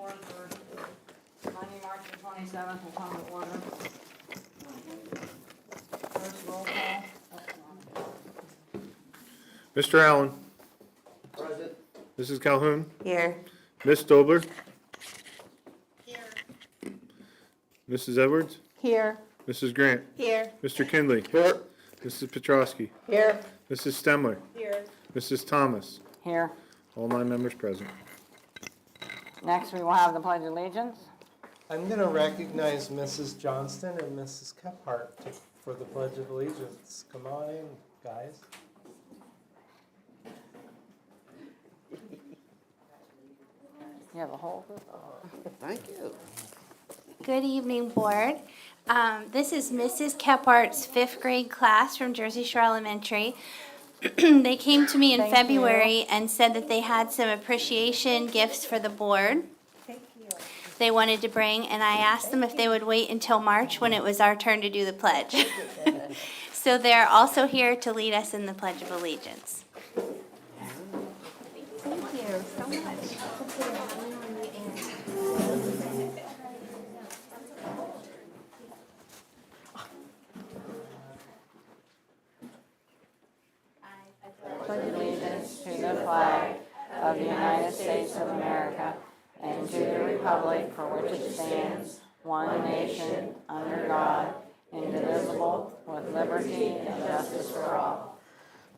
board for Monday, March the 27th will come to order. First roll call. Mr. Allen. Present. Mrs. Calhoun. Here. Miss Dobler. Here. Mrs. Edwards. Here. Mrs. Grant. Here. Mr. Kinley. Here. Mrs. Petrosky. Here. Mrs. Stemler. Here. Mrs. Thomas. Here. All 9 members present. Next, we will have the Pledge of Allegiance. I'm going to recognize Mrs. Johnston and Mrs. Kephart for the Pledge of Allegiance. Come on in, guys. You have a whole group. Thank you. Good evening, Board. This is Mrs. Kephart's 5th grade class from Jersey Shore Elementary. They came to me in Thank February and said that they had some appreciation gifts for the board they wanted to bring, and I asked them if they would wait until March when it was our turn to do the pledge. So they're also here to lead us in the Pledge of Allegiance. Thank you so much. Pledge allegiance to the flag of the United States of America and to the republic for which it stands, one nation, under God, indivisible, with liberty and justice for all.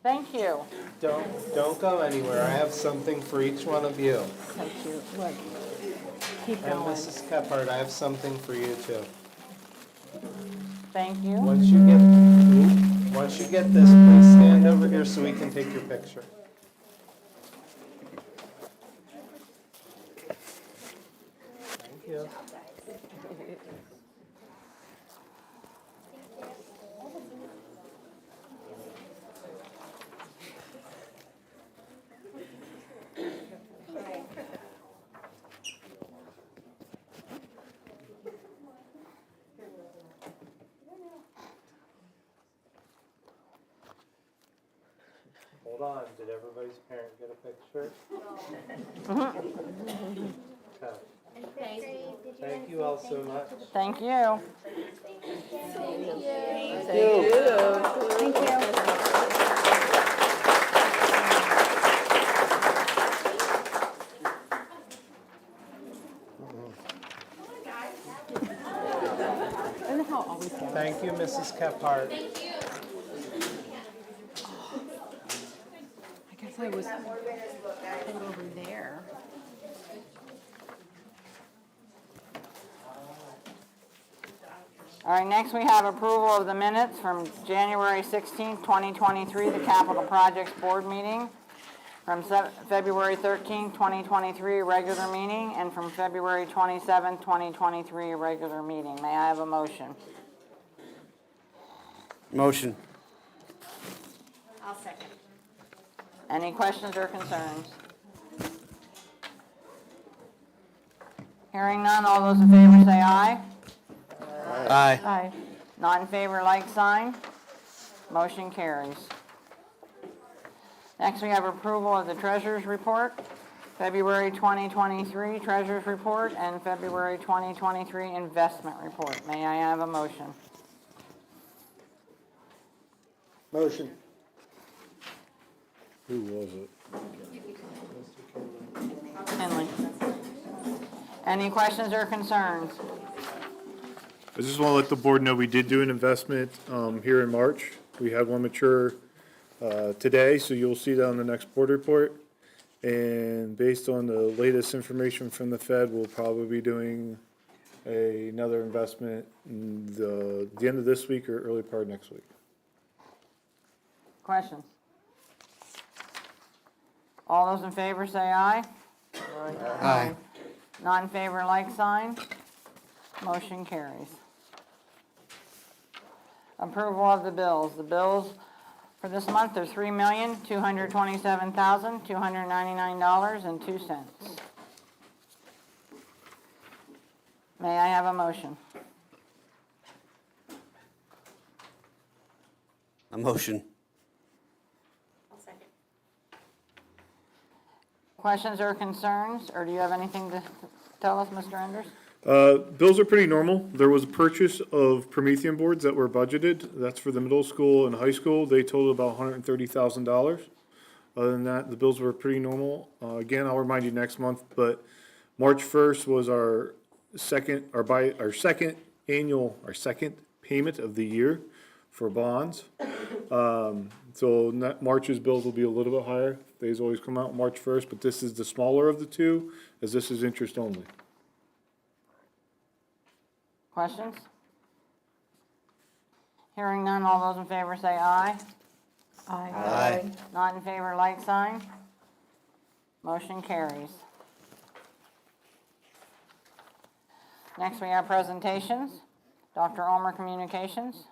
Thank you. Don't go anywhere. I have something for each one of you. Thank you. Look, keep And going. Mrs. Kephart, I have something for you too. Thank you. Once you get this, please stand over here so we can take your picture. Thank you. Hold on, did everybody's parent get a picture? Okay. Thank you all so much. Thank you. Thank you. Thank you, Mrs. Kephart. I guess I was put over there. All right, next we have approval of the minutes from January 16th, 2023, the Capital Projects Board meeting, from February 13th, 2023, regular meeting, and from February 27th, 2023, regular meeting. May I have a motion? Motion. I'll second. Any questions or concerns? Hearing none, all those in favor say aye. Aye. Aye. Not in favor, like sign. Motion carries. Next, we have approval of the Treasurer's Report, February 2023 Treasurer's Report, and February 2023 Investment Report. May I have a motion? Motion. Who was it? Henley. Any questions or concerns? I just want to let the board know we did do an investment here in March. We had one mature today, so you'll see that on the next board report. And based on the latest information from the Fed, we'll probably be doing another investment in the end of this week or early part of next week. Questions? All those in favor say aye. Aye. Not in favor, like sign. Motion carries. Approval of the bills. The bills for this month are $3,227,299.02. May I have a motion? A motion. I'll second. Questions or concerns, or do you have anything to Tell us, Mr. Enders. Bills are pretty normal. There was a purchase of Promethean boards that were budgeted. That's for the middle school and high school. They totaled about $130,000. Other than that, the bills were pretty normal. Again, I'll remind you next month, but March 1st was our second payment of the year for bonds. So March's bills will be a little bit higher. These always come out March 1st, but this is the smaller of the two, as this is interest only. Questions? Hearing none, all those in favor say aye. Aye. Not in favor, like sign. Motion carries. Next, we have presentations. Dr. Ulmer, Communications.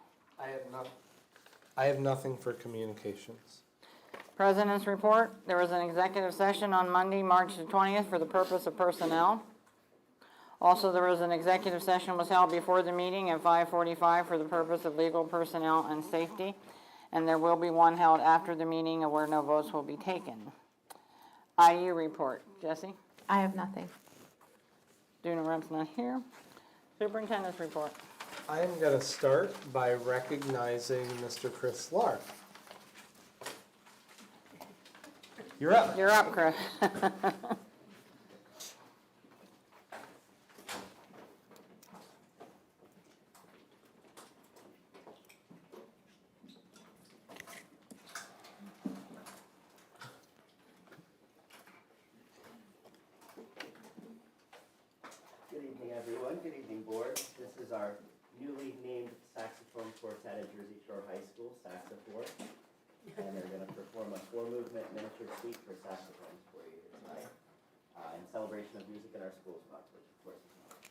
I have nothing for communications. President's report. There was an executive session on Monday, March the 20th for the purpose of personnel. Also, there was an executive session was held before the meeting at 5:45 for the purpose of legal, personnel, and safety. And there will be one held after the meeting where no votes will be taken. IU report. Jesse? I have nothing. Duna Rump's not here. Superintendent's report. I am going to start by recognizing Mr. Chris Lark. You're up. You're up, Chris. Good evening, everyone. Good evening, board. This is our newly named saxophone quartet at Jersey Shore High School, Saxophone. And they're going to perform a 4-movement miniature suite for saxophones for you tonight in celebration of music in our schools month, which of course is March.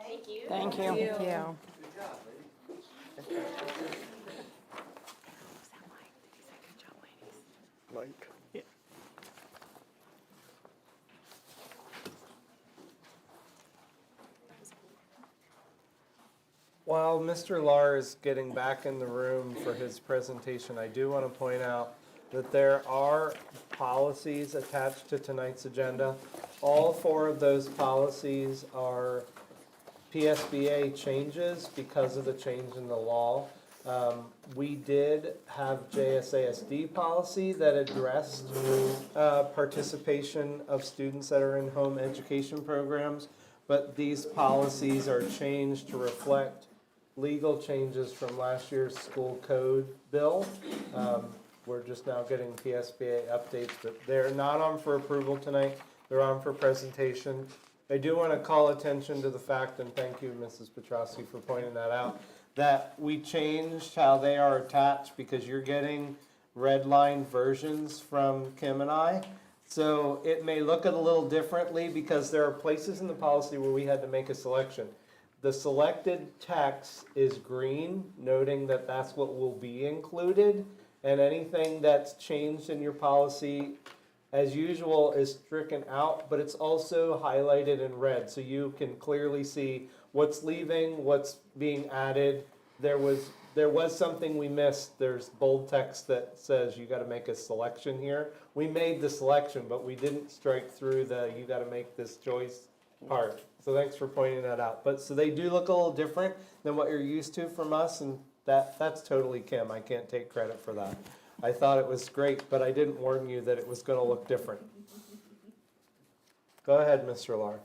Thank you. Thank you. Good job, ladies. While Mr. Lahr is getting back in the room for his presentation, I do want to point out that there are policies attached to tonight's agenda. All four of those policies are PSBA changes because of the change in the law. We did have JSASD policy that addressed participation of students that are in home education programs, but these policies are changed to reflect legal changes from last year's school code bill. We're just now getting PSBA updates, but they're not on for approval tonight. They're on for presentation. I do want to call attention to the fact, and thank you, Mrs. Petrosky, for pointing that out, that we changed how they are attached because you're getting red line versions from Kim and I. So it may look a little differently because there are places in the policy where we had to make a selection. The selected text is green, noting that that's what will be included, and anything that's changed in your policy, as usual, is stricken out, but it's also highlighted in red, so you can clearly see what's leaving, what's being added. There was something we missed. There's bold text that says you gotta make a selection here. We made the selection, but we didn't strike through the you gotta make this choice part. So thanks for pointing that out. But so they do look a little different than what you're used to from us, and that's totally Kim. I can't take credit for that. I thought it was great, but I didn't warn you that it was gonna look different. Go ahead, Mr. Lahr.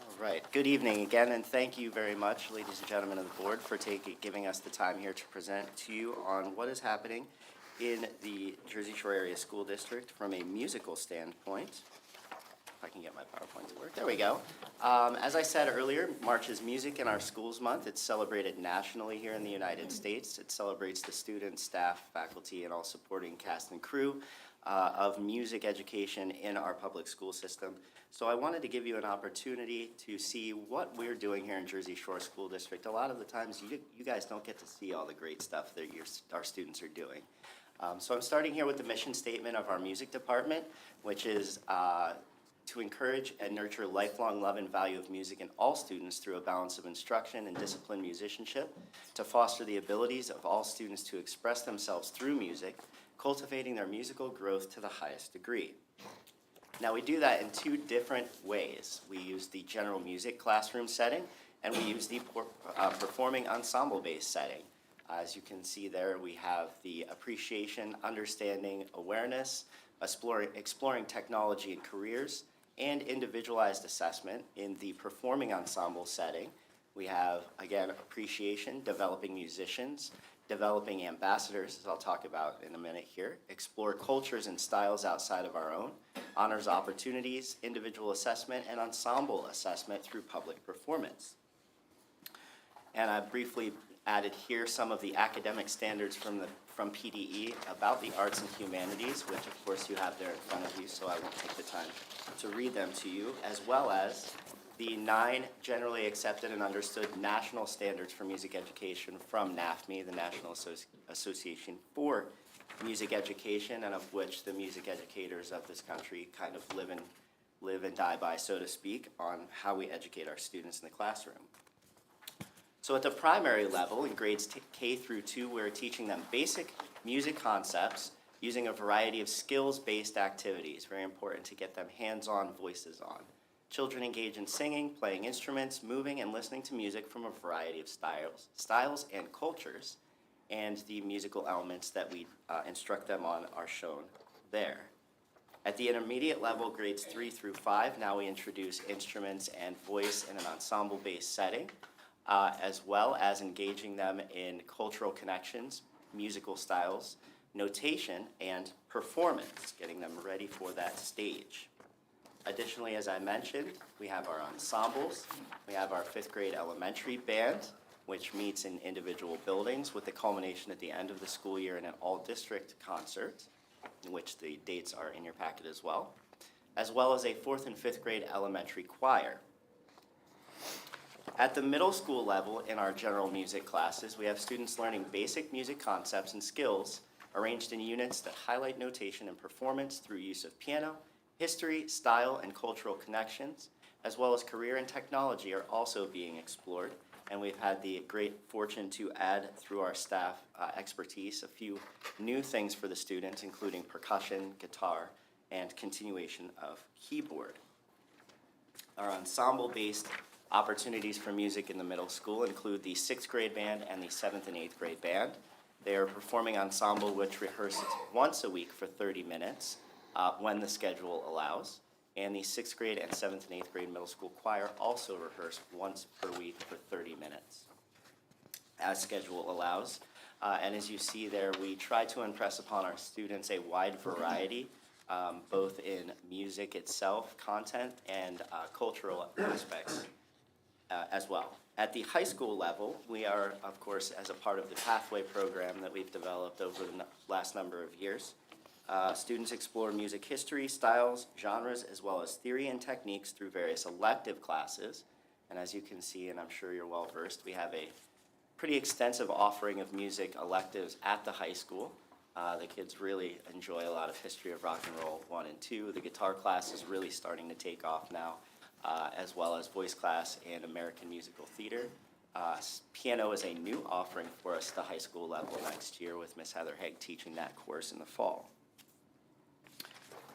All right, good evening again, and thank you very much, ladies and gentlemen of the board, for giving us the time here to present to you on what is happening in the Jersey Shore Area School District from a musical standpoint. If I can get my PowerPoint to work. There we go. As I said earlier, March is Music in Our Schools Month. It's celebrated nationally here in the United States. It celebrates the students, staff, faculty, and all supporting cast and crew of music education in our public school system. So I wanted to give you an opportunity to see what we're doing here in Jersey Shore School District. A lot of the times you guys don't get to see all the great stuff that our students are doing. So I'm starting here with the mission statement of our music department, which is to encourage and nurture lifelong love and value of music in all students through a balance of instruction and disciplined musicianship, to foster the abilities of all students to express themselves through music, cultivating their musical growth to the highest degree. Now, we do that in two different ways. We use the general music classroom setting, and we use the performing ensemble-based setting. As you can see there, we have the appreciation, understanding, awareness, exploring technology and careers, and individualized assessment. In the performing ensemble setting, we have, again, appreciation, developing musicians, developing ambassadors, as I'll talk about in a minute here, explore cultures and styles outside of our own, honors opportunities, individual assessment, and ensemble assessment through public performance. And I briefly added here some of the academic standards from PDE about the arts and humanities, which of course you have there in front of you, so I won't take the time to read them to you, as well as the 9 generally accepted and understood national standards for music education from NAFME, the National Association for music education, and of which the music educators of this country kind of live and die by, so to speak, on how we educate our students in the classroom. So at the primary level, in grades K through 2, we're teaching them basic music concepts using a variety of skills-based activities. Very important to get them hands-on, voices on. Children engage in singing, playing instruments, moving, and listening to music from a variety of styles and cultures, and the musical elements that we instruct them on are shown there. At the intermediate level, grades 3 through 5, now we introduce instruments and voice in an ensemble-based setting, as well as engaging them in cultural connections, musical styles, notation, and performance, getting them ready for that stage. Additionally, as I mentioned, we have our ensembles. We have our 5th grade elementary band, which meets in individual buildings with the culmination at the end of the school year in an all-district concert, in which the dates are in your packet as well as a 4th and 5th grade elementary choir. At the middle school level in our general music classes, we have students learning basic music concepts and skills arranged in units that highlight notation and performance through use of piano, history, style, and cultural connections, as well as career and technology are also being explored. And we've had the great fortune to add through our staff expertise a few new things for the students, including percussion, guitar, and continuation of keyboard. Our ensemble-based opportunities for music in the middle school include the 6th grade band and the 7th and 8th grade band. They are performing ensemble which rehearses once a week for 30 minutes when the schedule allows. And the 6th grade and 7th and 8th grade middle school choir also rehearse once per week for 30 minutes as schedule allows. And as you see there, we try to impress upon our students a wide variety, both in music itself, content, and cultural aspects as well. At the high school level, we are, of course, as a part of the Pathway program that we've developed over the last number of years. Students explore music history, styles, genres, as well as theory and techniques through various elective classes. And as you can see, and I'm sure you're well versed, we have a pretty extensive offering of music electives at the high school. The kids really enjoy a lot of history of rock and roll 1 and 2. The guitar class is really starting to take off now, as well as voice class and American musical theater. Piano is a new offering for us at the high school level next year, with Miss Heather Haig teaching that course in the fall.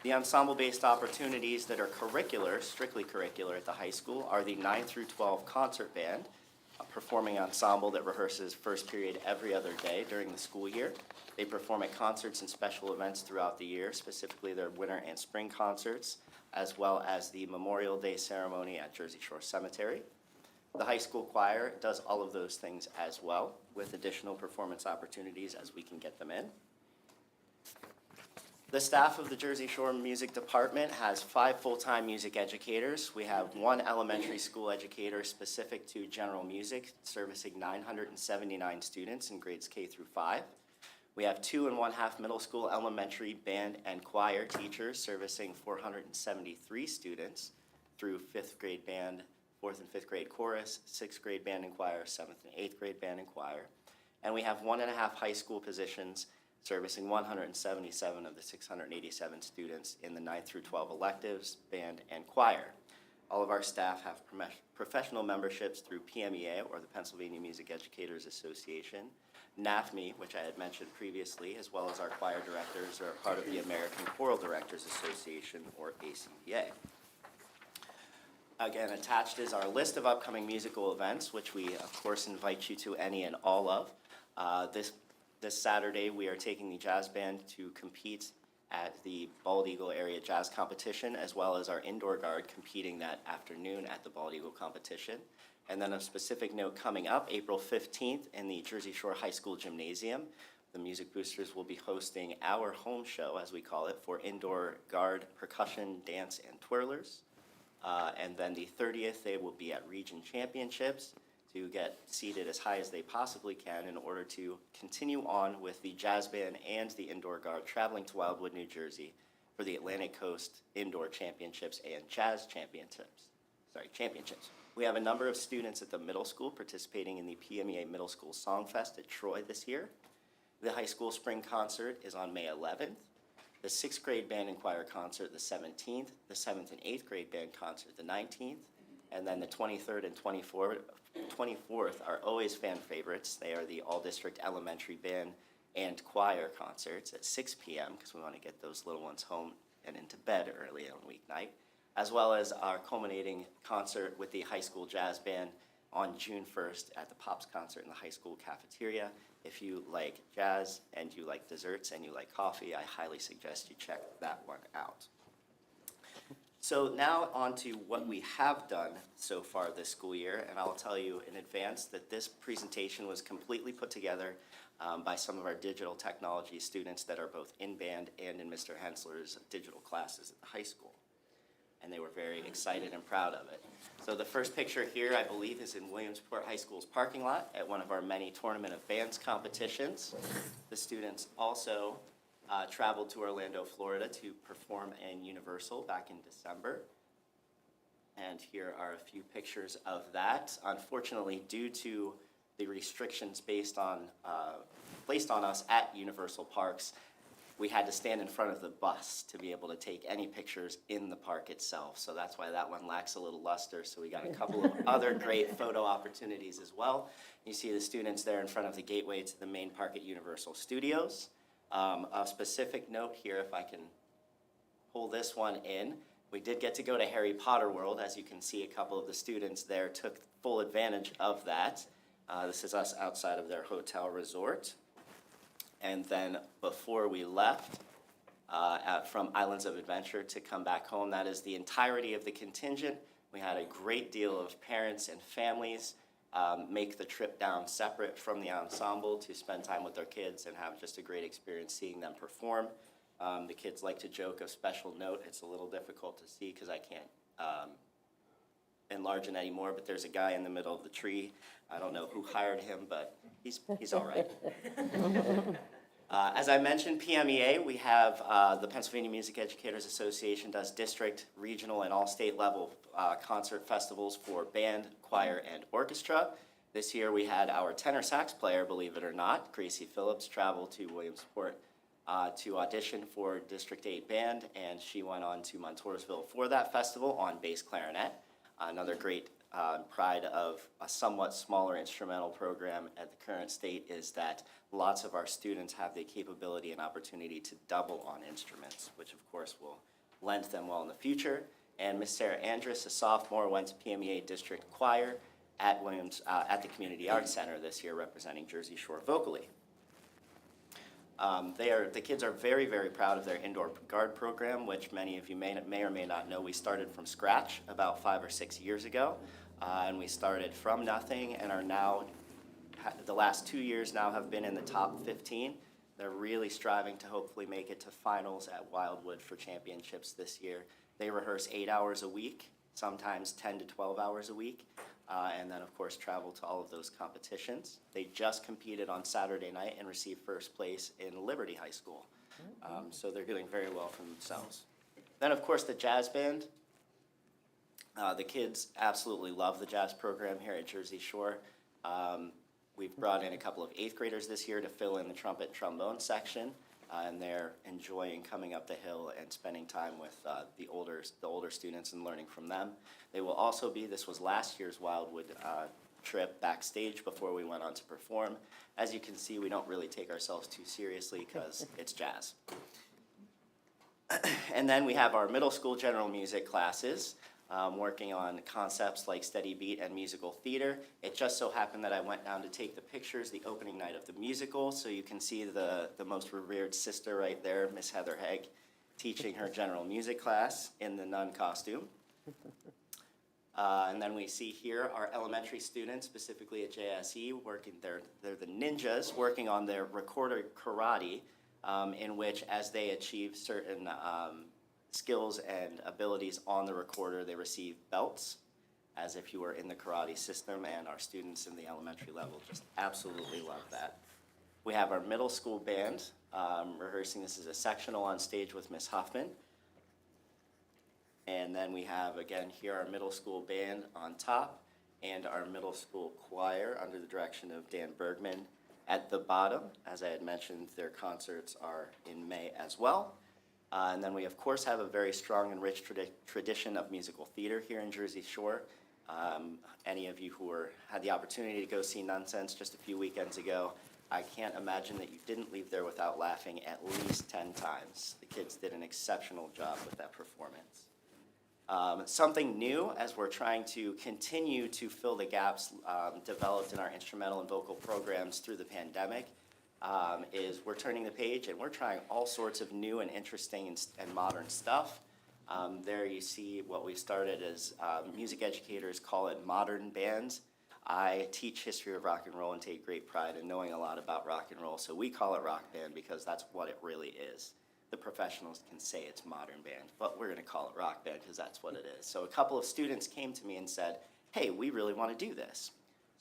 The ensemble-based opportunities that are curricular, strictly curricular at the high school, are the 9 through 12 concert band, a performing ensemble that rehearses first period every other day during the school year. They perform at concerts and special events throughout the year, specifically their winter and spring concerts, as well as the Memorial Day ceremony at Jersey Shore Cemetery. The high school choir does all of those things as well, with additional performance opportunities as we can get them in. The staff of the Jersey Shore Music Department has 5 full-time music educators. We have 1 elementary school educator specific to general music, servicing 979 students in grades K through 5. We have 2 1/2 middle school elementary band and choir teachers servicing 473 students through 5th grade band, 4th and 5th grade chorus, 6th grade band and choir, 7th and 8th grade band and choir. And we have 1.5 high school positions servicing 177 of the 687 students in the 9 through 12 electives, band, and choir. All of our staff have professional memberships through PMEA, or the Pennsylvania Music Educators Association, NAFME, which I had mentioned previously, as well as our choir directors are part of the American Choral Directors Association, or ACDA. Again, attached is our list of upcoming musical events, which we, of course, invite you to any and all of. This Saturday, we are taking the jazz band to compete at the Bald Eagle Area Jazz Competition, as well as our indoor guard competing that afternoon at the Bald Eagle Competition. And then a specific note coming up, April 15th in the Jersey Shore High School Gymnasium, the Music Boosters will be hosting our home show, as we call it, for indoor guard, percussion, dance, and twirlers. And then the 30th, they will be at Region Championships to get seated as high as they possibly can in order to continue on with the jazz band and the indoor guard traveling to Wildwood, New Jersey for the Atlantic Coast Indoor Championships and Jazz Championships. We have a number of students at the middle school participating in the PMEA Middle School Songfest at Troy this year. The high school spring concert is on May 11th. The 6th grade band and choir concert, the 17th. The 7th and 8th grade band concert, the 19th. And then the 23rd and 24th are always fan favorites. They are the all-district elementary band and choir concerts at 6 p.m. because we want to get those little ones home and into bed early on weeknight, as well as our culminating concert with the high school jazz band on June 1st at the Pops concert in the high school cafeteria. If you like jazz and you like desserts and you like coffee, I highly suggest you check that one out. So now on to what we have done so far this school year, and I'll tell you in advance that this presentation was completely put together by some of our digital technology students that are both in band and in Mr. Hensler's digital classes at the high school. And they were very excited and proud of it. So the first picture here, I believe, is in Williamsport High School's parking lot at one of our many Tournament of Bands competitions. The students also traveled to Orlando, Florida to perform in Universal back in December. And here are a few pictures of that. Unfortunately, due to the restrictions placed on us at Universal Parks, we had to stand in front of the bus to be able to take any pictures in the park itself. So that's why that one lacks a little luster. So we got a couple of other great photo opportunities as well. You see the students there in front of the gateway to the main park at Universal Studios. A specific note here, if I can pull this one in, we did get to go to Harry Potter World. As you can see, a couple of the students there took full advantage of that. This is us outside of their hotel resort. And then before we left from Islands of Adventure to come back home, that is the entirety of the contingent. We had a great deal of parents and families make the trip down separate from the ensemble to spend time with their kids and have just a great experience seeing them perform. The kids like to joke of special note. It's a little difficult to see because I can't enlarge it anymore, but there's a guy in the middle of the tree. I don't know who hired him, but he's all right. As I mentioned, PMEA, we have the Pennsylvania Music Educators Association does district, regional, and all state level concert festivals for band, choir, and orchestra. This year we had our tenor sax player, believe it or not, Gracie Phillips, travel to Williamsport to audition for District 8 band, and she went on to Montoursville for that festival on bass clarinet. Another great pride of a somewhat smaller instrumental program at the current state is that lots of our students have the capability and opportunity to double on instruments, which of course will lend them well in the future. And Miss Sarah Andrus, a sophomore, went to PMEA District Choir at the Community Arts Center this year, representing Jersey Shore vocally. The kids are very, very proud of their indoor guard program, which many of you may or may not know. We started from scratch about 5 or 6 years ago, and we started from nothing and are now, the last 2 years now have been in the top 15. They're really striving to hopefully make it to finals at Wildwood for championships this year. They rehearse 8 hours a week, sometimes 10 to 12 hours a week. And then, of course, travel to all of those competitions. They just competed on Saturday night and received first place in Liberty High School. So they're doing very well for themselves. Then, of course, the jazz band. The kids absolutely love the jazz program here at Jersey Shore. We've brought in a couple of 8th graders this year to fill in the trumpet and trombone section. And they're enjoying coming up the hill and spending time with the older students and learning from them. They will also be, this was last year's Wildwood trip, backstage before we went on to perform. As you can see, we don't really take ourselves too seriously because it's jazz. And then we have our middle school general music classes, working on concepts like steady beat and musical theater. It just so happened that I went down to take the pictures the opening night of the musical, so you can see the most revered sister right there, Miss Heather Hegg, teaching her general music class in the nun costume. And then we see here our elementary students, specifically at JSE, working they're the ninjas working on their recorder karate, in which as they achieve certain skills and abilities on the recorder, they receive belts as if you were in the karate system, and our students in the elementary level just absolutely love that. We have our middle school band rehearsing. This is a sectional on stage with Miss Huffman. And then we have, again, here our middle school band on top and our middle school choir under the direction of Dan Bergman At the bottom, as I had mentioned, their concerts are in May as well. And then we, of course, have a very strong and rich tradition of musical theater here in Jersey Shore. Any of you who had the opportunity to go see Nonsense just a few weekends ago, I can't imagine that you didn't leave there without laughing at least 10 times. The kids did an exceptional job with that performance. Something new, as we're trying to continue to fill the gaps developed in our instrumental and vocal programs through the pandemic, is we're turning the page and we're trying all sorts of new and interesting and modern stuff. There you see what we started as music educators call it modern bands. I teach history of rock and roll and take great pride in knowing a lot about rock and roll, so we call it rock band because that's what it really is. The professionals can say it's modern band, but we're gonna call it rock band because that's what it is. So a couple of students came to me and said, hey, we really wanna do this.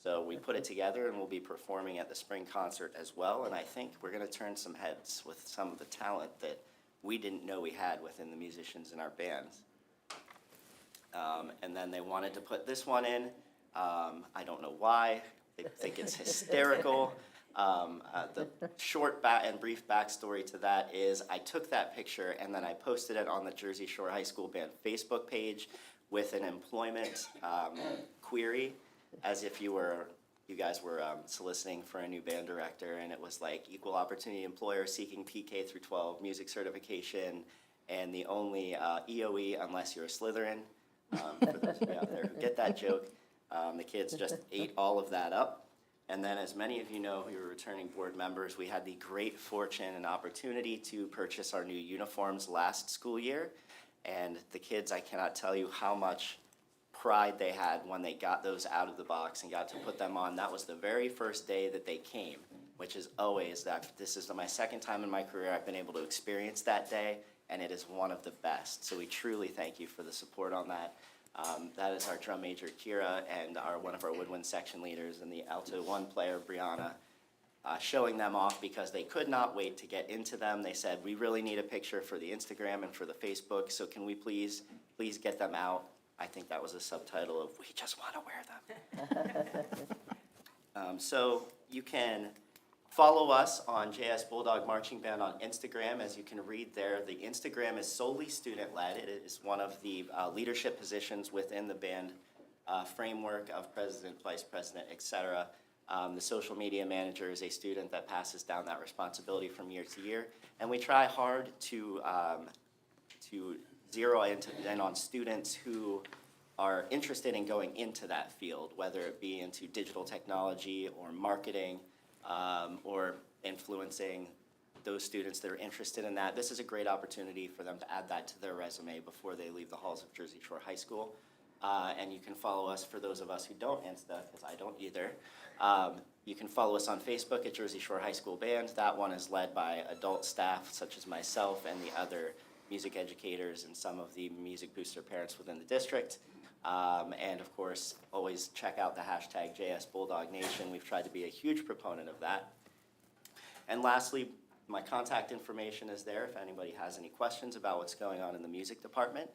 So we put it together and we'll be performing at the spring concert as well, and I think we're gonna turn some heads with some of the talent that we didn't know we had within the musicians in our bands. And then they wanted to put this one in. I don't know why. They think it's hysterical. The short and brief backstory to that is I took that picture and then I posted it on the Jersey Shore High School Band Facebook page with an employment query, as if you guys were soliciting for a new band director, and it was like equal opportunity employer seeking PK through 12 music certification, and the only EOE unless you're a Slytherin. For those of you out there who get that joke, the kids just ate all of that up. And then, as many of you know who are returning board members, we had the great fortune and opportunity to purchase our new uniforms last school year. And the kids, I cannot tell you how much pride they had when they got those out of the box and got to put them on. That was the very first day that they came, which is always that. This is my second time in my career I've been able to experience that day, and it is one of the best. So we truly thank you for the support on that. That is our drum major, Kira, and one of our woodwind section leaders, and the alto 1 player, Brianna, showing them off because they could not wait to get into them. They said, we really need a picture for the Instagram and for the Facebook, so can we please get them out? I think that was a subtitle of, we just want to wear them. So you can follow us on JS Bulldog Marching Band on Instagram. As you can read there, the Instagram is solely student-led. It is one of the leadership positions within the band framework of president, vice president, etc. The social media manager is a student that passes down that responsibility from year to year. And we try hard to zero in on students who are interested in going into that field, whether it be into digital technology or marketing, or influencing those students that are interested in that. This is a great opportunity for them to add that to their resume before they leave the halls of Jersey Shore High School. And you can follow us, for those of us who don't Insta, because I don't either. You can follow us on Facebook at Jersey Shore High School Band. That one is led by adult staff such as myself and the other music educators and some of the music booster parents within the district. And of course, always check out the hashtag JS Bulldog Nation. We've tried to be a huge proponent of that. And lastly, my contact information is there if anybody has any questions about what's going on in the music department.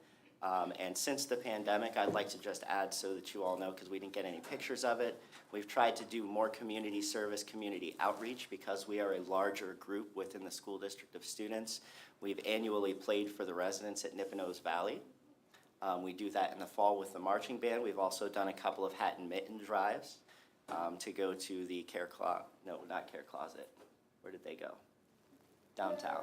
And since the pandemic, I'd like to just add so that you all know, because we didn't get any pictures of it, we've tried to do more community service, community outreach, because we are a larger group within the school district of students. We've annually played for the residents at Nippenose Valley. We do that in the fall with the marching band. We've also done a couple of hat and mitten drives to go to the not Care Closet. Where did they go? Downtown.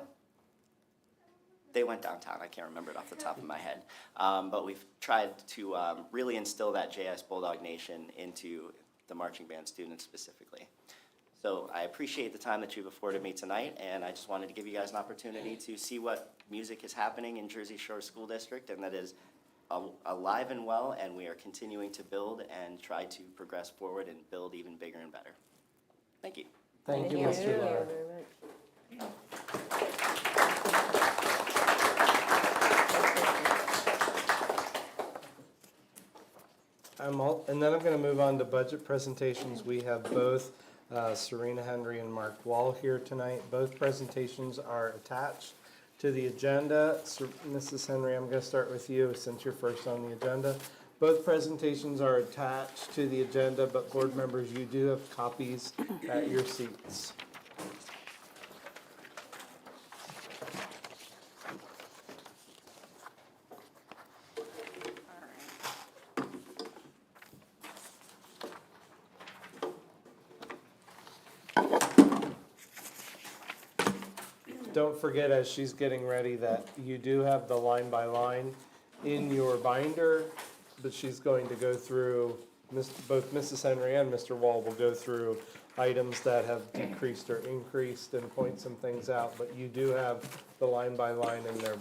They went downtown. I can't remember it off the top of my head. But we've tried to really instill that JS Bulldog Nation into the marching band students specifically. So I appreciate the time that you've afforded me tonight, and I just wanted to give you guys an opportunity to see what music is happening in Jersey Shore School District, and that is alive and well, and we are continuing to build and try to progress forward and build even bigger and better. Thank you. Thank you, Mr. Lohr. And then I'm going to move on to budget presentations. We have both Serena Henry and Mark Wall here tonight. Both presentations are attached to the agenda. Mrs. Henry, I'm going to start with you since you're first on the agenda. Both presentations are attached to the agenda, but board members, you do have copies at your seats. Don't forget, as she's getting ready, that you do have the line by line in your binder, but she's going to go through, both Mrs. Henry and Mr. Wall will go through items that have decreased or increased and point some things out, but you do have the line by line in your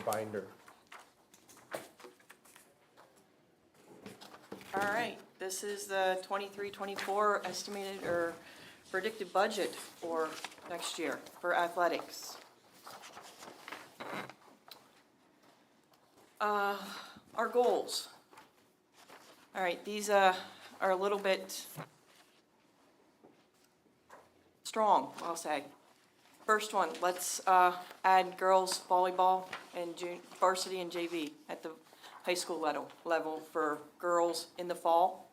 binder. All right, this is the 23-24 estimated or predicted budget for next year for athletics. Our goals. All right, these are a little bit strong, I'll say. First one, let's add girls volleyball and varsity and JV at the high school level for girls in the fall.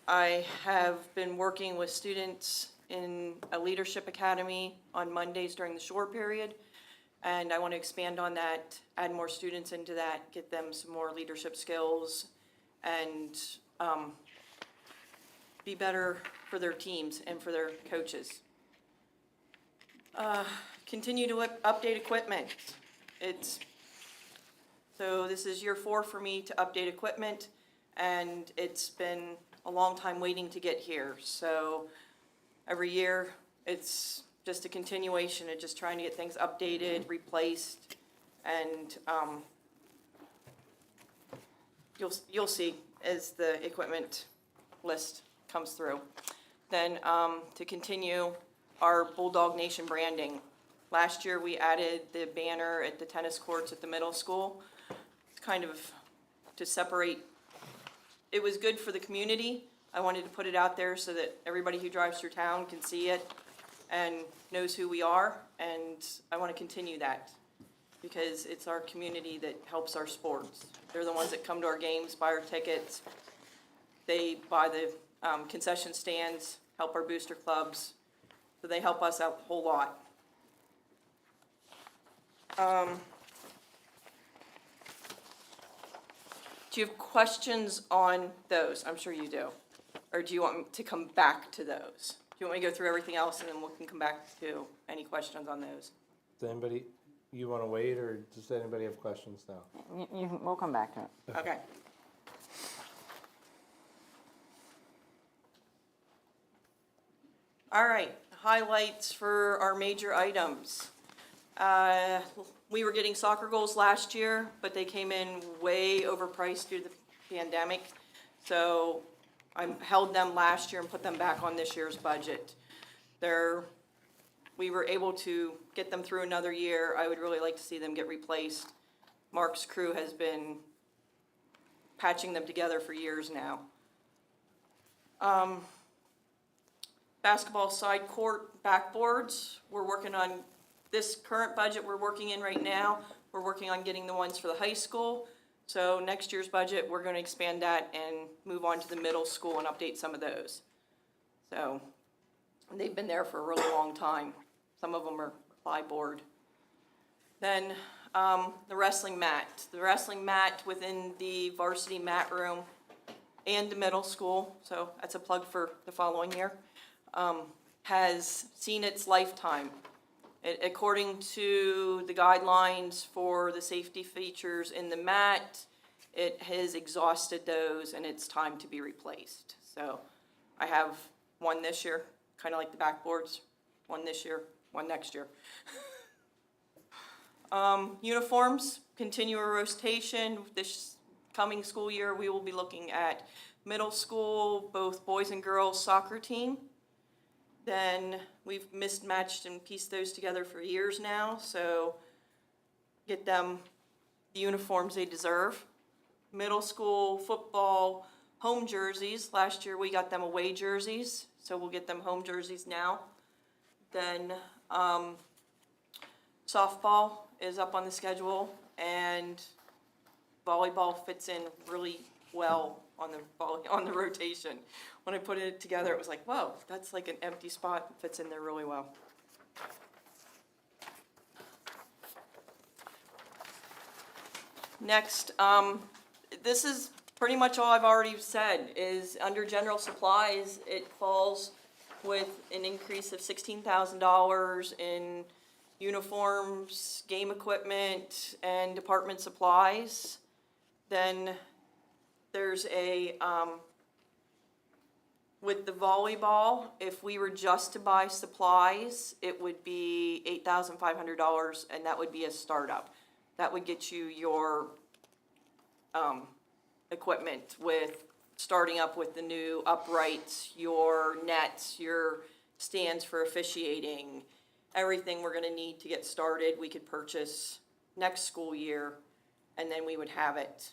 I have been working with students in a leadership academy on Mondays during the short period, and I want to expand on that, add more students into that, get them some more leadership skills, and be better for their teams and for their coaches. Continue to update equipment. So this is year 4 for me to update equipment, and it's been a long time waiting to get here. So every year, it's just a continuation of just trying to get things updated, replaced, and you'll see as the equipment list comes through. Then to continue our Bulldog Nation branding. Last year, we added the banner at the tennis courts at the middle school. It's kind of to separate. It was good for the community. I wanted to put it out there so that everybody who drives through town can see it and knows who we are, and I want to continue that because it's our community that helps our sports. They're the ones that come to our games, buy our tickets. They buy the concession stands, help our booster clubs, so they help us out a whole lot. Do you have questions on those? I'm sure you do. Or do you want me to come back to those? Do you want me to go through everything else and then we can come back to any questions on those? Does anybody, you want to wait, or does anybody have questions now? We'll come back to it. Okay. All right, highlights for our major items. We were getting soccer goals last year, but they came in way overpriced due to the pandemic. So I held them last year and put them back on this year's budget. We were able to get them through another year. I would really like to see them get replaced. Mark's crew has been patching them together for years now. Basketball side court backboards, we're working on this current budget we're working in right now. We're working on getting the ones for the high school. So next year's budget, we're going to expand that and move on to the middle school and update some of those. So they've been there for a really long time. Some of them are plyboard. Then the wrestling mat. The wrestling mat within the varsity mat room and the middle school, so that's a plug for the following year, has seen its lifetime. According to the guidelines for the safety features in the mat, it has exhausted those and it's time to be replaced. So I have one this year, kind of like the backboards, one this year, one next year. Uniforms, continue a rotation. This coming school year, we will be looking at middle school, both boys and girls soccer team. Then we've mismatched and pieced those together for years now, so get them the uniforms they deserve. Middle school football home jerseys. Last year we got them away jerseys, so we'll get them home jerseys now. Then softball is up on the schedule, and volleyball fits in really well on the rotation. When I put it together, it was like, whoa, that's like an empty spot, it fits in there really well. Next, this is pretty much all I've already said, is under general supplies, it falls with an increase of $16,000 in uniforms, game equipment, and department supplies. Then there's with the volleyball, if we were just to buy supplies, it would be $8,500, and that would be a startup. That would get you your equipment with, starting up with the new uprights, your nets, your stands for officiating, everything we're gonna need to get started, we could purchase next school year, and then we would have it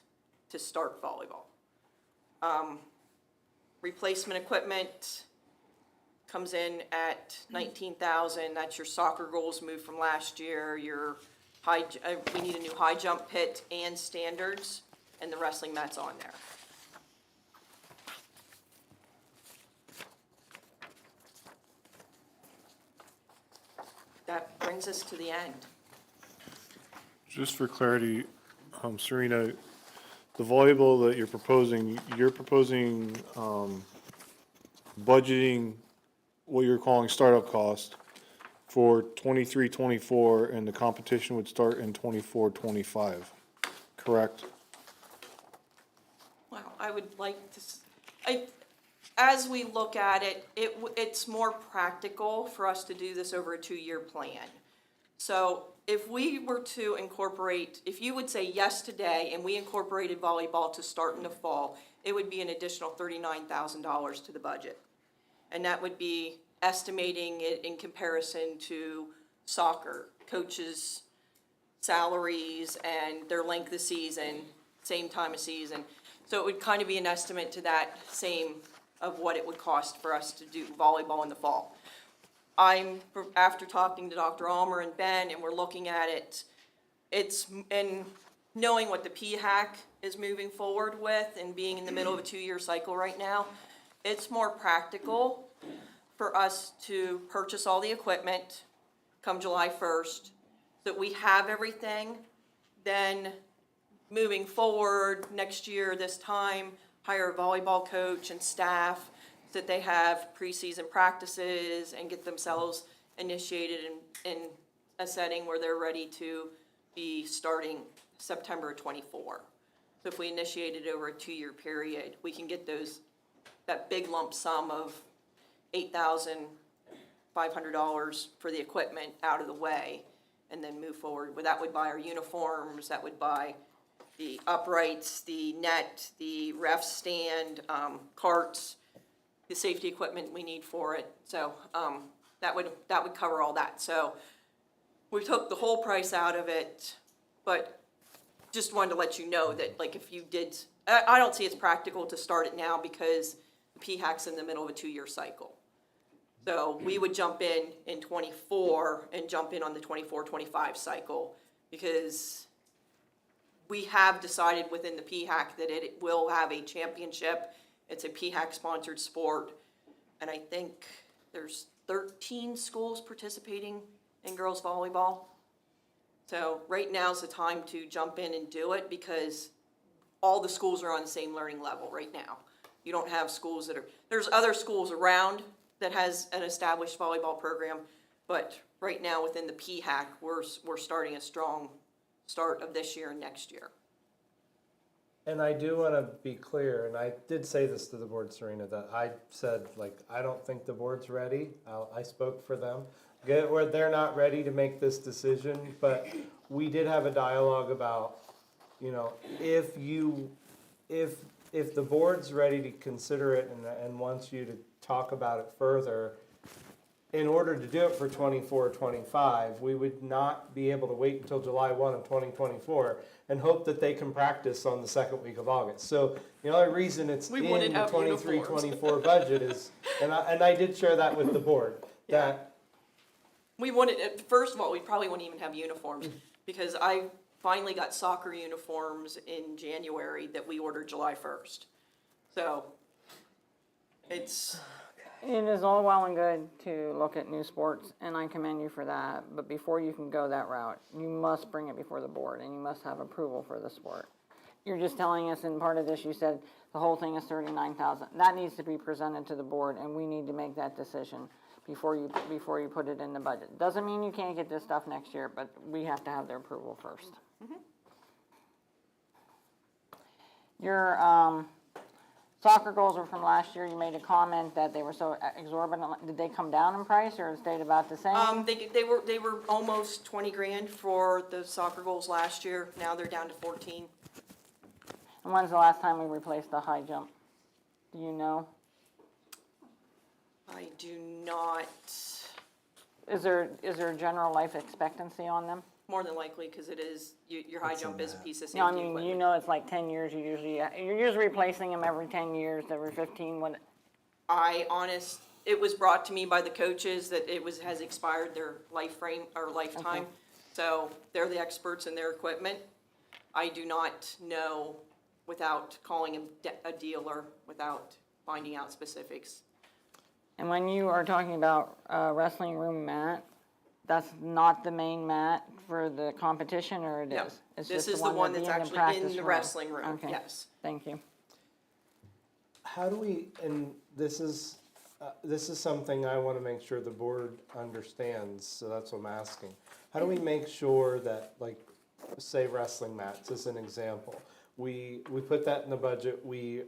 to start volleyball. Replacement equipment comes in at $19,000. That's your soccer goals moved from last year. Your we need a new high jump pit and standards, and the wrestling mat's on there. That brings us to the end. Just for clarity, Serena, the volleyball that you're proposing budgeting what you're calling startup cost for 23-24, and the competition would start in 24-25, correct? Well, I would like to, as we look at it, it's more practical for us to do this over a 2-year plan. So if we were to incorporate, if you would say yes today and we incorporated volleyball to start in the fall, it would be an additional $39,000 to the budget. And that would be estimating it in comparison to soccer, coaches' salaries and their length of season, same time of season. So it would kind of be an estimate to that same of what it would cost for us to do volleyball in the fall. After talking to Dr. Almer and Ben, and we're looking at it, and knowing what the PHAC is moving forward with and being in the middle of a 2-year cycle right now, it's more practical for us to purchase all the equipment come July 1st, that we have everything, then moving forward next year this time, hire a volleyball coach and staff, that they have preseason practices and get themselves initiated in a setting where they're ready to be starting September 24. So if we initiate it over a 2-year period, we can get that big lump sum of $8,500 for the equipment out of the way, and then move forward. That would buy our uniforms, that would buy the uprights, the net, the ref stand, carts, the safety equipment we need for it. So that would cover all that. So we took the whole price out of it, but just wanted to let you know that, like, if you did, I don't see it's practical to start it now because the PHAC's in the middle of a 2-year cycle. So we would jump in 24 and jump in on the 24-25 cycle, because we have decided within the PHAC that it will have a championship. It's a PHAC-sponsored sport, and I think there's 13 schools participating in girls volleyball. So right now's the time to jump in and do it, because all the schools are on the same learning level right now. You don't have schools there's other schools around that has an established volleyball program, but right now within the PHAC, we're starting a strong start of this year and next year. And I do want to be clear, and I did say this to the board, Serena, that I said, like, I don't think the board's ready. I spoke for them. Where they're not ready to make this decision, but we did have a dialogue about, if the board's ready to consider it and wants you to talk about it further, in order to do it for 24-25, we would not be able to wait until July 1 of 2024 and hope that they can practice on the second week of August. So the only reason it's in the 23-24 budget is, and I did share that with the board, that we wanted, first of all, we probably wouldn't even have uniforms, because finally got soccer uniforms in January that we ordered July 1st. So it's, It is all well and good to look at new sports, and I commend you for that, but before you can go that route, you must bring it before the board, and you must have approval for the sport. You're just telling us in part of this, you said the whole thing is 39,000. That needs to be presented to the board, and we need to make that decision before you put it in the budget. Doesn't mean you can't get this stuff next year, but we have to have their approval first. Your soccer goals were from last year. You made a comment that they were so exorbitant. Did they come down in price or stayed about the same? they were almost 20 grand for the soccer goals last year. Now they're down to 14. And when's the last time we replaced the high jump? Do you know? I do not, Is there a general life expectancy on them? more than likely, because it is, your high jump is a piece of safety No, I equipment. mean, you know it's like 10 years. You're usually replacing them every 10 years, every 15. It was brought to me by the coaches that has expired their lifetime. Okay. So they're the experts in their equipment. I do not know without calling a dealer, without finding out specifics. And when you are talking about wrestling room mat, that's not the main mat for the competition, or it is? No, It's this just is the one that'd that's be actually in practice the room. wrestling room, Okay. yes. Thank you. How do we, and this is something I want to make sure the board understands, so that's what I'm asking. How do we make sure that, like, say wrestling mats as an example, we put that in the budget, we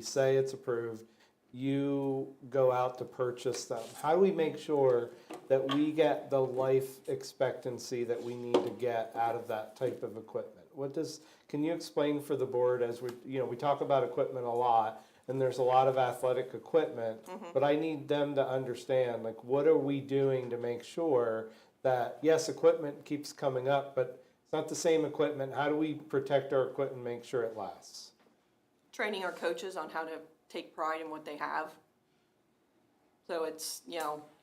say it's approved, you go out to purchase them. How do we make sure that we get the life expectancy that we need to get out of that type of equipment? Can you explain for the board, as we talk about equipment a lot, and there's a lot of athletic equipment, but I need them to understand, like, what are we doing to make sure that, yes, equipment keeps coming up, but it's not the same equipment. How do we protect our equipment and make sure it lasts? Training our coaches on how to take pride in what they have. So it's,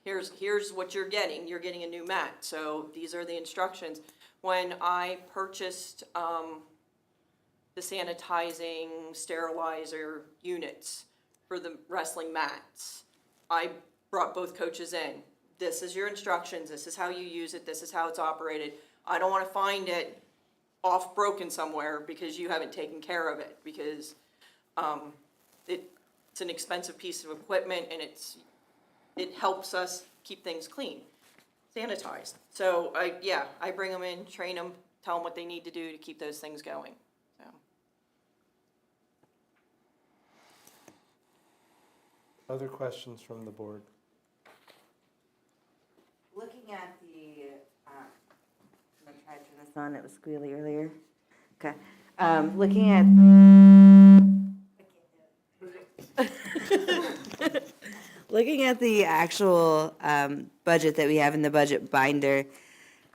here's what you're getting. You're getting a new mat. So these are the instructions. When I purchased the sanitizing sterilizer units for the wrestling mats, I brought both coaches in. This is your instructions. This is how you use it. This is how it's operated. I don't want to find it off broken somewhere because you haven't taken care of it, because it's an expensive piece of equipment, and it helps us keep things clean, sanitized. So I bring them in, train them, tell them what they need to do to keep those things going. So Other questions from the board? Looking at the, I'm gonna try to turn this on, it was squealy earlier. Okay, looking at the actual budget that we have in the budget binder,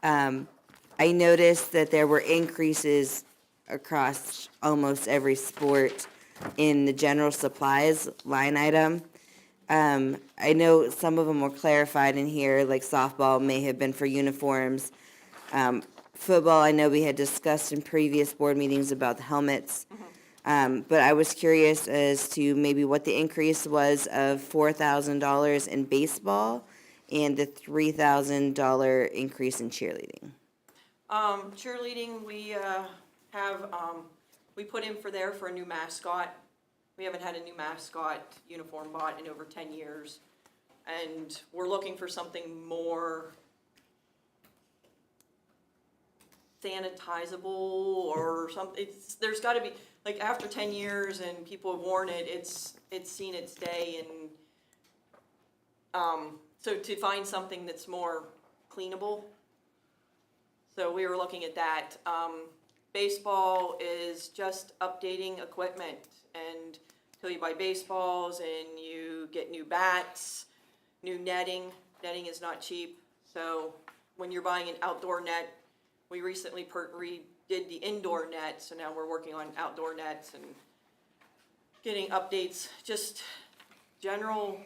I noticed that there were increases across almost every sport in the general supplies line item. I know some of them were clarified in here, like softball may have been for uniforms. Football, I know we had discussed in previous board meetings about the helmets. But I was curious as to maybe what the increase was of $4,000 in baseball and the $3,000 increase in cheerleading. cheerleading, we we put in for a new mascot. We haven't had a new mascot uniform bought in over 10 years. And we're looking for something more sanitizable or something. There's got to be, like, after 10 years and people have worn it, it's seen its day. And so to find something that's more cleanable. So we were looking at that. Baseball is just updating equipment, and until you buy baseballs and you get new bats, new netting. Netting is not cheap. So when you're buying an outdoor net, we recently redid the indoor net, so now we're working on outdoor nets and getting updates, just general,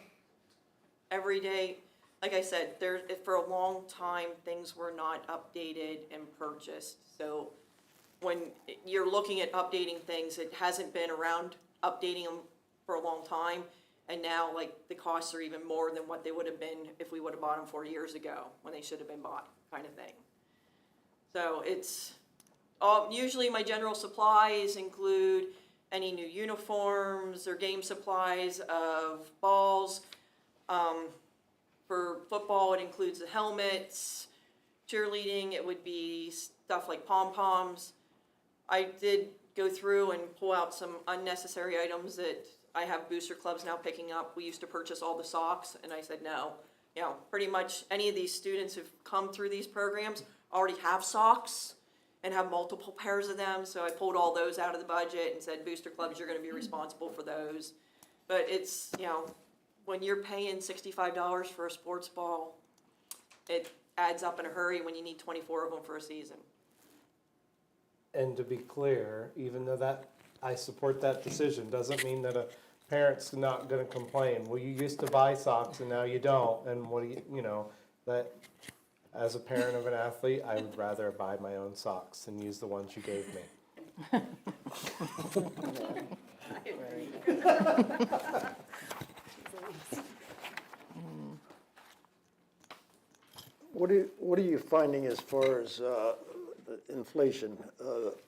everyday. Like I said, for a long time, things were not updated and purchased. So when you're looking at updating things, it hasn't been around updating them for a long time. And now, like, the costs are even more than what they would have been if we would have bought them 4 years ago, when they should have been bought, kind of thing. So it's, usually my general supplies include any new uniforms or game supplies of balls. For football, it includes the helmets. Cheerleading, it would be stuff like pom-poms. I did go through and pull out some unnecessary items that I have booster clubs now picking up. We used to purchase all the socks, and I said no. You know, pretty much any of these students who've come through these programs already have socks and have multiple pairs of them, so I pulled all those out of the budget and said, booster clubs, you're gonna be responsible for those. But it's, you know, when you're paying $65 for a sports ball, it adds up in a hurry when you need 24 of them for a season. And to be clear, even though that, I support that decision, doesn't mean that a parent's not gonna complain. Well, you used to buy socks and now you don't, and what do you know, that, as a parent of an athlete, I would rather buy my own socks than use the ones you gave me. What are you finding as far as inflation,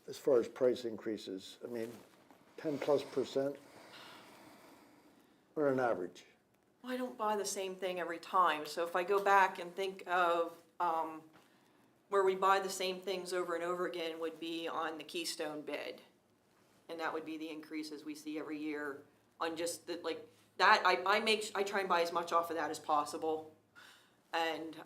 as far as price increases? I mean, 10+%, or an average? Well, I don't buy the same thing every time, so if I go back and think of where we buy the same things over and over again would be on the Keystone bid. And that would be the increases we see every year on just the, like, that, I try and buy as much off of that as possible. And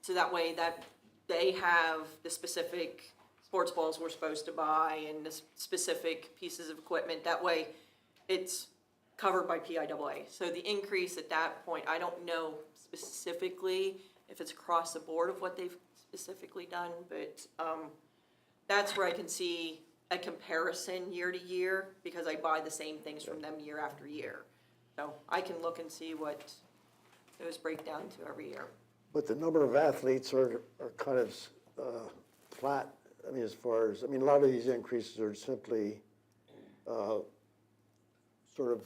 so that way that they have the specific sports balls we're supposed to buy and the specific pieces of equipment. That way it's covered by PIAA. So the increase at that point, I don't know specifically if it's across the board of what they've specifically done, but that's where I can see a comparison year to year because I buy the same things from them year after year. So I can look and see what those break down to every year. But the number of athletes are kind of flat. I mean, as far as, I mean, a lot of these increases are simply sort of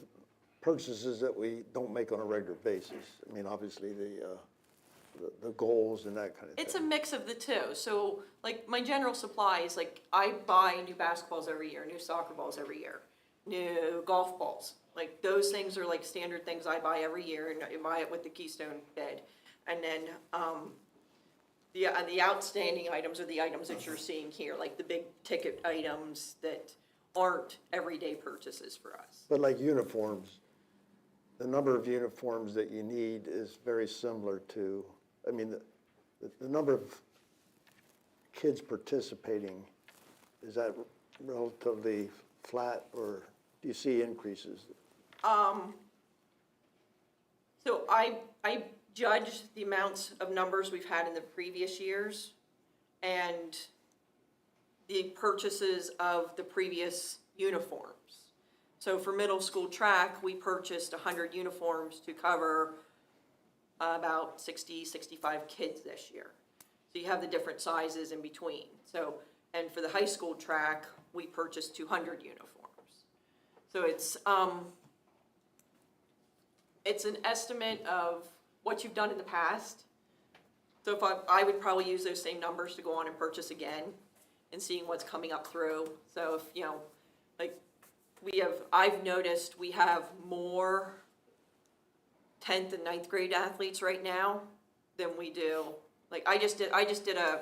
purchases that we don't make on a regular basis. I mean, obviously the goals and that kind of thing. It's a mix of the two. So like my general supplies, like I buy new basketballs every year, new soccer balls every year, new golf balls. Like those things are like standard things I buy every year, and I buy it with the Keystone bid. And then the outstanding items are the items that you're seeing here, like the big ticket items that aren't everyday purchases for us. But like uniforms, the number of uniforms that you need is very similar to, I mean, the number of kids participating, is that relatively flat, or do you see increases? So I judge the amounts of numbers we've had in the previous years and the purchases of the previous uniforms. So for middle school track, we purchased 100 uniforms to cover about 60, 65 kids this year. So you have the different sizes in between. So, and for the high school track, we purchased 200 uniforms. So it's an estimate of what you've done in the past. So if I would probably use those same numbers to go on and purchase again and seeing what's coming up through. So if, you know, like I've noticed we have more 10th and 9th grade athletes right now than we do. Like I just did a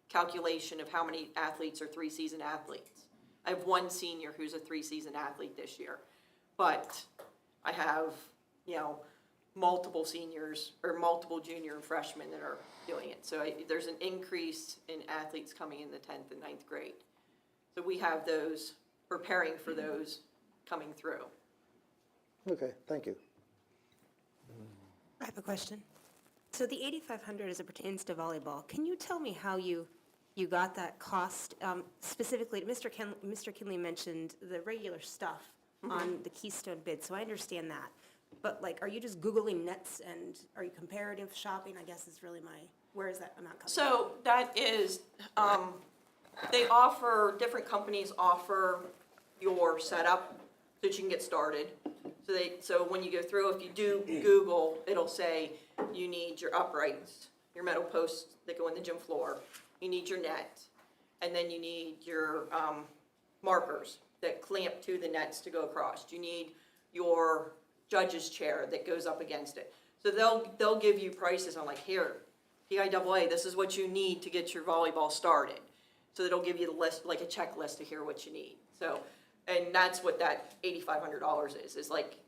calculation of how many athletes are 3-season athletes. I have one senior who's a 3-season athlete this year, but I have, you know, multiple seniors or multiple junior and freshmen that are doing it. So there's an increase in athletes coming in the 10th and 9th grade. So we have those, preparing for those coming through. Okay, thank you. I have a question. So the $8,500 as it pertains to volleyball, can you tell me how you got that cost? Specifically, Mr. Kinley mentioned the regular stuff on the Keystone bid, so I understand that. But like, are you just Googling nets and are you comparative shopping, I guess is really where is that amount coming from? So that is, different companies offer your setup so that you can get started. So when you go through, if you do Google, it'll say you need your uprights, your metal posts that go in the gym floor, you need your net, and then you need your markers that clamp to the nets to go across. You need your judge's chair that goes up against it. So they'll give you prices on like, here, PIAA, this is what you need to get your volleyball started. So it'll give you the list, like a checklist to hear what you need. So, and that's what that $8,500 is like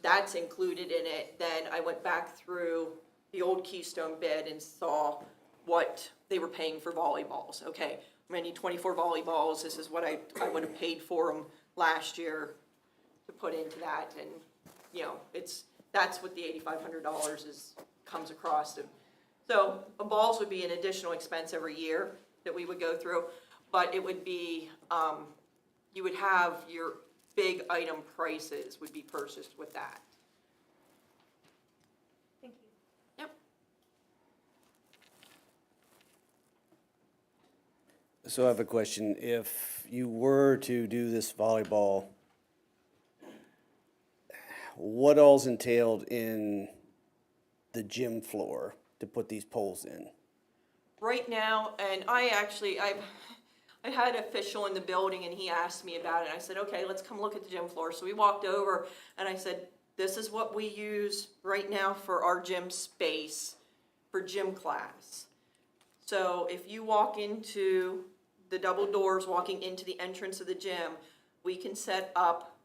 that's included in it. Then I went back through the old Keystone bid and saw what they were paying for volleyballs. Okay, I need 24 volleyballs. This is what I would have paid for them last year to put into that. And, you know, that's what the $8,500 comes across to. So balls would be an additional expense every year that we would go through, but it would be, you would have your big item prices would be purchased with that. Thank you. Yep. So I have a question. If you were to do this volleyball, what all's entailed in the gym floor to put these poles in? Right now, and I had an official in the building and he asked me about it. I said, okay, let's come look at the gym floor. So we walked over and I said, this is what we use right now for our gym space for gym class. So if you walk into the double doors, walking into the entrance of the gym, we can set up,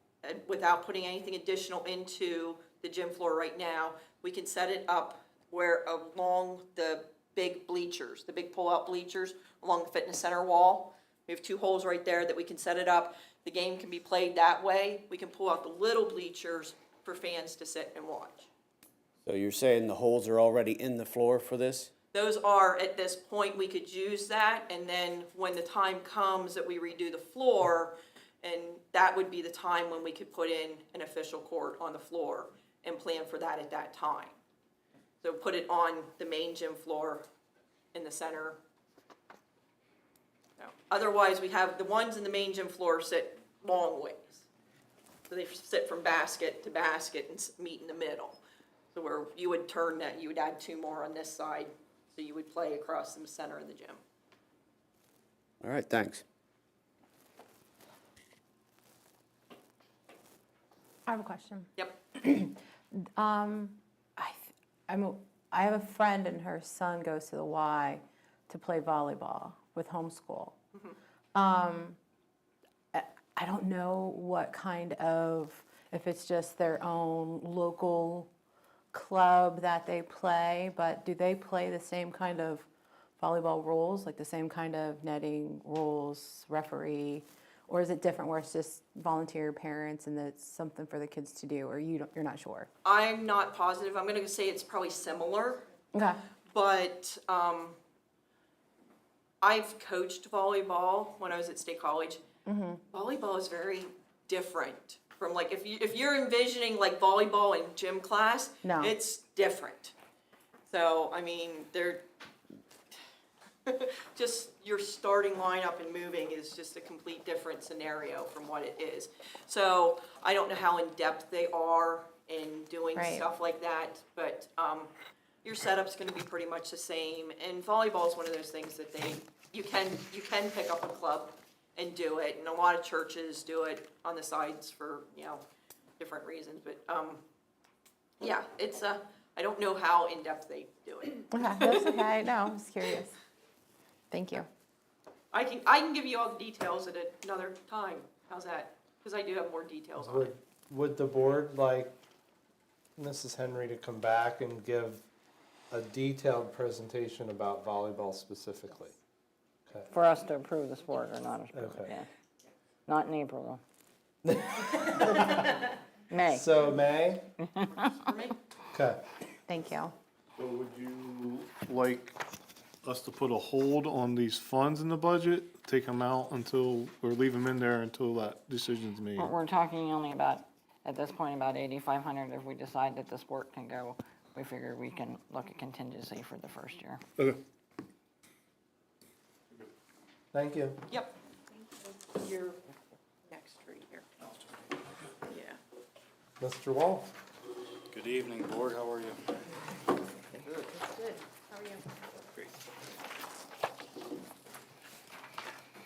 without putting anything additional into the gym floor right now, we can set it up where along the big bleachers, the big pull-out bleachers along the fitness center wall. We have 2 holes right there that we can set it up. The game can be played that way. We can pull out the little bleachers for fans to sit and watch. So you're saying the holes are already in the floor for this? Those are, at this point, we could use that, and then when the time comes that we redo the floor, and that would be the time when we could put in an official court on the floor and plan for that at that time. So put it on the main gym floor in the center. No. Otherwise, we have the ones in the main gym floor sit long ways. So they sit from basket to basket and meet in the middle. So where you would turn that, you would add 2 more on this side, so you would play across the center of the gym. All right, thanks. I have a question. Yep. I have a friend and her son goes to the Y to play volleyball with homeschool. I don't know what kind of, if it's just their own local club that they play, but do they play the same kind of volleyball rules, like the same kind of netting rules, referee, or is it different where it's just volunteer parents and it's something for the kids to do, or you're not sure? I'm not positive. I'm going to say it's probably similar. Okay. But I've coached volleyball when I was at State College. Volleyball is very different from like if you're envisioning like volleyball in gym class, No. it's different. So I mean, they're just your starting lineup and moving is just a complete different scenario from what it is. So I don't know how in depth they are in doing Right. stuff like that, but your setup's going to be pretty much the same. And volleyball is one of those things that you can pick up a club and do it, and a lot of churches do it on the sides for different reasons. But yeah, it's I don't know how in depth they do it. Okay, that's okay. No, I'm just curious. Thank you. I can give you all the details at another time. How's that? Because I do have more details on it. Would the board like Mrs. Henry to come back and give a detailed presentation about volleyball specifically? Okay. For us to approve the sport or not approve it, Okay. yeah. Not in April, though. May. So May? For me? Okay. Thank you. So would you like us to put a hold on these funds in the budget, take them out until, or leave them in there until that decision's made? We're talking only about, at this point, about 8,500. If we decide that the sport can go, we figure we can look at contingency for the first year. Okay. Thank you. Yep. You're next right here. Yeah. Mr. Wall? Good evening, Board. How are you? Good. How are you? Great.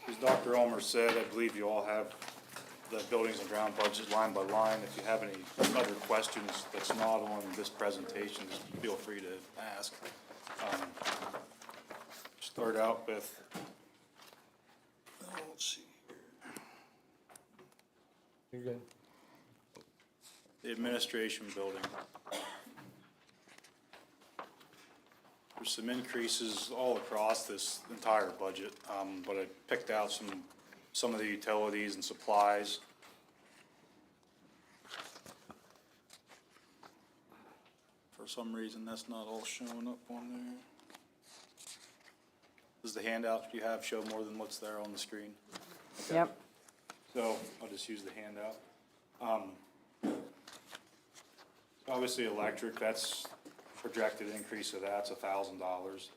As Dr. Ulmer said, I believe you all have the buildings and ground budget line by line. If you have any other questions that's not on this presentation, just feel free to ask. Start out with, let's see here. You're good. The administration building. There's some increases all across this entire budget, but I picked out some of the utilities and supplies. For some reason, that's not all showing up on there. Does the handout you have show more than what's there on the screen? Okay. Yep. So I'll just use the handout. Obviously, electric, that's projected increase of that's $1,000.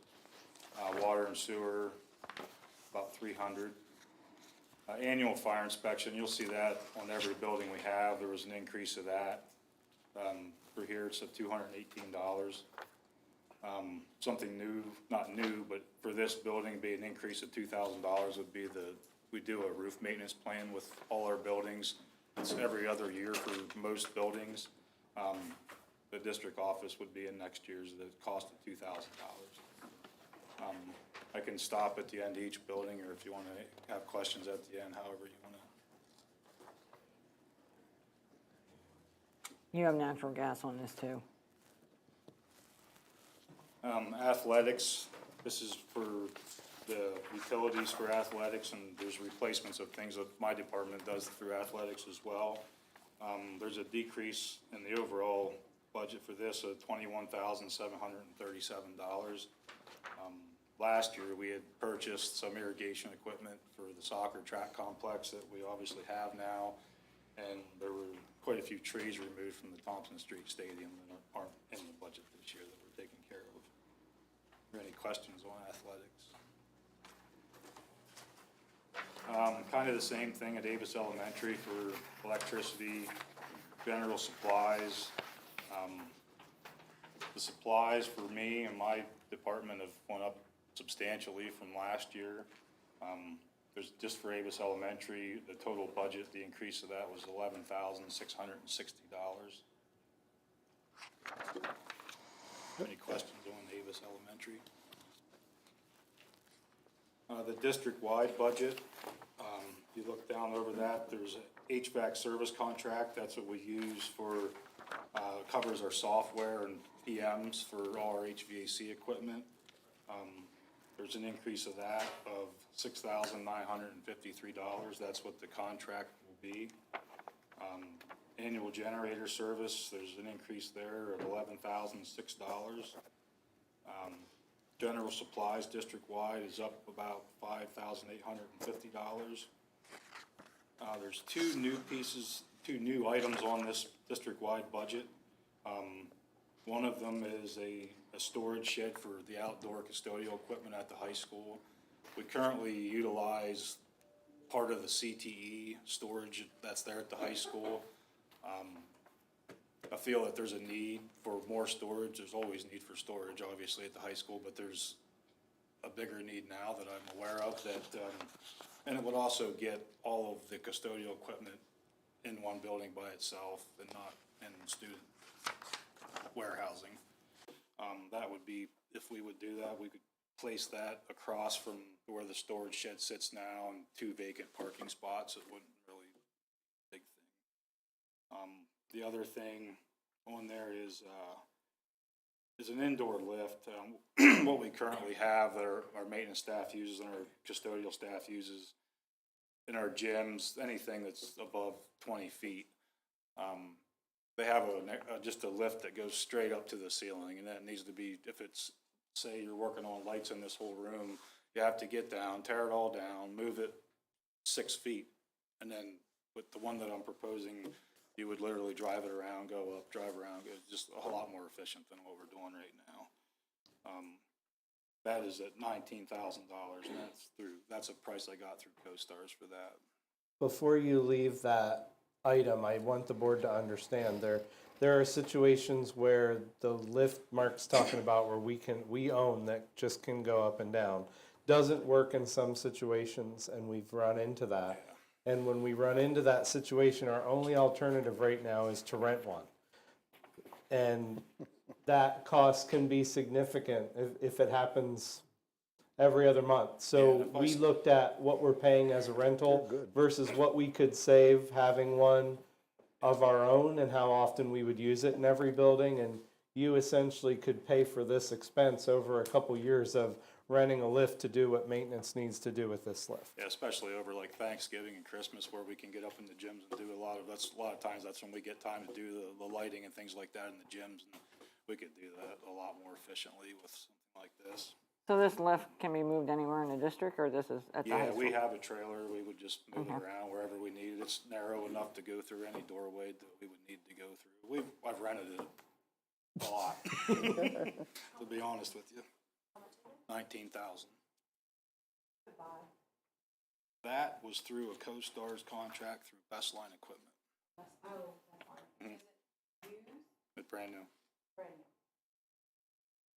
Water and sewer, about 300. Annual fire inspection, you'll see that on every building we have. There was an increase of that. For here, it's at $218. Something new, not new, but for this building, be an increase of $2,000 would be we do a roof maintenance plan with all our buildings. It's every other year for most buildings. The district office would be in next year's, the cost of $2,000. I can stop at the end of each building, or if you want to have questions at the end, however you want to. You have natural gas on this too. Athletics, this is for the utilities for athletics, and there's replacements of things that my department does through athletics as well. There's a decrease in the overall budget for this of $21,737. Last year, we had purchased some irrigation equipment for the soccer track complex that we obviously have now, and there were quite a few trees removed from the Thompson Street Stadium that aren't in the budget this year that we're taking care of. Are there any questions on athletics? Kind of the same thing at Davis Elementary for electricity, general supplies. The supplies for me and my department have went up substantially from last year. There's just for Davis Elementary, the total budget, the increase of that was $11,660. Any questions on Davis Elementary? The district-wide budget, you look down over that, there's an HVAC service contract. That's what we use for, covers our software and PMs for all our HVAC equipment. There's an increase of that of $6,953. That's what the contract will be. Annual generator service, there's an increase there of $11,006. General supplies district-wide is up about $5,850. There's two new items on this district-wide budget. One of them is a storage shed for the outdoor custodial equipment at the high school. We currently utilize part of the CTE storage that's there at the high school. I feel that there's a need for more storage. There's always need for storage, obviously, at the high school, but there's a bigger need now that I'm aware of that, and it would also get all of the custodial equipment in one building by itself and not in student warehousing. That would be, if we would do that, we could place that across from where the storage shed sits now and 2 vacant parking spots. It wouldn't really be a big thing. The other thing on there is an indoor lift. What we currently have that our maintenance staff uses and our custodial staff uses in our gyms, anything that's above 20 feet. They have just a lift that goes straight up to the ceiling, and that needs to be, if it's, say you're working on lights in this whole room, you have to get down, tear it all down, move it 6 feet, and then with the one that I'm proposing, you would literally drive it around, go up, drive around. It's just a lot more efficient than what we're doing right now. That is at $19,000, and that's a price I got through CoStars for that. Before you leave that item, I want the board to understand, there are situations where the lift Mark's talking about where we own that just can go up and down. Doesn't work in some situations, and we've run into that. And when we run into that situation, our only alternative right now is to rent one. And that cost can be significant if it happens every other month. So we looked at what we're paying as a rental versus what we could save having one of our own and how often we would use it in every building. And you essentially could pay for this expense over a couple years of renting a lift to do what maintenance needs to do with this lift. Yeah, especially over like Thanksgiving and Christmas where we can get up in the gyms and do a lot of times that's when we get time to do the lighting and things like that in the gyms. And we could do that a lot more efficiently with something like this. So this lift can be moved anywhere in the district, or this is at the high Yeah, school? we have a trailer. We would just move it around wherever we need it. It's narrow enough to go through any doorway that we would need to go through. I've rented it a lot, to be honest with you. $19,000. That was through a CoStars contract through Best Line Equipment. It's brand new.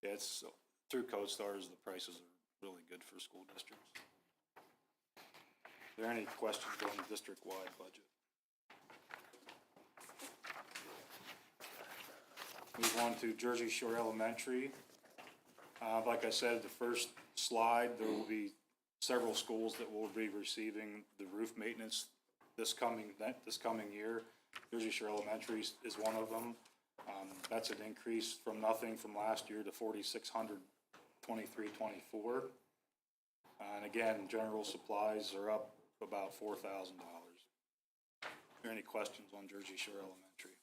Yeah, it's through CoStars. The prices are really good for school districts. Are there any questions on the district-wide budget? Move on to Jersey Shore Elementary. Like I said, the first slide, there will be several schools that will be receiving the roof maintenance this coming year. Jersey Shore Elementary is one of them. That's an increase from nothing from last year to $4,600, 23-24. And again, general supplies are up about $4,000. Are there any questions on Jersey Shore Elementary?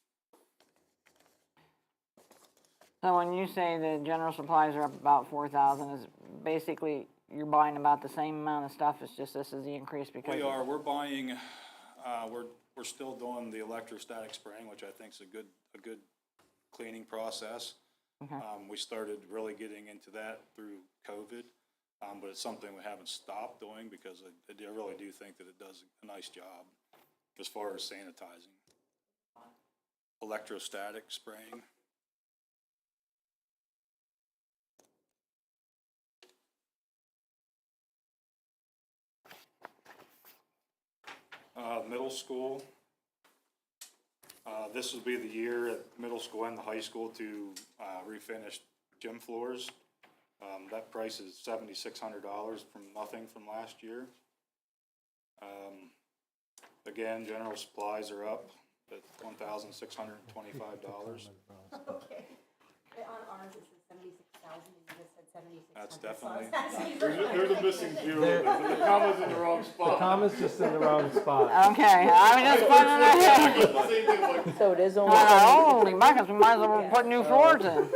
So when you say the general supplies are up about 4,000, is basically you're buying about the same amount of stuff, it's just this is the increase because We are, we're buying, we're still doing the electrostatic spraying, which I think is a good cleaning process. Okay. We started really getting into that through COVID, but it's something we haven't stopped doing because I really do think that it does a nice job as far as sanitizing. Electrostatic spraying. Middle school. This will be the year at middle school and the high school to refinish gym floors. That price is $7,600 from nothing from last year. Again, general supplies are up at $1,625. Okay. On ours, it says 76,000, and you just said 7,600. That's definitely. There's a missing zero. The comma's in the wrong The spot. comma's just in the wrong spot. Okay, I was just wondering. So it is only. Holy buckets, we might as well put new floors in.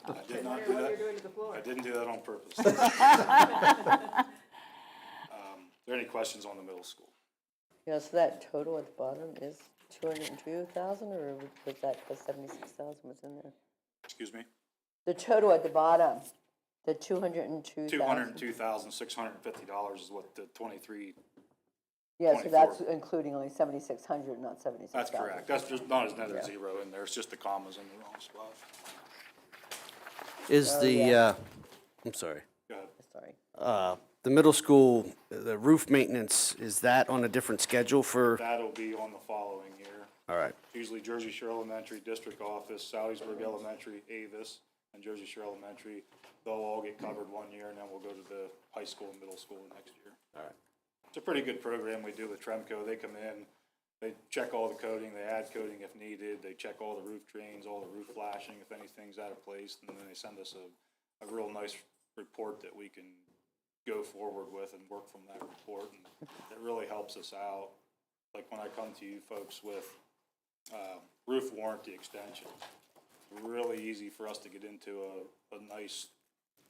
I did not do that. I didn't do that on purpose. Are there any questions on the middle school? Yeah, so that total at the bottom is 202,000, or was that the 76,000 was in there? Excuse me? The total at the bottom, the 202,000. $202,650 is what the 23. Yeah, so 24. that's including only 7,600, not 76,000. That's correct. That's just not another zero in there. It's just the commas in the wrong spot. Is I'm sorry. Go ahead. Sorry. The middle school, the roof maintenance, is that on a different schedule for? That'll be on the following year. All right. Usually Jersey Shore Elementary District Office, Salisbury Elementary, Avis, and Jersey Shore Elementary. They'll all get covered one year, and then we'll go to the high school and middle school next year. All right. It's a pretty good program we do with Tremco. They come in, they check all the coating, they add coating if needed, they check all the roof drains, all the roof flashing, if anything's out of place, and then they send us a real nice report that we can go forward with and work from that report, and it really helps us out. Like when I come to you folks with roof warranty extension, it's really easy for us to get into a nice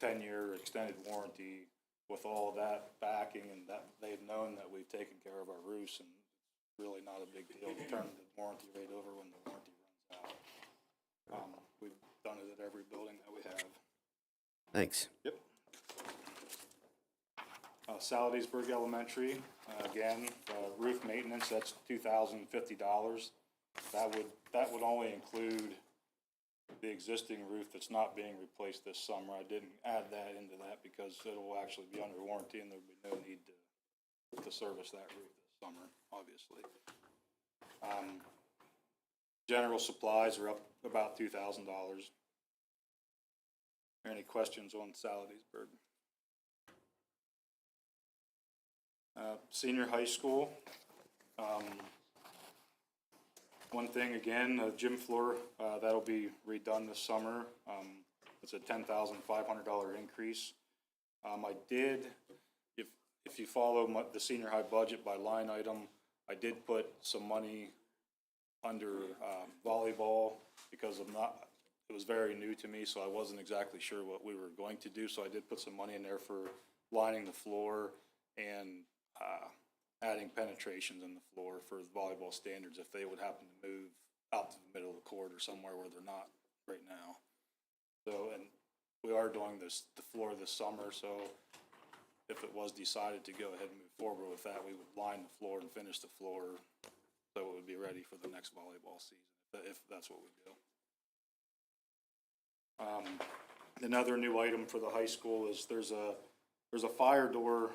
10-year extended warranty with all that backing, and that they've known that we've taken care of our roofs, and it's really not a big deal to turn the warranty rate over when the warranty runs out. We've done it at every building that we have. Thanks. Yep. Saladiesburg Elementary, again, roof maintenance, that's $2,050. That would only include the existing roof that's not being replaced this summer. I didn't add that into that because it will actually be under warranty and there would be no need to service that roof this summer, obviously. General supplies are up about $2,000. Any questions on Saladiesburg? Senior high school. One thing again, the gym floor, that'll be redone this summer. It's a $10,500 increase. I did, if you follow the senior high budget by line item, I did put some money under volleyball because it was very new to me, so I wasn't exactly sure what we were going to do. So I did put some money in there for lining the floor and adding penetrations in the floor for volleyball standards if they would happen to move out to the middle of the court or somewhere where they're not right now. So, and we are doing the floor this summer, so if it was decided to go ahead and move forward with that, we would line the floor and finish the floor so it would be ready for the next volleyball season, if that's what we do. Another new item for the high school is there's a fire door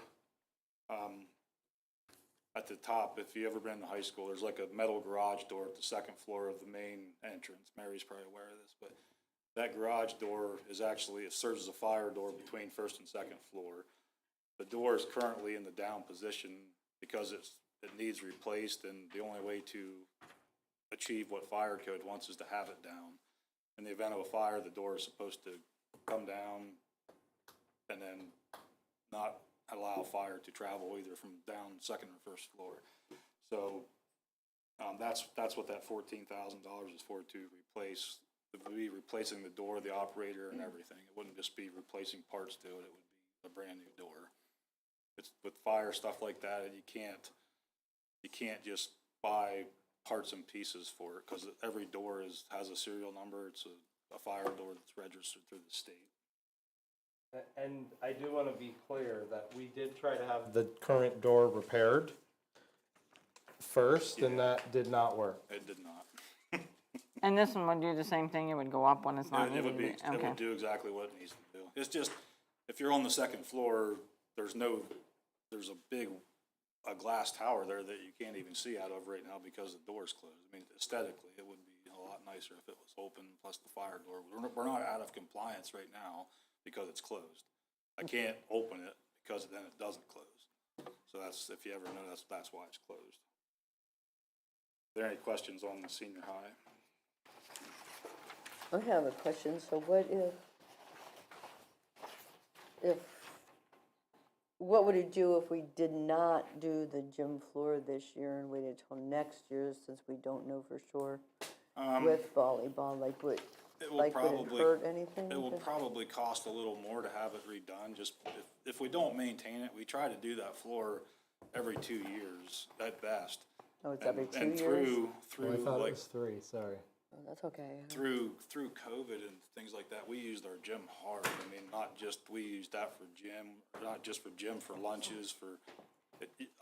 at the top. If you ever been to high school, there's like a metal garage door at the second floor of the main entrance. Mary's probably aware of this, but that garage door is actually, it serves as a fire door between first and second floor. The door is currently in the down position because it needs replaced, and the only way to achieve what fire code wants is to have it down. In the event of a fire, the door is supposed to come down and then not allow fire to travel either from down second or first floor. So that's what that $14,000 is for, to replace. It would be replacing the door, the operator, and everything. It wouldn't just be replacing parts to it. It would be a brand new door. It's with fire stuff like that, and you can't just buy parts and pieces for it because every door has a serial number. It's a fire door that's registered through the state. And I do want to be clear that we did try to have the current door repaired first, and that did not work. It did not. And this one would do the same thing, it would go up when it's not It needed? it would do exactly what it needs to do. It's just, if you're on the second floor, there's a big glass tower there that you can't even see out of right now because the door's closed. I mean, aesthetically, it would be a lot nicer if it was open, plus the fire door. We're not out of compliance right now because it's closed. I can't open it because then it doesn't close. So that's, if you ever know, that's why it's closed. Are there any questions on the senior high? I have a question. So what would it do if we did not do the gym floor this year and waited till next year, since we don't know for sure with volleyball? Like, would it hurt anything? It will probably cost a little more to have it redone. Just if we don't maintain it, we try to do that floor every 2 years at best. Oh, it's every 2 years? And through I thought like, it was 3, sorry. Oh, that's okay. Through COVID and things like that, we used our gym hard. I mean, not just, we used that for gym, not just for gym, for lunches,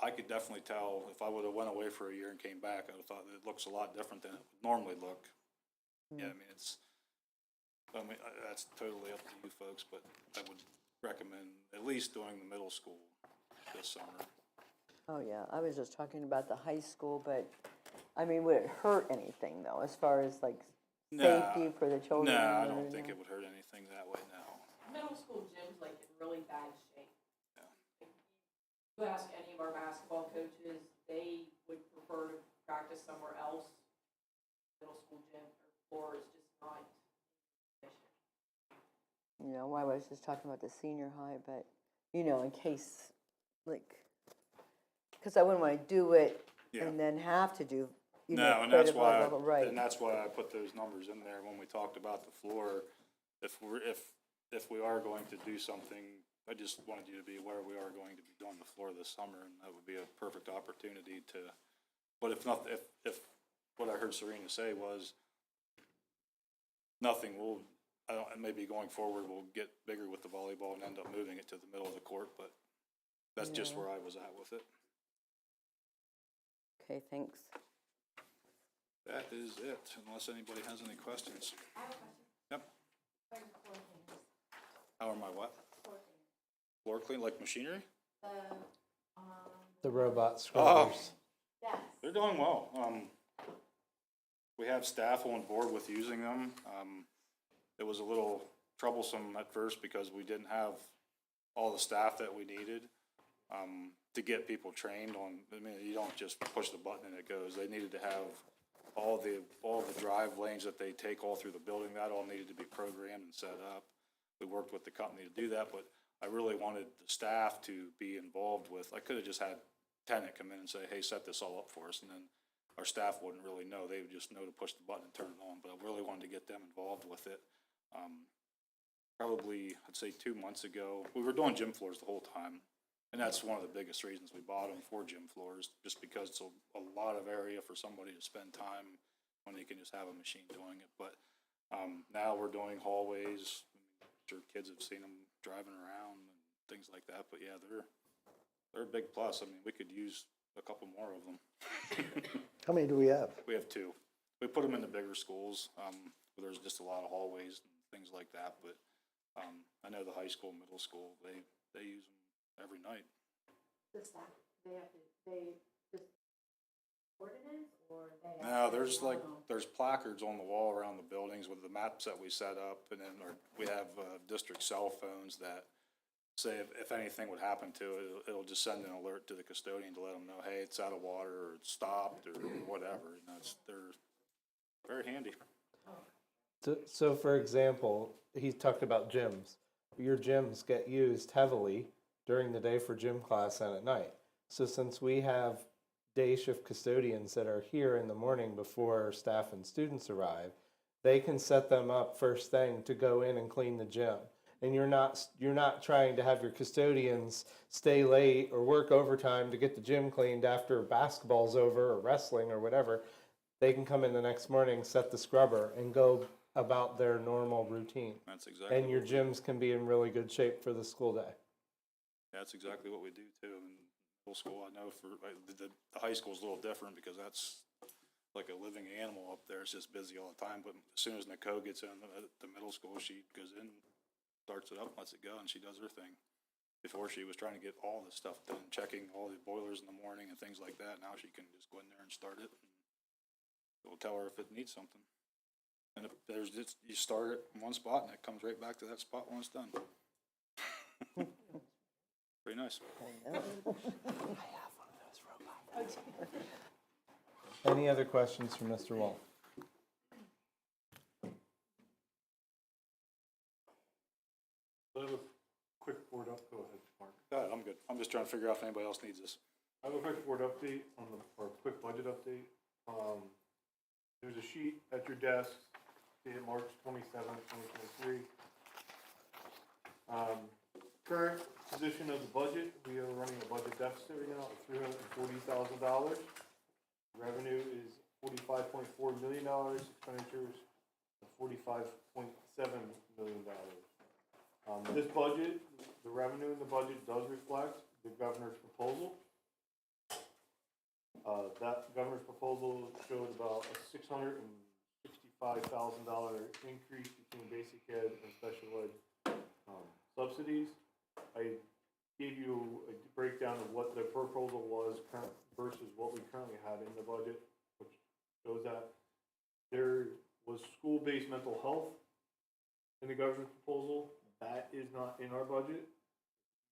I could definitely tell if I would have went away for a year and came back, I would have thought it looks a lot different than it would normally look. Yeah, I mean, that's totally up to you folks, but I would recommend at least doing the middle school this summer. Oh, yeah, I was just talking about the high school, but, I mean, would it hurt anything, though, as far as, like, safety for the children? No, I don't think it would hurt anything that way, no. Middle school gym's like in really bad shape. Yeah. If you ask any of our basketball coaches, they would prefer to practice somewhere else. Middle school gym or floor is just not efficient. You know, I was just talking about the senior high, but, you know, in case, like, because I wouldn't want to do it and then have to do, you know, No, and that's why, right. and that's why I put those numbers in there when we talked about the floor. If we are going to do something, I just wanted you to be aware we are going to be doing the floor this summer, and that would be a perfect opportunity to, but if what I heard Serena say was, nothing will, I don't, and maybe going forward, we'll get bigger with the volleyball and end up moving it to the middle of the court, but that's just where I was at with it. Okay, thanks. That is it, unless anybody has any questions. Yep. How are my what? Floor clean, like machinery? The robot scrubbers. They're doing well. We have staff on board with using them. It was a little troublesome at first because we didn't have all the staff that we needed to get people trained on. I mean, you don't just push the button and it goes. They needed to have all the drive lanes that they take all through the building. That all needed to be programmed and set up. We worked with the company to do that, but I really wanted the staff to be involved with. I could have just had tenant come in and say, hey, set this all up for us, and then our staff wouldn't really know. They would just know to push the button and turn it on, but I really wanted to get them involved with it. Probably, I'd say 2 months ago, we were doing gym floors the whole time, and that's one of the biggest reasons we bought them, for gym floors, just because it's a lot of area for somebody to spend time when they can just have a machine doing it. But now we're doing hallways. I'm sure kids have seen them driving around and things like that, but yeah, they're a big plus. I mean, we could use a couple more of them. How many do we have? We have 2. We put them in the bigger schools, where there's just a lot of hallways and things like that, but I know the high school, middle school, they use them every night. The staff, they just ordinance or they? No, there's placards on the wall around the buildings with the maps that we set up, and then we have district cell phones that say if anything would happen to it, it'll just send an alert to the custodian to let them know, hey, it's out of water, or it's stopped, or whatever. You know, they're very handy. So for example, he talked about gyms. Your gyms get used heavily during the day for gym class and at night. So since we have day shift custodians that are here in the morning before staff and students arrive, they can set them up first thing to go in and clean the gym. And you're not trying to have your custodians stay late or work overtime to get the gym cleaned after basketball's over or wrestling or whatever. They can come in the next morning, set the scrubber, and go about their normal routine. That's exactly. And your gyms can be in really good shape for the school day. That's exactly what we do too. In middle school, I know the high school is a little different because that's like a living animal up there. It's just busy all the time. But as soon as Nicole gets in the middle school, she goes in, starts it up, lets it go, and she does her thing. Before, she was trying to get all this stuff done, checking all the boilers in the morning and things like that. Now she can just go in there and start it. We'll tell her if it needs something. And if there's just, you start it in one spot and it comes right back to that spot when it's done. Pretty nice. I have one of those robots. Any other questions for Mr. Wolf? I have a quick board up. Go ahead, Mark. Go ahead, I'm good. I'm just trying to figure out if anybody else needs this. I have a quick board update or quick budget update. There's a sheet at your desk dated March 27th, 2023. Current position of the budget, we are running a budget deficit right now of $340,000. Revenue is $45.4 million, expenditures of $45.7 million. This budget, the revenue in the budget does reflect the governor's proposal. That governor's proposal showed about a $665,000 increase between basic ed and special ed subsidies. I gave you a breakdown of what the proposal was versus what we currently had in the budget, which shows that there was school-based mental health in the governor's proposal. That is not in our budget.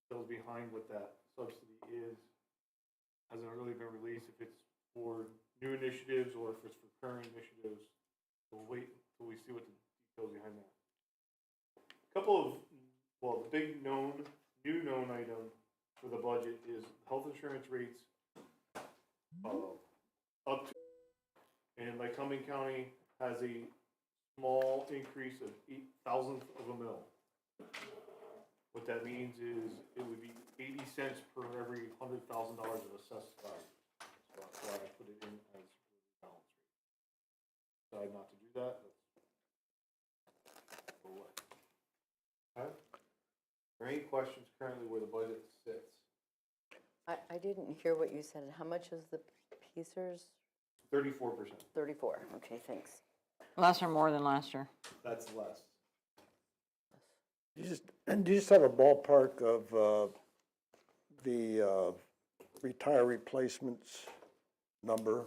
Details behind what that subsidy is hasn't really been released, if it's for new initiatives or if it's for current initiatives. We'll wait until we see what the details behind that. A couple of, well, the big new known item for the budget is health insurance rates up to, and Lycoming County has a small increase of 0.08 of a mil. What that means is it would be 80 cents per every $100,000 of assessed value. So that's why I put it in as balance rate. Decide not to do that. That's what Are there any questions currently where the budget sits? I didn't hear what you said. How much is the Pacers? 34%. 34, okay, thanks. Less or more than last year? That's less. Do you just have a ballpark of the retire replacements number?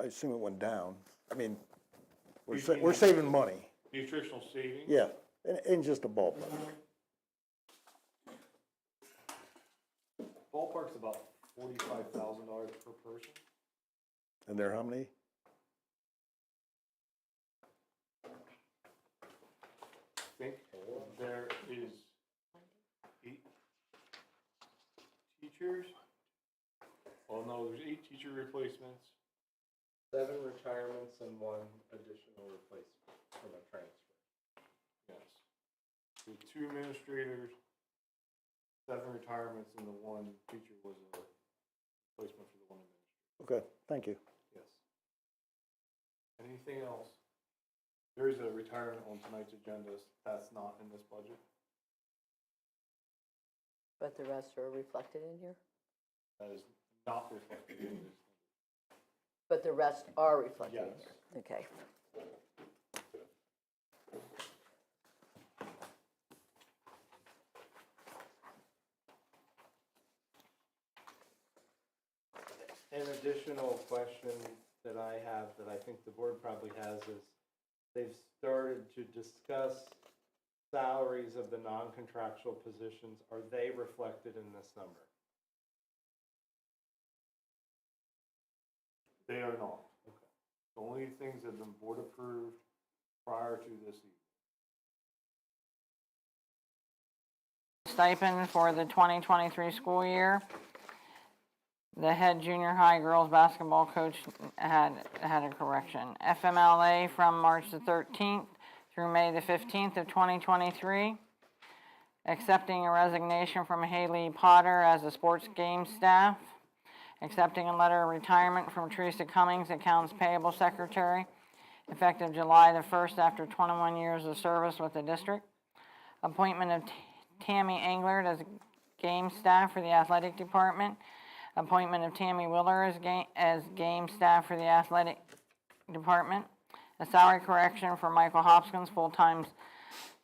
I assume it went down. I mean, we're saving money. Nutritional savings? Yeah, in just a ballpark. Ballpark's about $45,000 per person. And there how many? I think there is 8 teachers. Oh no, there's 8 teacher replacements. 7 retirements and 1 additional replacement from a transfer. Yes. With 2 administrators, 7 retirements, and the 1 teacher was a replacement for the 1 administrator. Okay, thank you. Yes. Anything else? There is a retirement on tonight's agenda. That's not in this budget. But the rest are reflected in here? That is not reflected in this. But the rest are reflected in Yes. here? Okay. An additional question that I have that I think the board probably has is they've started to discuss salaries of the non-contractual positions. Are they reflected in this number? They are not. Okay. The only things that have been board approved prior to this evening. Stipend for the 2023 school year. The head junior high girls basketball coach had a correction. FMLA from March the 13th through May the 15th of 2023. Accepting a resignation from Haley Potter as a sports game staff. Accepting a letter of retirement from Teresa Cummings, Accounts Payable Secretary, effective July the 1st after 21 years of service with the district. Appointment of Tammy Englert as game staff for the athletic department. Appointment of Tammy Willer as game staff for the athletic department. A salary correction for Michael Hopkins, full-time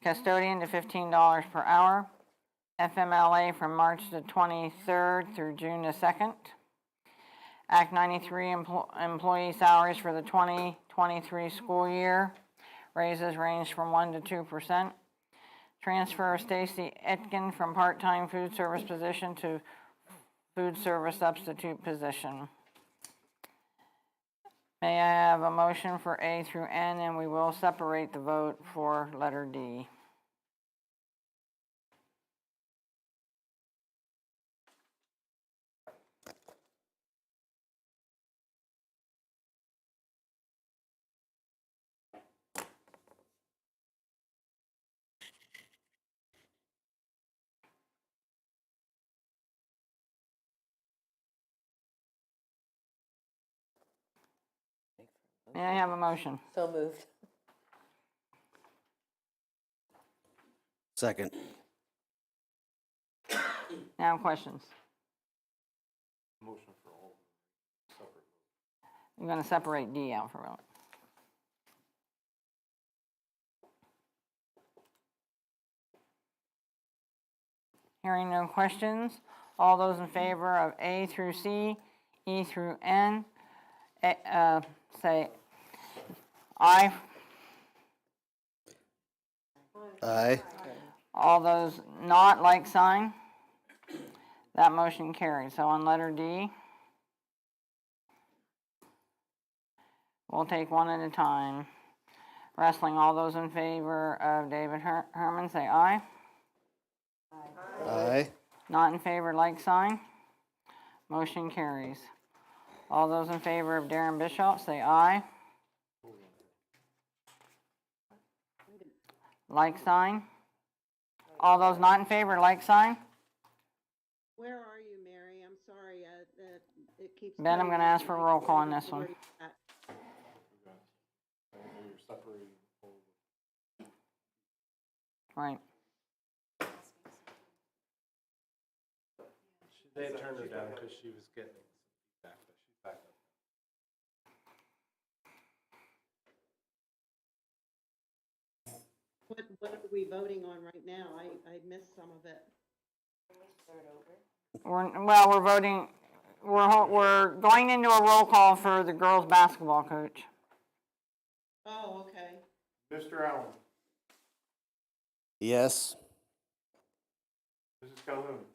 custodian, to $15 per hour. FMLA from March the 23rd through June the 2nd. Act 93 employee salaries for the 2023 school year. Raises range from 1% to 2%. Transfer of Stacy Etkin from part-time food service position to food service substitute position. May I have a motion for A through N, and we will separate the vote for letter D. May I have a motion? So moved. Second. Now questions. Motion for all separate. I'm going to separate D out for a moment. Hearing no questions, all those in favor of A through C, E through N, say aye. Aye. All those not, like sign. That motion carries. So on letter D, we'll take one at a time. Wrestling, all those in favor of David Herman, say aye. Aye. Not in favor, like sign. Motion carries. All those in favor of Darren Bishop, say aye. Like sign. All those not in favor, like sign. Where are you, Mary? I'm sorry, it keeps. Ben, I'm going to ask for a roll call on this one. You're separating. Right. They had turned her down because she was getting some feedback, but she's back up. What are we voting on right now? I missed some of it. We're voting, we're going into a roll call for the girls' basketball coach. Oh, okay. Mr. Allen, Yes. Mrs. Calhoun,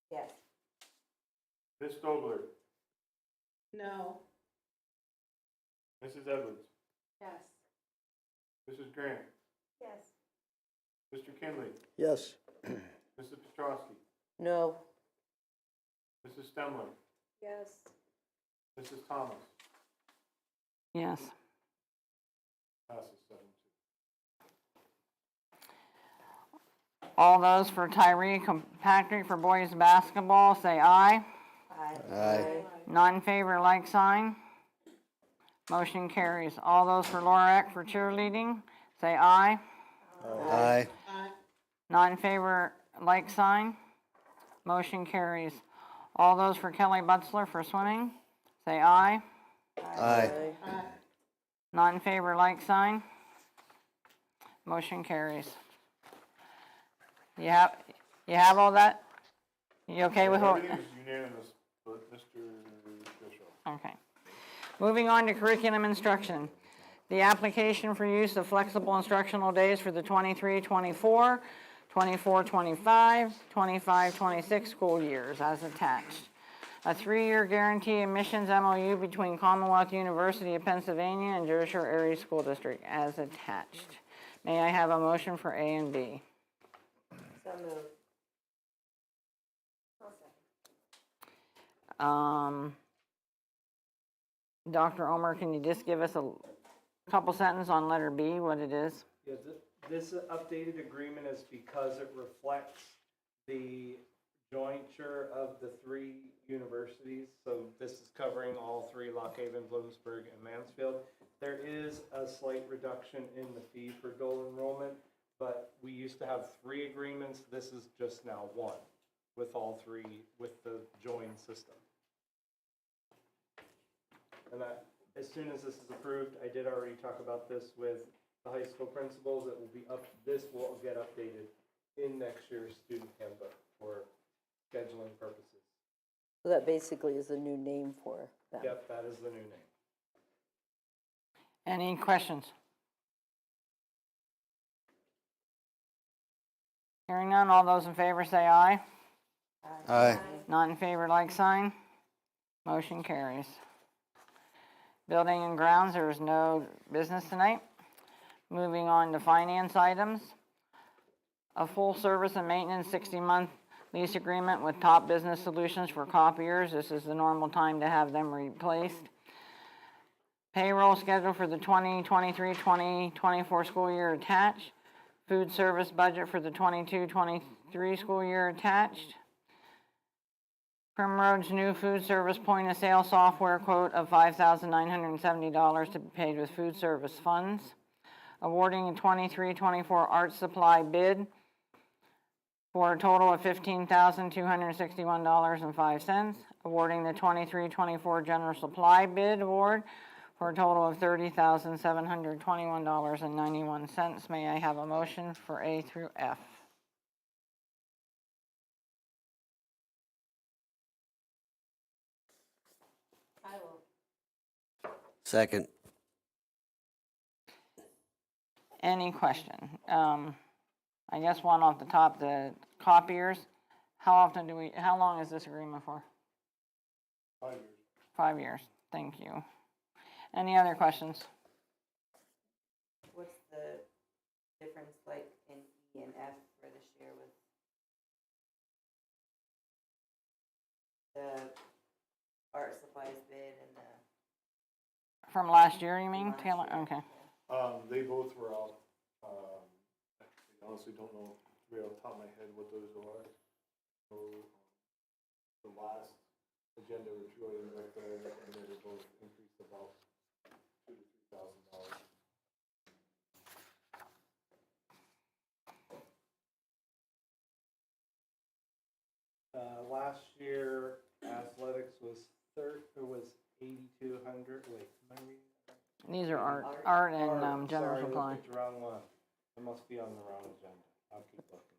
Yes. Ms. Stobler, No. Mrs. Edwards, Yes. Mrs. Grant, Yes. Mr. Kinley, Yes. Mrs. Petrowski, No. Mrs. Stemler, Yes. Mrs. Thomas. Yes. Passes 7-2. All those for Tyree Patrick for boys basketball, say aye. Aye. None in favor, like sign. Motion carries. All those for Lorac for cheerleading, say aye. Aye. None in favor, like sign. Motion carries. All those for Kelly Butzler for swimming, say aye. Aye. None in favor, like sign. Motion carries. You have all that? You okay with what? Everything is unanimous, but Mr. Bishop. Okay. Moving on to curriculum instruction. The application for use of flexible instructional days for the 23-24, 24-25, 25-26 school years as attached. A 3-year guarantee admissions MOU between Commonwealth University of Pennsylvania and Derbyshire Area School District as attached. May I have a motion for A and B? So moved. Dr. Omer, can you just give us a couple sentences on letter B, what it is? Yeah, this updated agreement is because it reflects the jointure of the 3 universities. So this is covering all 3, Lock Haven, Bloomsburg, and Mansfield. There is a slight reduction in the fee for dual enrollment, but we used to have 3 agreements. This is just now 1 with all 3, with the joint system. And as soon as this is approved, I did already talk about this with the high school principals. It will be this will get updated in next year's student handbook for scheduling purposes. So that basically is a new name for them. Yep, that is the new name. Any questions? Hearing none, all those in favor say aye. Aye. Not in favor, like sign. Motion carries. Building and grounds, there is no business tonight. Moving on to finance items. A full service and maintenance 60-month lease agreement with Top Business Solutions for copiers. This is the normal time to have them replaced. Payroll schedule for the 2023-2024 school year attached. Food service budget for the 22-23 school year attached. Primrode's new food service point of sale software quote of $5,970 to be paid with food service funds. Awarding a 23-24 art supply bid for a total of $15,261.05. Awarding the 23-24 general supply bid award for a total of $30,721.91. May I have a motion for A through F? I will. Second. Any question? I guess one off the top, the copiers. How long is this agreement for? 5 years. 5 years. Thank you. Any other questions? What's the difference like in E and F for this year with the art supplies bid and the? From last year, you mean, Taylor? Okay. They both were out. I honestly don't know right off the top of my head what those are. So, the last agenda were 2 items right there, and they were both increased about $2,000 to $3,000. Last year, 100, wait, am I reading that right? These are art and general Sorry, I supply. looked at the wrong one. I must be on the wrong agenda. I'll keep looking.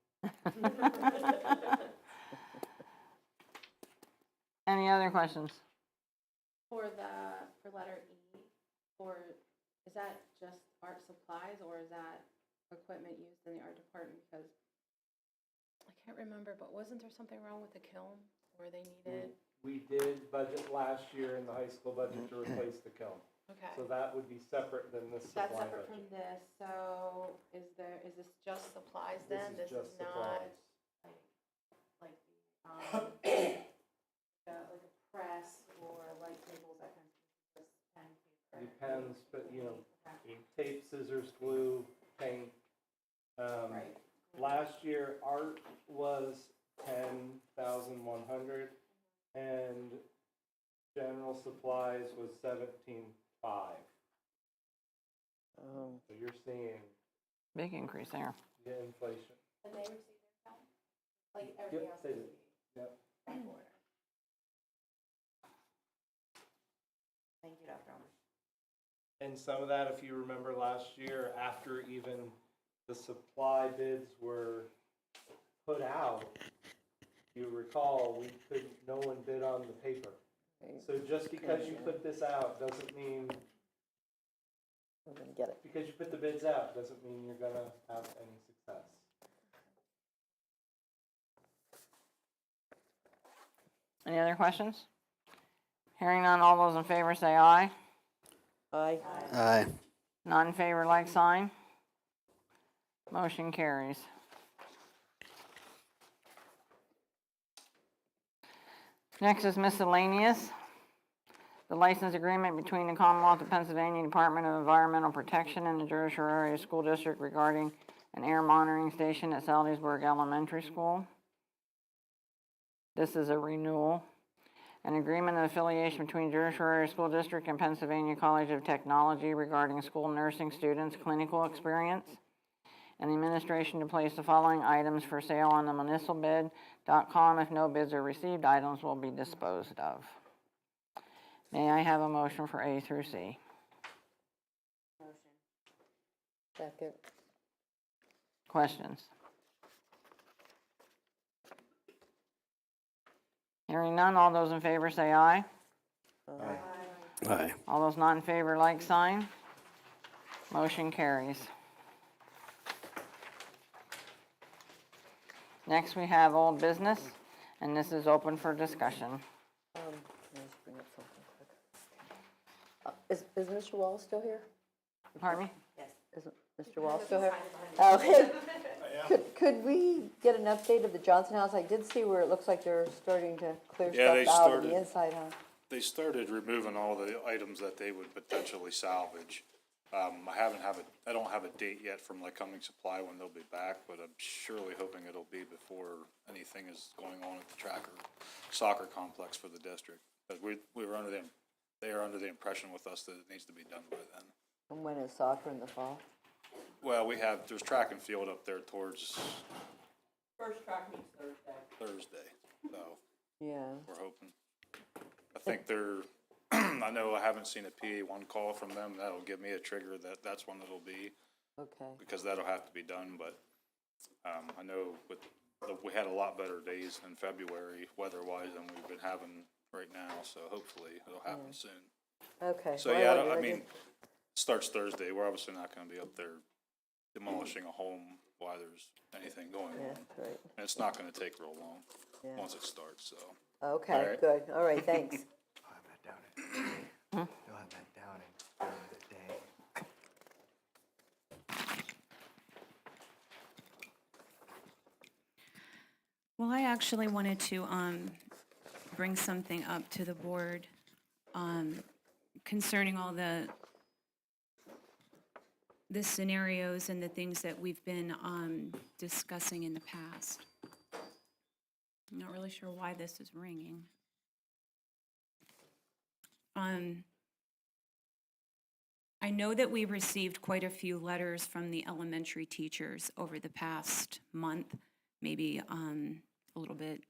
Any other questions? For letter E, or is that just art supplies, or is that equipment used in the art department? Because I can't remember, but wasn't there something wrong with the kiln where they needed? We did budget last year in the high school budget to replace the kiln. Okay. So that would be separate than this supply That's separate budget. from this, so is this just supplies then? This is just not supplies. like like a press or light tables, that kind of stuff, just pen, paper? Depends, but tape, scissors, glue, paint. Right. Last year, art was 10,100 and general supplies was 17,500. So you're seeing Big increase there. the inflation. And they receive their count? Like everything else they is do. Yep. back order. Thank you, Dr. Elmer. And some of that, if you remember last year, after even the supply bids were put out, you recall, no one bid on the paper. So just because you put this out doesn't mean, We're gonna get it. because you put the bids out, doesn't mean you're gonna have any success. Any other questions? Hearing none, all those in favor say aye. Aye. Aye. None in favor, like sign. Motion carries. Next is miscellaneous. The license agreement between the Commonwealth of Pennsylvania Department of Environmental Protection and the Jersey Area School District regarding an air monitoring station at Saldiesburg Elementary School. This is a renewal. An agreement of affiliation between Jersey Area School District and Pennsylvania College of Technology regarding school nursing students' clinical experience. And the administration to place the following items for sale on the municipalbid.com. If no bids are received, items will be disposed of. May I have a motion for A through C? Second. Questions? Hearing none, all those in favor say aye. Aye. Aye. All those not in favor, like sign. Motion carries. Next, we have old business, and this is open for discussion. Let me just bring up something quick. Is Mr. Wall still here? Pardon me? Is Mr. Wall still here? Oh, hey. Could we get an update of the Johnson House? I did see where it looks like they're starting to clear Yeah, stuff out of the inside, huh? They started removing all the items that they would potentially salvage. I don't have a date yet from like Cumming Supply when they'll be back, but I'm surely hoping it'll be before anything is going on at the track or soccer complex for the district. But they are under the impression with us that it needs to be done by then. And when is soccer in the fall? Well, there's track and field up there towards First track meets Thursday, so Yeah. we're hoping. I think I know I haven't seen a PA1 call from them. That'll give me a trigger that's when it'll be, Okay. because that'll have to be done, but, I know we had a lot better days in February weather-wise than we've been having right now, so hopefully it'll happen soon. Okay. So, Well, yeah, I I mean, starts Thursday. We're obviously not gonna be up there demolishing a home while there's anything going Yeah, on. that's right. And it's not gonna take real long, Yeah. once it starts, so. Okay, Alright. good. All right, thanks. You'll have that down in the day. Well, I actually wanted to bring something up to the board concerning all the scenarios and the things that we've been discussing in the past. I'm not really sure why this is ringing. I know that we received quite a few letters from the elementary teachers over the past month, maybe a little bit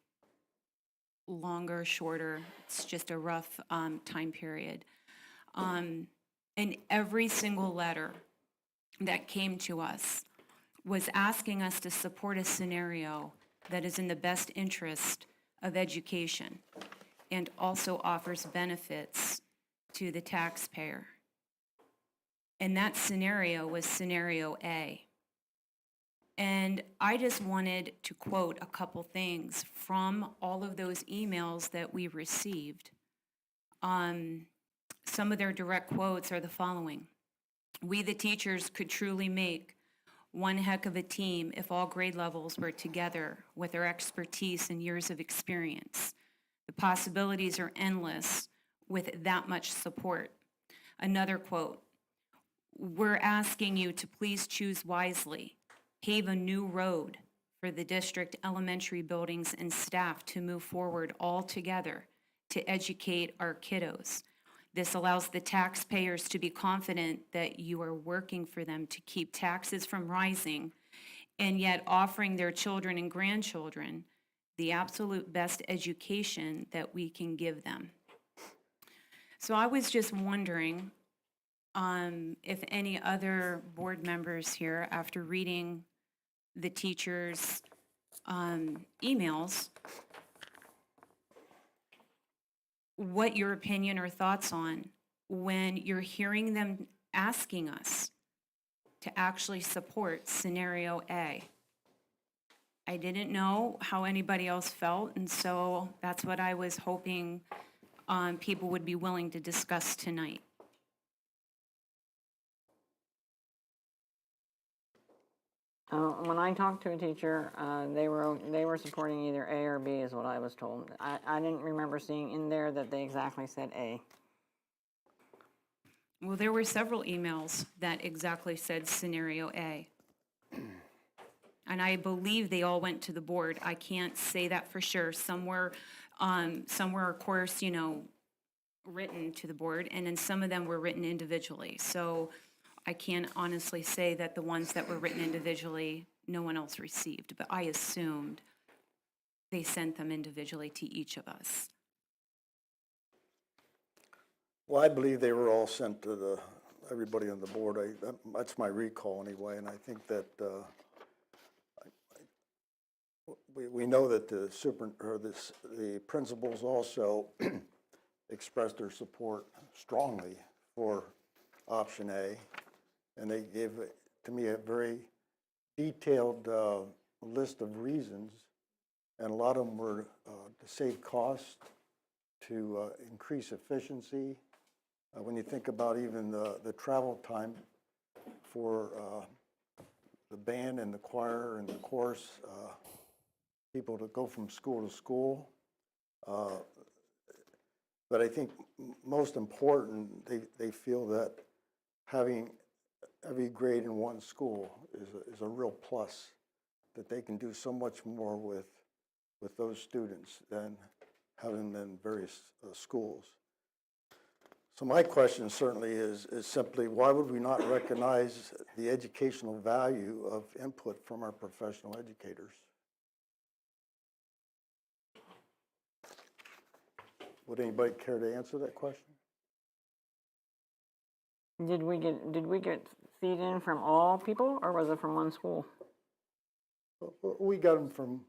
longer, shorter. It's just a rough time period. And every single letter that came to us was asking us to support a scenario that is in the best interest of education and also offers benefits to the taxpayer. And that scenario was scenario A. And I just wanted to quote a couple things from all of those emails that we received. Some of their direct quotes are the following. We, the teachers, could truly make one heck of a team if all grade levels were together with our expertise and years of experience. The possibilities are endless with that much support. Another quote, we're asking you to please choose wisely, pave a new road for the district elementary buildings and staff to move forward all together to educate our kiddos. This allows the taxpayers to be confident that you are working for them to keep taxes from rising and yet offering their children and grandchildren the absolute best education that we can give them. So I was just wondering if any other board members here, after reading the teachers' emails, what your opinion or thoughts on when you're hearing them asking us to actually support scenario A. I didn't know how anybody else felt, and so that's what I was hoping people would be willing to discuss tonight. When I talked to a teacher, they were supporting either A or B is what I was told. I didn't remember seeing in there that they exactly said A. Well, there were several emails that exactly said scenario A. And I believe they all went to the board. I can't say that for sure. Some were, of course, written to the board, and then some of them were written individually. So I can't honestly say that the ones that were written individually, no one else received, but I assumed they sent them individually to each of us. Well, I believe they were all sent to everybody on the board. That's my recall anyway, and I think that we know that the principals also expressed their support strongly for option A, and they gave to me a very detailed list of reasons, and a lot of them were to save cost, to increase efficiency. When you think about even the travel time for the band and the choir and the chorus, people to go from school to school. But I think most important, they feel that having every grade in one school is a real plus, that they can do so much more with those students than having them in various schools. So my question certainly is simply, why would we not recognize the educational value of input from our professional educators? Would anybody care to answer that question? Did we get feed-in from all people, or was it from one school? We got them from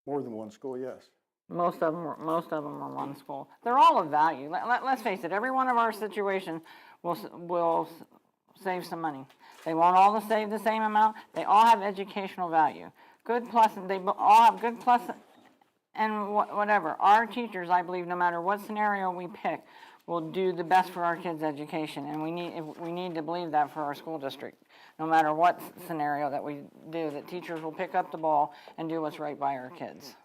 more than one school, yes. Most of them were one school. They're all of value. Let's face it. Every one of our situations will save some money. They won't all save the same amount. They all have educational value. Good plus. They all have good plus, and whatever. Our teachers, I believe, no matter what scenario we pick, will do the best for our kids' education, and we need to believe that for our school district. No matter what scenario that we do, that teachers will pick up the ball and do what's right by our kids.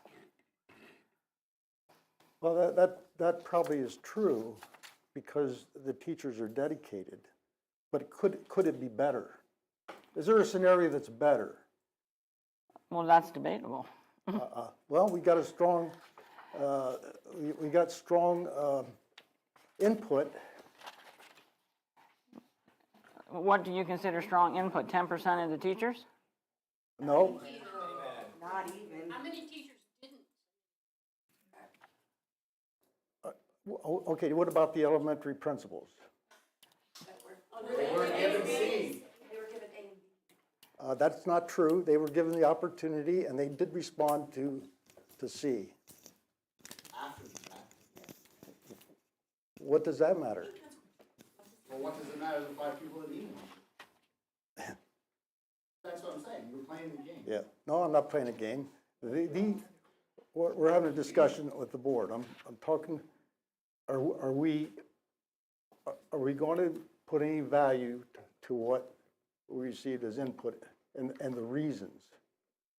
Well, that probably is true because the teachers are dedicated. But could it be better? Is there a scenario that's better? Well, that's debatable. Well, we got a strong input. What do you consider strong input? 10% of the teachers? No. Not even. How many teachers didn't? Okay, what about the elementary principals? They were given C. That's not true. They were given the opportunity, and they did respond to C. After the fact. What does that matter? Well, what does it matter to the 5 people that emailed? That's what I'm saying, we're playing the game. Yeah, no, I'm not playing a game. We're having a discussion with the board. I'm talking, are we going to put any value to what we received as input and the reasons?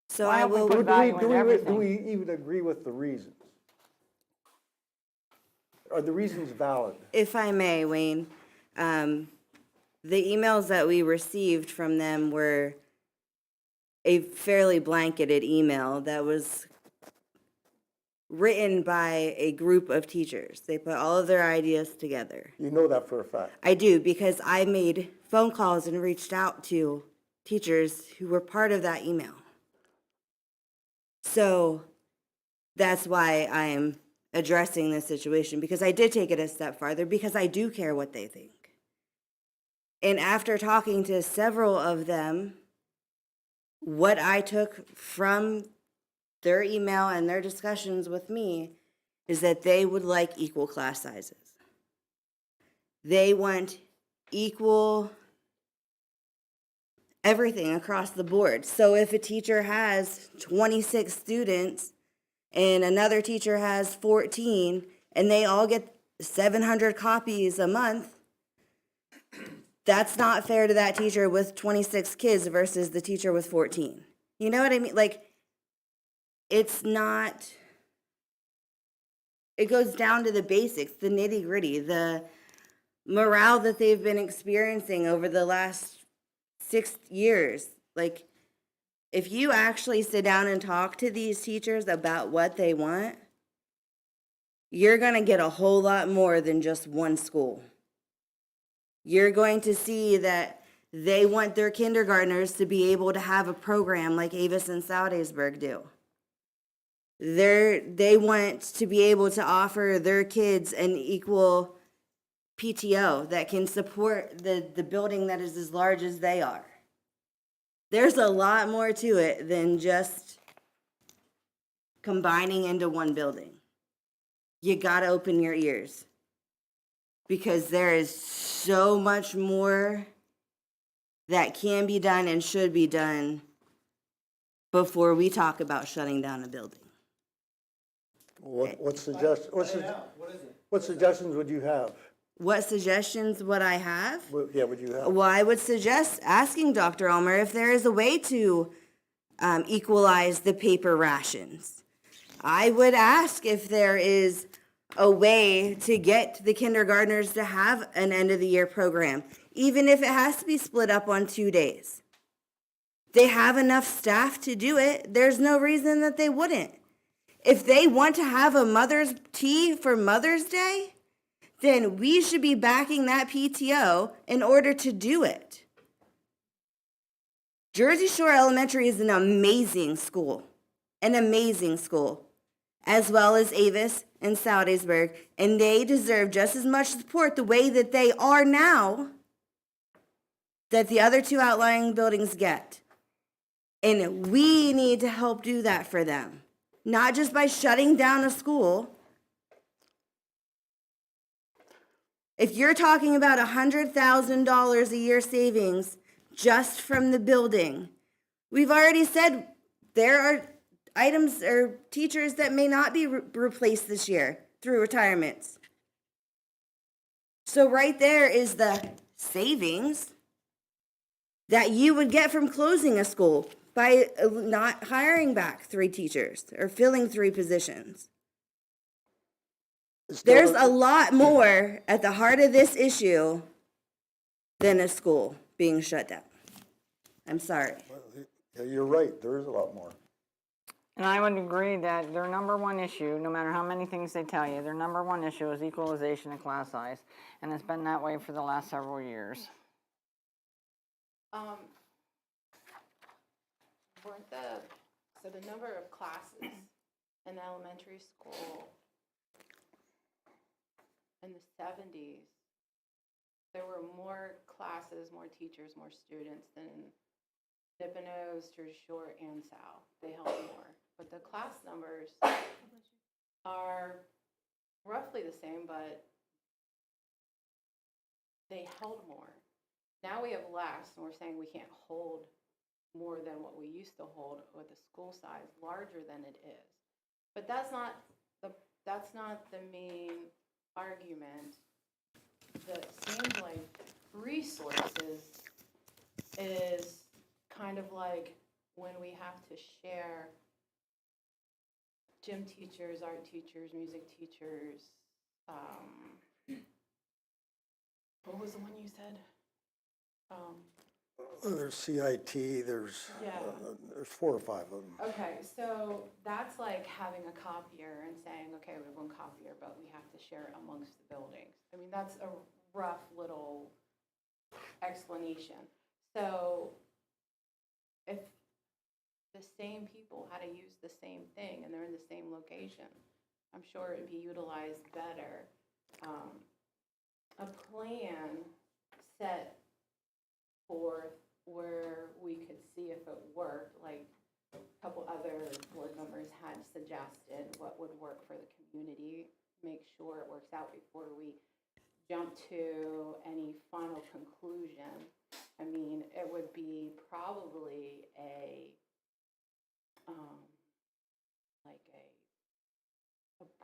So Why I don't we will, put value in Do everything? we even agree with the reasons? Are the reasons valid? if I may, Wayne, the emails that we received from them were a fairly blanketed email that was written by a group of teachers. They put all of their ideas together. You know that for a fact. I do, because I made phone calls and reached out to teachers who were part of that email. So that's why I'm addressing this situation, because I did take it a step farther, because I do care what they think. And after talking to several of them, what I took from their email and their discussions with me is that they would like equal class sizes. They want equal everything across the board. So if a teacher has 26 students and another teacher has 14, and they all get 700 copies a month, that's not fair to that teacher with 26 kids versus the teacher with 14. You know what I mean? Like, it's not, it goes down to the basics, the nitty gritty, the morale that they've been experiencing over the last 6 years. Like, if you actually sit down and talk to these teachers about what they want, you're going to get a whole lot more than just one school. You're going to see that they want their kindergartners to be able to have a program like Avis and Saldaysburg do. They want to be able to offer their kids an equal PTO that can support the building that is as large as they are. There's a lot more to it than just combining into one building. You gotta open your ears, because there is so much more that can be done and should be done before we talk about shutting down a building. What suggestions would you have? What suggestions would I have? Would you have? Well, I would suggest asking Dr. Ulmer if there is a way to equalize the paper rations. I would ask if there is a way to get the kindergartners to have an end-of-the-year program, even if it has to be split up on 2 days. They have enough staff to do it. There's no reason that they wouldn't. If they want to have a mother's tea for Mother's Day, then we should be backing that PTO in order to do it. Jersey Shore Elementary is an amazing school, as well as Avis and Saldaysburg, and they deserve just as much support the way that they are now that the other 2 outlying buildings get. And we need to help do that for them, not just by shutting down a school. If you're talking about $100,000 a year savings just from the building, we've already said there are items or teachers that may not be replaced this year through retirements. So right there is the savings that you would get from closing a school by not hiring back 3 teachers or filling 3 positions. There's a lot more at the heart of this issue than a school being shut down. I'm sorry. Yeah, you're right, there is a lot more. And I would agree that their number one issue, no matter how many things they tell you, their number one issue is equalization of class size. And it's been that way for the last several years. So the number of classes in elementary school in the 70s, there were more classes, more teachers, more students than Nipponos, Jersey Shore, and South. They held more. But the class numbers are roughly the same, but they held more. Now we have less, and we're saying we can't hold more than what we used to hold with a school size larger than it is. But that's not the main argument. That seems like resources is kind of like when we have to share gym teachers, art teachers, music teachers. What was the one you said? There's CIT, there's 4 or 5 of them. Okay, so that's like having a copier and saying, okay, we have one copier, but we have to share it amongst the buildings. I mean, that's a rough little explanation. So if the same people had to use the same thing and they're in the same location, I'm sure it'd be utilized better. A plan set forth where we could see if it worked, like a couple other board members had suggested what would work for the community, make sure it works out before we jump to any final conclusion. I mean, it would be probably a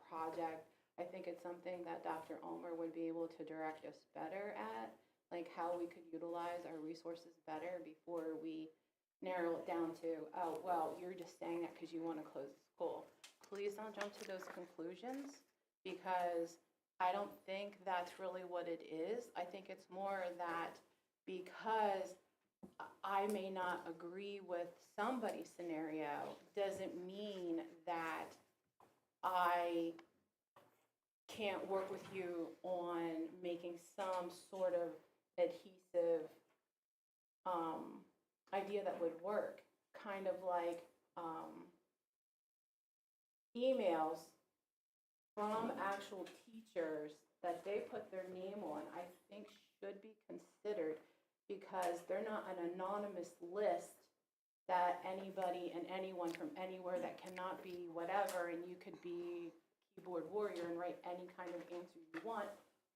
project. I think it's something that Dr. Ulmer would be able to direct us better at, like how we could utilize our resources better before we narrow it down to, oh, well, you're just saying that because you want to close the school. Please don't jump to those conclusions, because I don't think that's really what it is. I think it's more that because I may not agree with somebody's scenario doesn't mean that I can't work with you on making some sort of adhesive idea that would work. Kind of like emails from actual teachers that they put their name on, I think should be considered, because they're not an anonymous list that anybody and anyone from anywhere that cannot be whatever, and you could be keyboard warrior and write any kind of answer you want,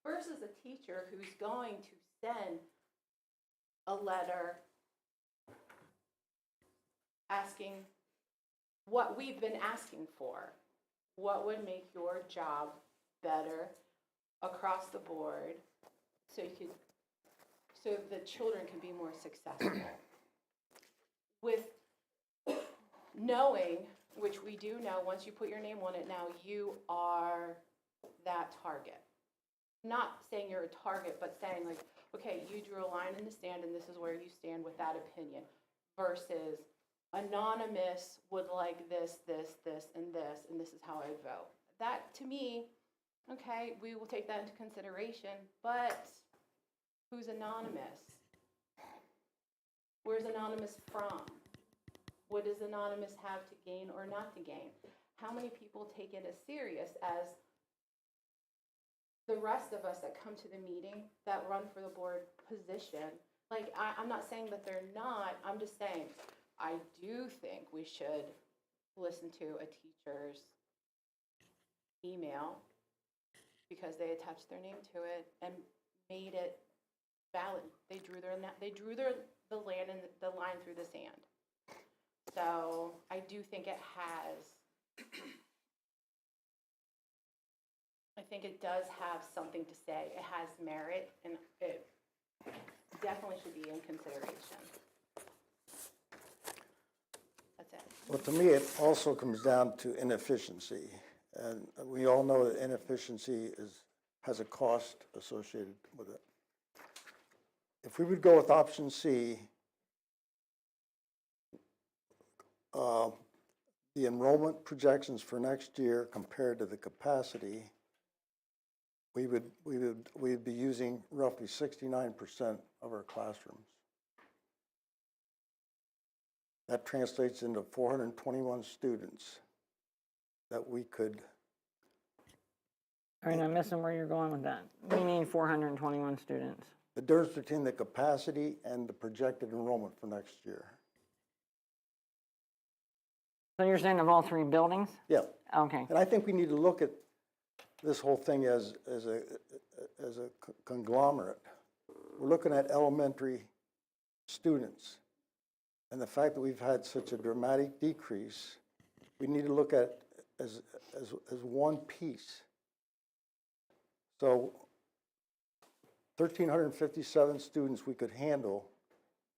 versus a teacher who's going to send a letter asking what we've been asking for. What would make your job better across the board so the children can be more successful? With knowing, which we do know, once you put your name on it, now you are that target. Not saying you're a target, but saying like, okay, you drew a line in the sand and this is where you stand with that opinion, versus anonymous would like this, and this is how I vote. That, to me, okay, we will take that into consideration, but who's anonymous? Where's anonymous from? What does anonymous have to gain or not to gain? How many people take it as serious as the rest of us that come to the meeting that run for the board position? Like, I'm not saying that they're not, I'm just saying, I do think we should listen to a teacher's email because they attached their name to it and made it valid. They drew the line through the sand. So I do think it does have something to say. It has merit, and it definitely should be in consideration. That's it. Well, to me, it also comes down to inefficiency. And we all know that inefficiency has a cost associated with it. If we would go with option C, the enrollment projections for next year compared to the capacity, we'd be using roughly 69% of our classrooms. That translates into 421 students that we could All right, I'm missing where you're going with that. Meaning 421 students. The difference between the capacity and the projected enrollment for next year. So you're saying of all three buildings? Yeah. Okay. And I think we need to look at this whole thing as a conglomerate. We're looking at elementary students. And the fact that we've had such a dramatic decrease, we need to look at as one piece. So 1,357 students we could handle,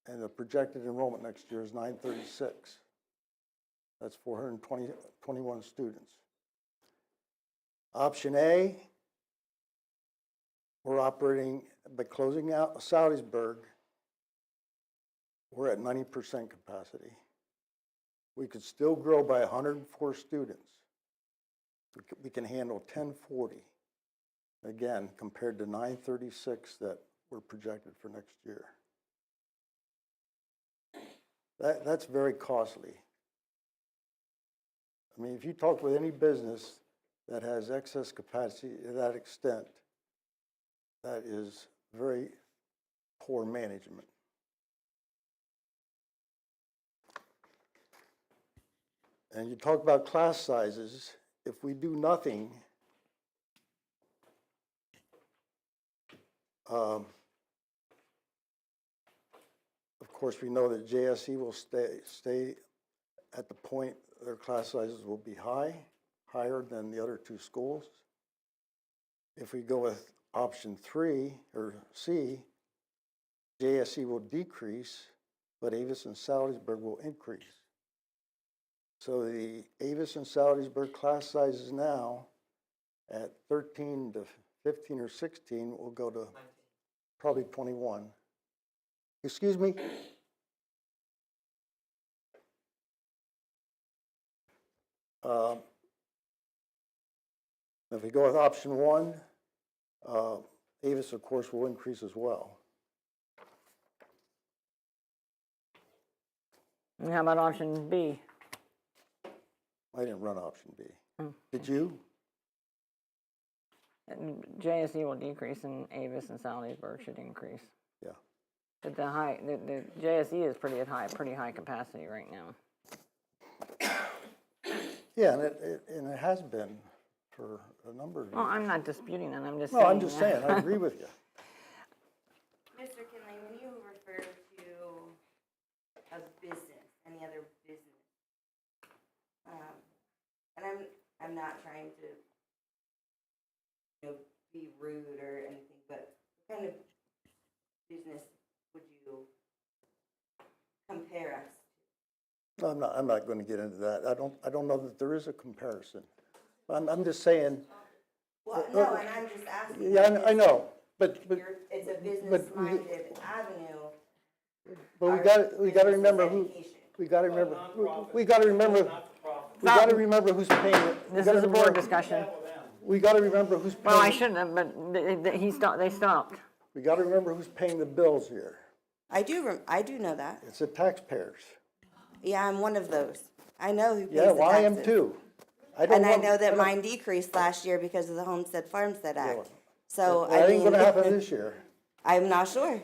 and the projected enrollment next year is 936. That's 421 students. Option A, we're operating, by closing out Salisbury, we're at 90% capacity. We could still grow by 104 students. We can handle 1040, again, compared to 936 that were projected for next year. That's very costly. I mean, if you talk with any business that has excess capacity to that extent, that is very poor management. And you talk about class sizes. If we do nothing, of course, we know that JSE will stay at the point their class sizes will be higher than the other two schools. If we go with option 3 or C, JSE will decrease, but Avis and Salisbury will increase. So the Avis and Salisbury class sizes now at 13 to 15 or 16 will go to probably 21. Excuse me? If we go with option 1, Avis, of course, will increase as well. And how about option B? I didn't run option B. Did you? And JSE will decrease and Avis and Salisbury should increase. Yeah. But the JSE is pretty high capacity right now. Yeah, and it has been for a number of years. Well, I'm not disputing that, I'm just No, saying. I'm just saying, I agree with you. Mr. Kinley, when you refer to a business, any other business, and I'm not trying to, be rude or anything, but what kind of business would you compare us to? No, I'm not going to get into that. I don't know that there is a comparison. I'm just saying. Well, no, and I'm just asking. Yeah, I know, but It's a business-minded avenue. But we got to remember who. We got to remember. We got to remember. We got to remember who's paying it. This is a board discussion. We got to remember who's paying. Well, I shouldn't have, but they stopped. We got to remember who's paying the bills here. I do know that. It's the taxpayers. Yeah, I'm one of those. I know who pays Yeah, the well, taxes. I am too. I know that mine decreased last year because of the Homestead Farmstead Act. So That ain't going to happen this year. I'm not sure.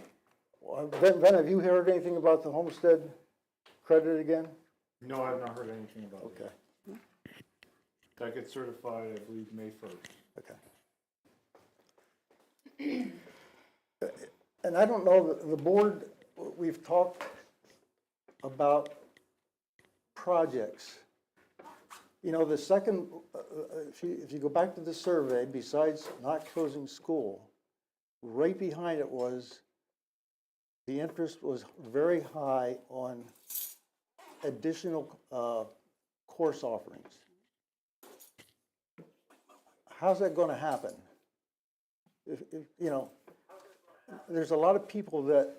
Well, Ben, have you heard anything about the homestead credit again? No, I've not heard anything about it. Okay, That gets certified, I believe, May 1st. okay. And I don't know, the board, we've talked about projects. The second, if you go back to the survey, besides not closing school, right behind it was, the interest was very high on additional course offerings. How's that going to happen? If there's a lot of people that.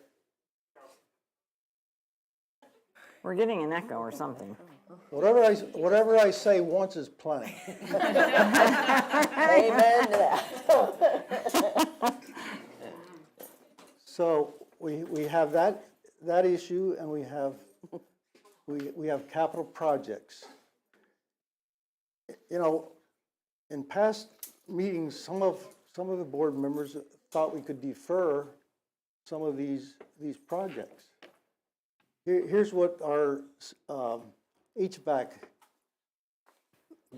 We're getting an echo or something. Whatever I say once is plenty. Amen to that. So we have that issue, and we have capital projects. In past meetings, some of the board members thought we could defer some of these projects. Here's what our HVAC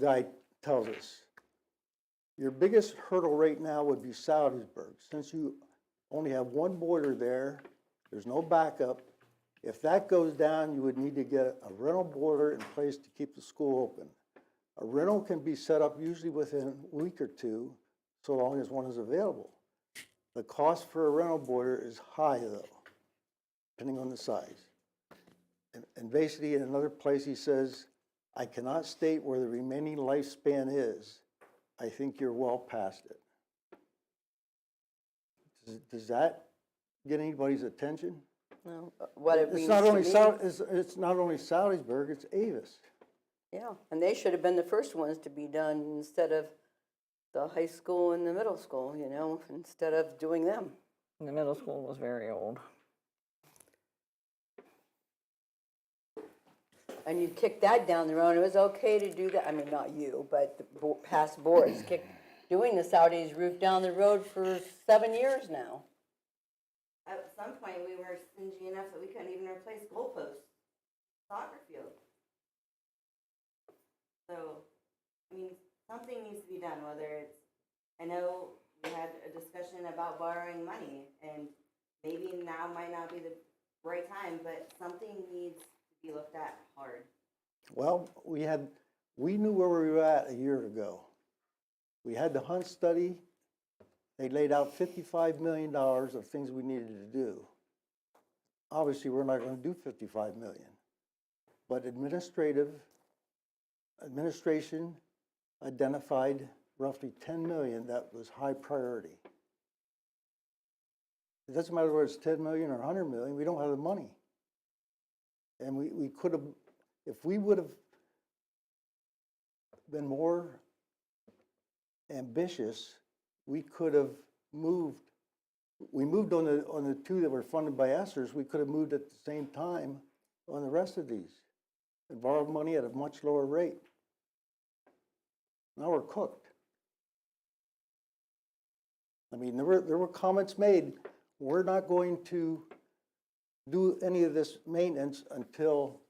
guy tells us. Your biggest hurdle right now would be Salzburg. Since you only have one boiler there, there's no backup. If that goes down, you would need to get a rental boiler in place to keep the school open. A rental can be set up usually within a week or two, so long as one is available. The cost for a rental boiler is high though, depending on the size. And basically in another place he says, I cannot state where the remaining lifespan is. I think you're well past it. Does that get anybody's attention? No, what it It's means not to only me. it's not only Salisbury, it's Avis. Yeah, and they should have been the first ones to be done instead of the high school and the middle school, you know, instead of doing them. The middle school was very old. And you kicked that down the road. It was okay to do that. I mean, not you, but the past boards kicked doing the Saudis roof down the road for 7 years now. At some point, we were stingy enough that we couldn't even replace goalposts, soccer field. So, I mean, something needs to be done, whether it's, I know we had a discussion about borrowing money, and maybe now might not be the right time, but something needs to be looked at hard. Well, we knew where we were at a year ago. We had the Hunt study. They laid out $55 million of things we needed to do. Obviously, we're not going to do $55 million. But administration identified roughly $10 million that was high priority. It doesn't matter whether it's $10 million or $100 million, we don't have the money. And we could have, if we would have been more ambitious, we could have moved. We moved on the two that were funded by ESSERS. We could have moved at the same time on the rest of these and borrowed money at a much lower rate. Now we're cooked. I mean, there were comments made. We're not going to do any of this maintenance until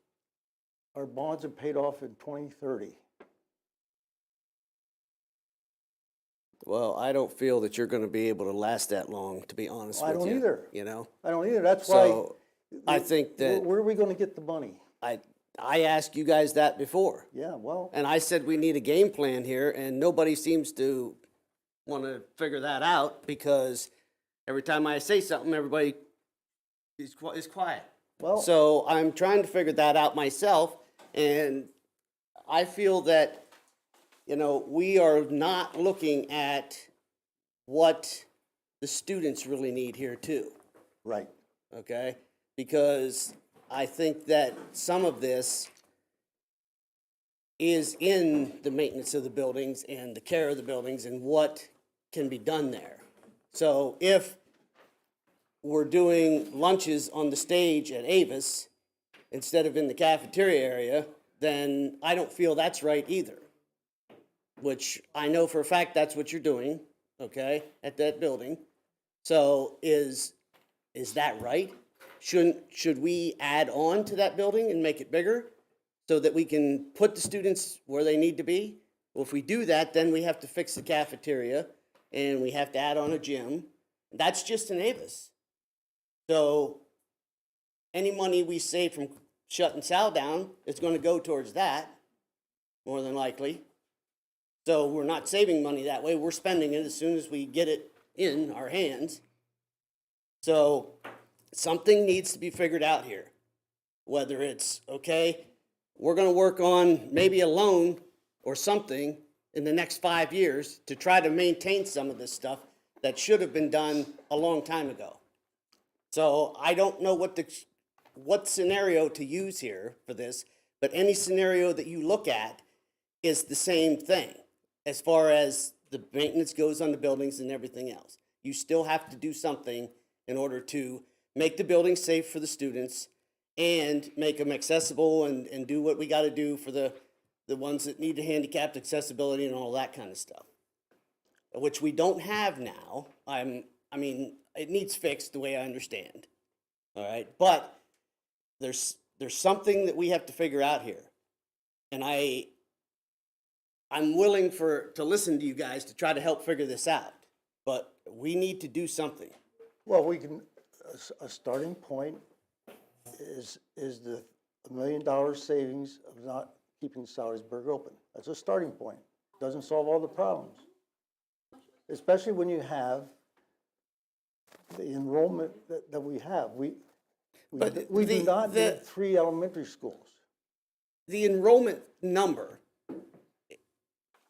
our bonds are paid off in 2030. Well, I don't feel that you're going to be able to last that long, to be honest with you. I don't either. You know? I don't either. That's So, why. I think that Where are we going to get the money? I asked you guys that before. Yeah, well. And I said we need a game plan here, and nobody seems to want to figure that out because every time I say something, everybody is quiet. Well. So I'm trying to figure that out myself, and I feel that, you know, we are not looking at what the students really need here too. Right. Okay? Because I think that some of this is in the maintenance of the buildings and the care of the buildings and what can be done there. So if we're doing lunches on the stage at Avis instead of in the cafeteria area, then I don't feel that's right either. Which I know for a fact that's what you're doing, okay, at that building. So is that right? Should we add on to that building and make it bigger so that we can put the students where they need to be? Well, if we do that, then we have to fix the cafeteria and we have to add on a gym. That's just in Avis. So any money we save from shutting Sal down is going to go towards that, more than likely. So we're not saving money that way. We're spending it as soon as we get it in our hands. So something needs to be figured out here. Whether it's, okay, we're going to work on maybe a loan or something in the next 5 years to try to maintain some of this stuff that should have been done a long time ago. So I don't know what scenario to use here for this, but any scenario that you look at is the same thing as far as the maintenance goes on the buildings and everything else. You still have to do something in order to make the buildings safe for the students and make them accessible and do what we got to do for the ones that need the handicapped accessibility and all that kind of stuff. which we don't have now. I mean, it needs fixed the way I understand. All right, but there's something that we have to figure out here. And I'm willing to listen to you guys to try to help figure this out, but we need to do something. Well, we can, a starting point is the $1 million savings of not keeping Salisbury open. That's a starting point. Doesn't solve all the problems. Especially when you have the enrollment that we have. We do not need 3 elementary schools. The enrollment number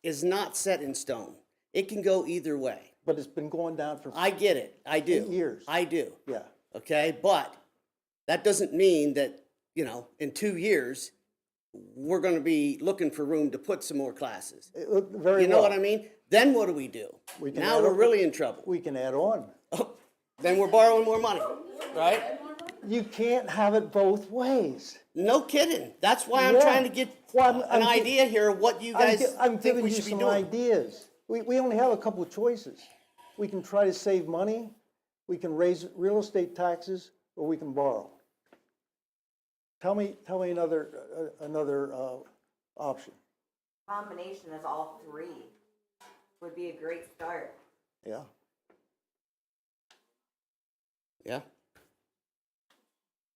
is not set in stone. It can go either way. But it's been going down for I get it. I do. 8 years. I do. Yeah. Okay, but that doesn't mean that, in 2 years, we're gonna be looking for room to put some more classes. Very You know what well. I mean? Then what do we do? We can Now add we're on- really in trouble. We can add on. Then we're borrowing more money, right? You can't have it both ways. No kidding. That's why I'm Yeah. trying to get Well, an idea here of what you guys I'm think giving we you should be some doing. ideas. We only have a couple of choices. We can try to save money, we can raise real estate taxes, or we can borrow. Tell me another option. Combination of all three would be a great start. Yeah. Yeah.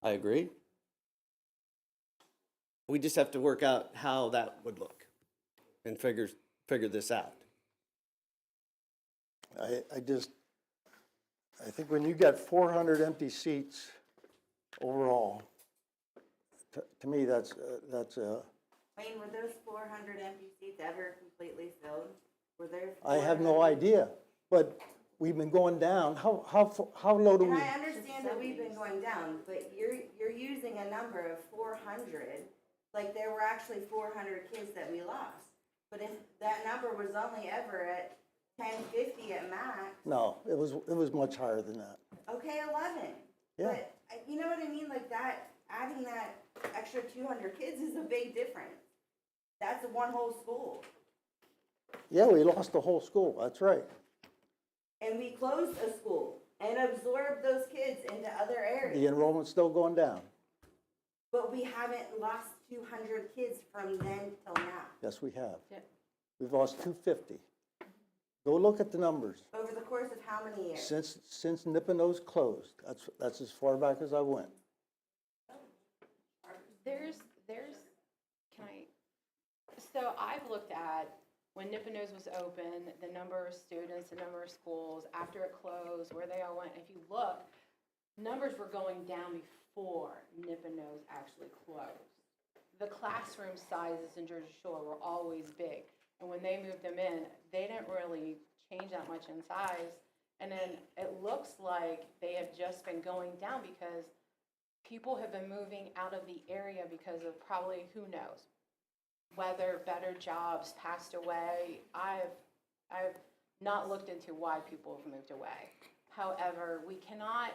I agree. We just have to work out how that would look and figure this out. I think when you got 400 empty seats overall, to me, that's Wayne, were those 400 empty seats ever completely filled? Were there? I have no idea, but we've been going down. How low do And we? I understand that we've been going down, but you're using a number of 400, like there were actually 400 kids that we lost. But if that number was only ever at 1050 at max, No, it was much higher than that. okay, 11. Yeah. But you know what I mean? Like that, adding that extra 200 kids is a big difference. That's one whole school. Yeah, we lost the whole school, that's right. And we closed a school and absorbed those kids into other areas. The enrollment's still going down. But we haven't lost 200 kids from then till now. Yes, we have. Yeah. We've lost 250. Go look at the numbers. Over the course of how many years? Since Nipponose closed, that's as far back as I went. So I've looked at when Nipponose was open, the number of students, the number of schools, after it closed, where they all went. If you look, numbers were going down before Nipponose actually closed. The classroom sizes in Jersey Shore were always big. And when they moved them in, they didn't really change that much in size. And then it looks like they have just been going down because people have been moving out of the area because of probably, who knows, whether better jobs, passed away. I've not looked into why people have moved away. However, we cannot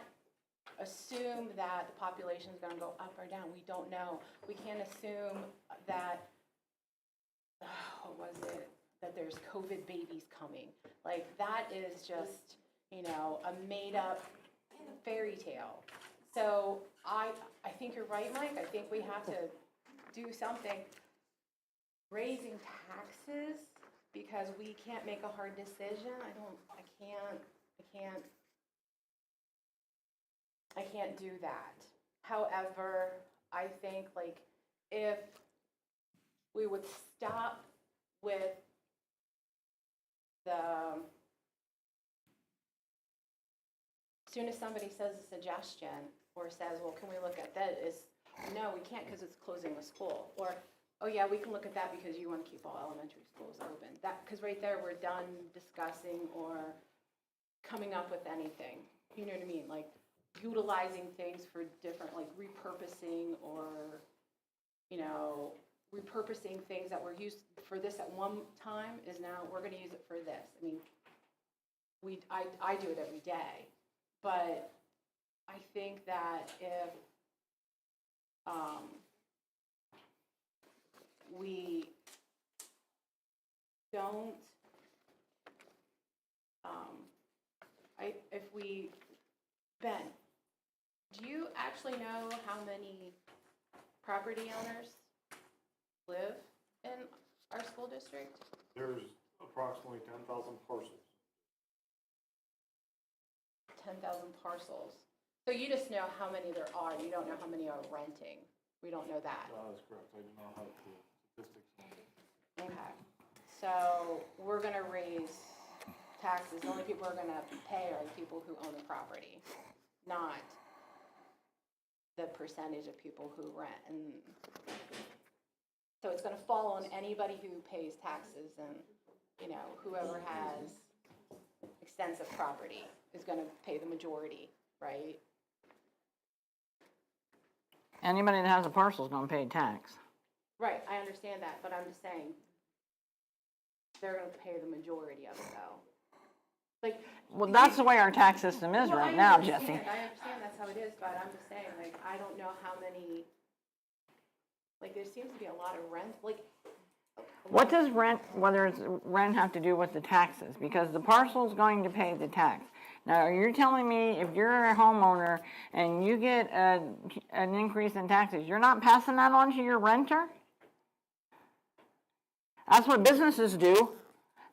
assume that the population is going to go up or down. We don't know. We can't assume that, that there's COVID babies coming. Like, that is just, a made-up fairy tale. So I think you're right, Mike. I think we have to do something. Raising taxes because we can't make a hard decision. I can't do that. However, I think if we would stop with as soon as somebody says a suggestion or says, well, can we look at that, is no, we can't because it's closing a school. Or, oh yeah, we can look at that because you want to keep all elementary schools open. Because right there, we're done discussing or coming up with anything. You know what I mean? Like utilizing things for different, like repurposing or, repurposing things that were used for this at one time is now, we're going to use it for this. I mean, I do it every day. But I think that if we don't Ben, do you actually know how many property owners live in our school district? There's approximately 10,000 parcels. 10,000 parcels. So you just know how many there are, you don't know how many are renting. We don't know that. That is correct. I do not have the statistics on it. Okay. So we're gonna raise taxes. The only people who are gonna pay are the people who own the property, not the percentage of people who rent. And so it's gonna fall on anybody who pays taxes, and, you know, whoever has extensive property is gonna pay the majority, right? Anybody that has a parcel is gonna pay tax. Right, I understand that, but I'm just saying, they're gonna pay the majority of it though. Like. Well, that's the way our tax system is Well, right I now, understand, Jesse. I understand that's how it is, but I'm just saying, like, I don't know how many, like, there seems to be a lot of rent, like. What does rent, whether it's rent, have to do with the taxes? Because the parcel's going to pay the tax. Now, you're telling me if you're a homeowner and you get an increase in taxes, you're not passing that on to your renter? That's what businesses do.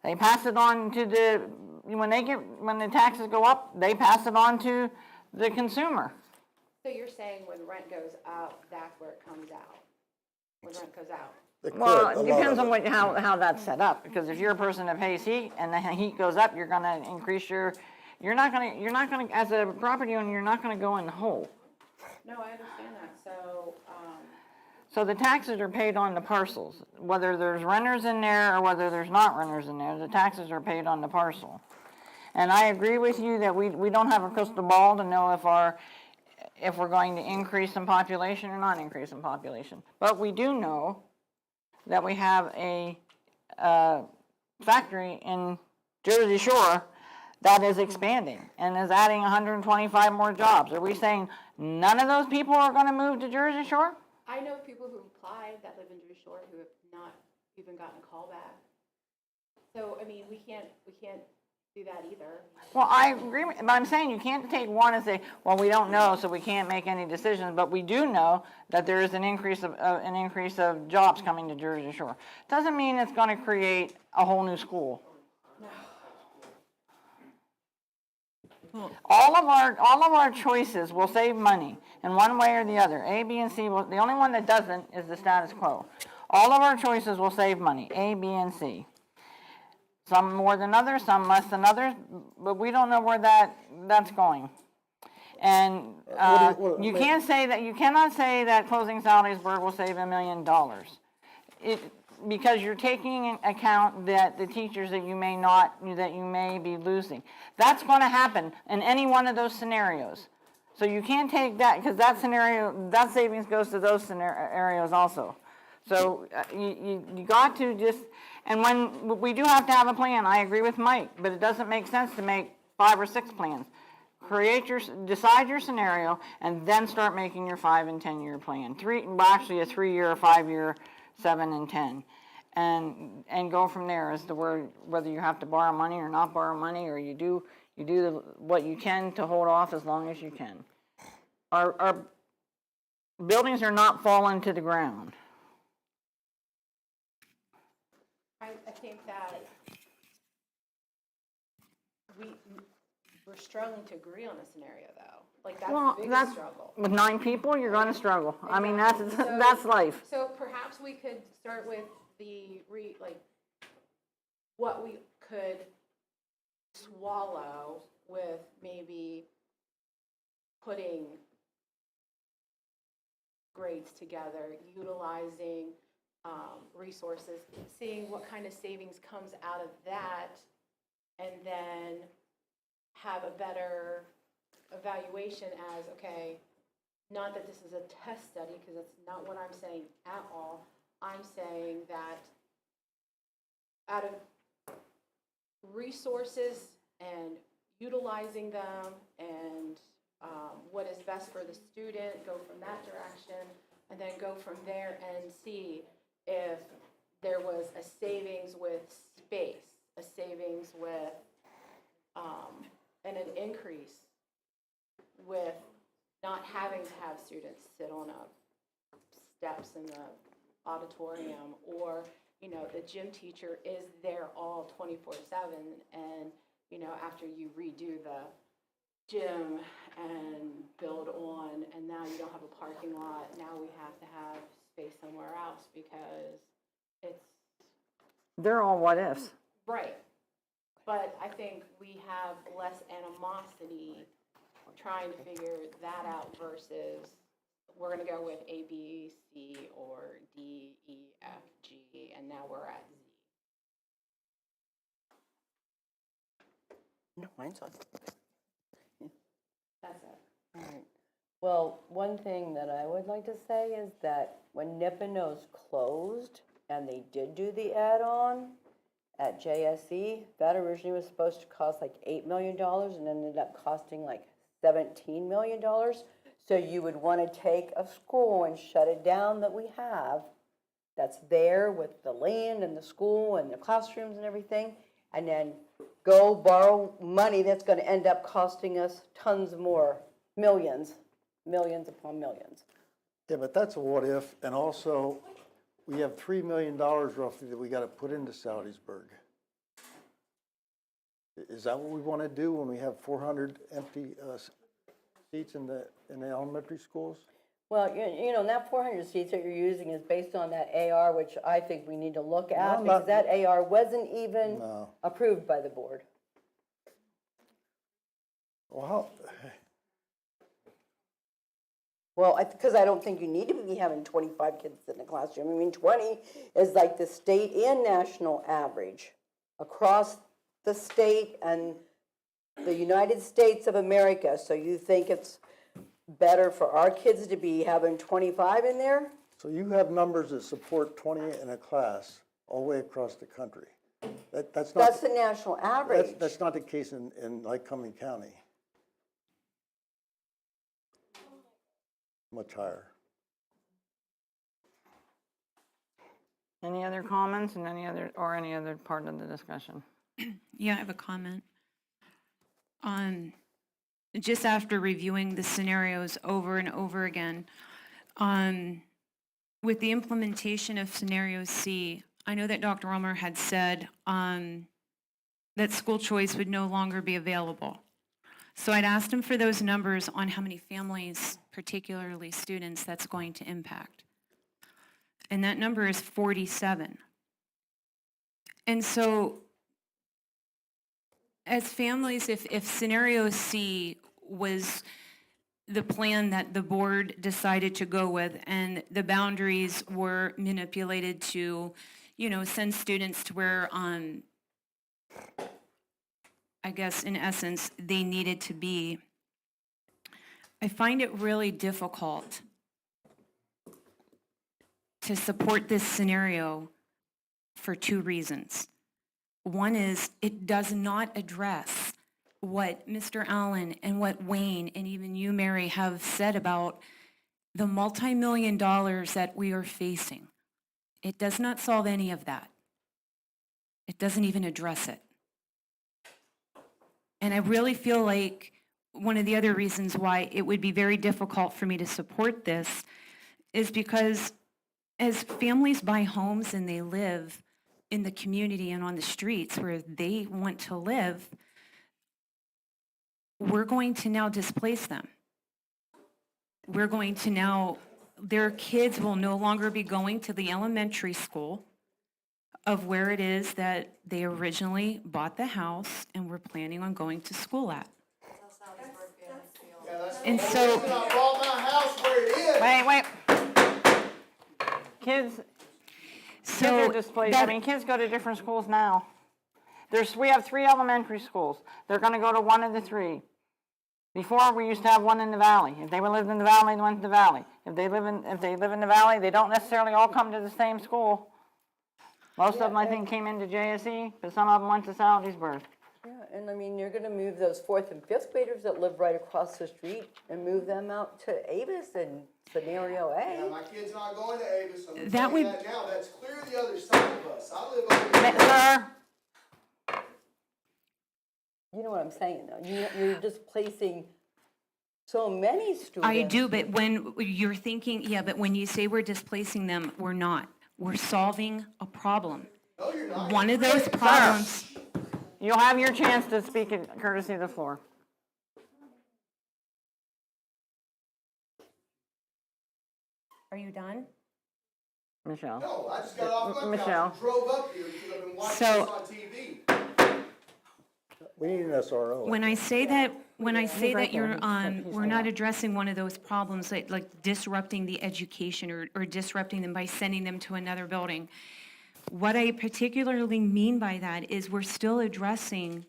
They pass it on to when the taxes go up, they pass it on to the consumer. So you're saying when rent goes up, that's where it comes out? When rent goes out? Well, it depends on how that's set up, because if you're a person that pays heat and the heat goes up, you're gonna increase you're not gonna, as a property owner, you're not gonna go in the hole. No, I understand that, so, So the taxes are paid on the parcels, whether there's renters in there or whether there's not renters in there, the taxes are paid on the parcel. And I agree with you that we don't have a crystal ball to know if we're going to increase in population or not increase in population. But we do know that we have a factory in Jersey Shore that is expanding and is adding 125 more jobs. Are we saying none of those people are going to move to Jersey Shore? I know people who applied that live in Jersey Shore who have not even gotten a call back. So, I mean, we can't do that either. Well, I agree, but I'm saying you can't take one and say, well, we don't know, so we can't make any decisions. But we do know that there is an increase of jobs coming to Jersey Shore. Doesn't mean it's going to create a whole new school. All of our choices will save money in one way or the other. A, B, and C. The only one that doesn't is the status quo. All of our choices will save money. A, B, and C. Some more than others, some less than others, but we don't know where that's going. And you cannot say that closing Salisbury will save $1 million. Because you're taking into account that the teachers that you may be losing. That's going to happen in any one of those scenarios. So you can't take that, because that savings goes to those scenarios also. So you got to just, and when we do have to have a plan, I agree with Mike, but it doesn't make sense to make 5 or 6 plans. Decide your scenario, and then start making your 5 and 10 year plan. A 3-year, a 5-year, 7 and 10, and go from there as to whether you have to borrow money or not borrow money, or you do what you can to hold off as long as you can. Our buildings are not falling to the ground. I think that we're struggling to agree on a scenario, though. Like, that's the biggest struggle. With 9 people, you're going to struggle. I mean, that's life. So perhaps we could start with what we could swallow with maybe putting grades together, utilizing resources, seeing what kind of savings comes out of that, and then have a better evaluation as, okay, not that this is a test study, because that's not what I'm saying at all. I'm saying that out of resources and utilizing them and what is best for the student, go from that direction, and then go from there and see if there was a savings with space, a savings with and an increase with not having to have students sit on steps in the auditorium, or, you know, the gym teacher is there all 24/7, and, you know, after you redo the gym and build on, and now you don't have a parking lot, now we have to have space somewhere else because it's, They're all what ifs. right. But I think we have less animosity trying to figure that out versus we're gonna go with A, B, C, or D, E, F, G, and now we're at Z. No, mine's on. That's it. All right. Well, one thing that I would like to say is that when Nipponos closed and they did do the add-on at JSE, that originally was supposed to cost like $8 million and ended up costing like $17 million. So you would want to take a school and shut it down that we have, that's there with the land and the school and the classrooms and everything, and then go borrow money that's going to end up costing us tons more, millions upon millions. Yeah, but that's a what if, and also, we have $3 million roughly that we gotta put into Salzburg. Is that what we wanna do when we have 400 empty seats in the elementary schools? Well, you know, and that 400 seats that you're using is based on that AR, which I think we need to look at, I'm because not- that AR wasn't even No. approved by the board. Well, how, Well, because I don't think you need to be having 25 kids in the classroom. I mean, 20 is like the state and national average across the state and the United States of America. So you think it's better for our kids to be having 25 in there? so you have numbers that support 20 in a class all the way across the country. That's not. That's the national average. That's not the case in Lycoming County. Much higher. Any other comments and any other part of the discussion? Yeah, I have a comment. Just after reviewing the scenarios over and over again, with the implementation of scenario C, I know that Dr. Ulmer had said that school choice would no longer be available. So I'd asked him for those numbers on how many families, particularly students, that's going to impact. And that number is 47. And so as families, if scenario C was the plan that the board decided to go with and the boundaries were manipulated to, you know, send students to where, I guess in essence, they needed to be, I find it really difficult to support this scenario for two reasons. One is it does not address what Mr. Allen and what Wayne and even you, Mary, have said about the multi-million dollars that we are facing. It does not solve any of that. It doesn't even address it. And I really feel like one of the other reasons why it would be very difficult for me to support this is because as families buy homes and they live in the community and on the streets where they want to live, we're going to now displace them. We're going to now, their kids will no longer be going to the elementary school of where it is that they originally bought the house and were planning on going to school at. And so, Wait. Kids are displaced. I mean, kids go to different schools now. We have 3 elementary schools. They're gonna go to one of the 3. Before, we used to have one in the valley. If they lived in the valley, they went to the valley. If they live in the valley, they don't necessarily all come to the same school. Most of them, I think, came into JSE, but some of them went to Salzburg. Yeah, and I mean, you're gonna move those 4th and 5th graders that live right across the street and move them out to Avis in scenario A. Yeah, my kid's not going to Avis, I'm That telling would- you that now, that's clear the other side of us, I live over here. Sir, You know what I'm saying, though? You're displacing so many students. I do, but when you're thinking, yeah, but when you say we're displacing them, we're not. We're solving a problem. No, you're not. One of those problems, You'll have your chance to speak in courtesy of the floor. are you done? Michelle. No, I just got off my Michelle. couch and drove up here because I've been watching So- this on TV. We need an SRO. When I say that, right there. you're, He's we're not addressing one of those problems, like disrupting the education or disrupting them by sending them to another building. What I particularly mean by that is we're still addressing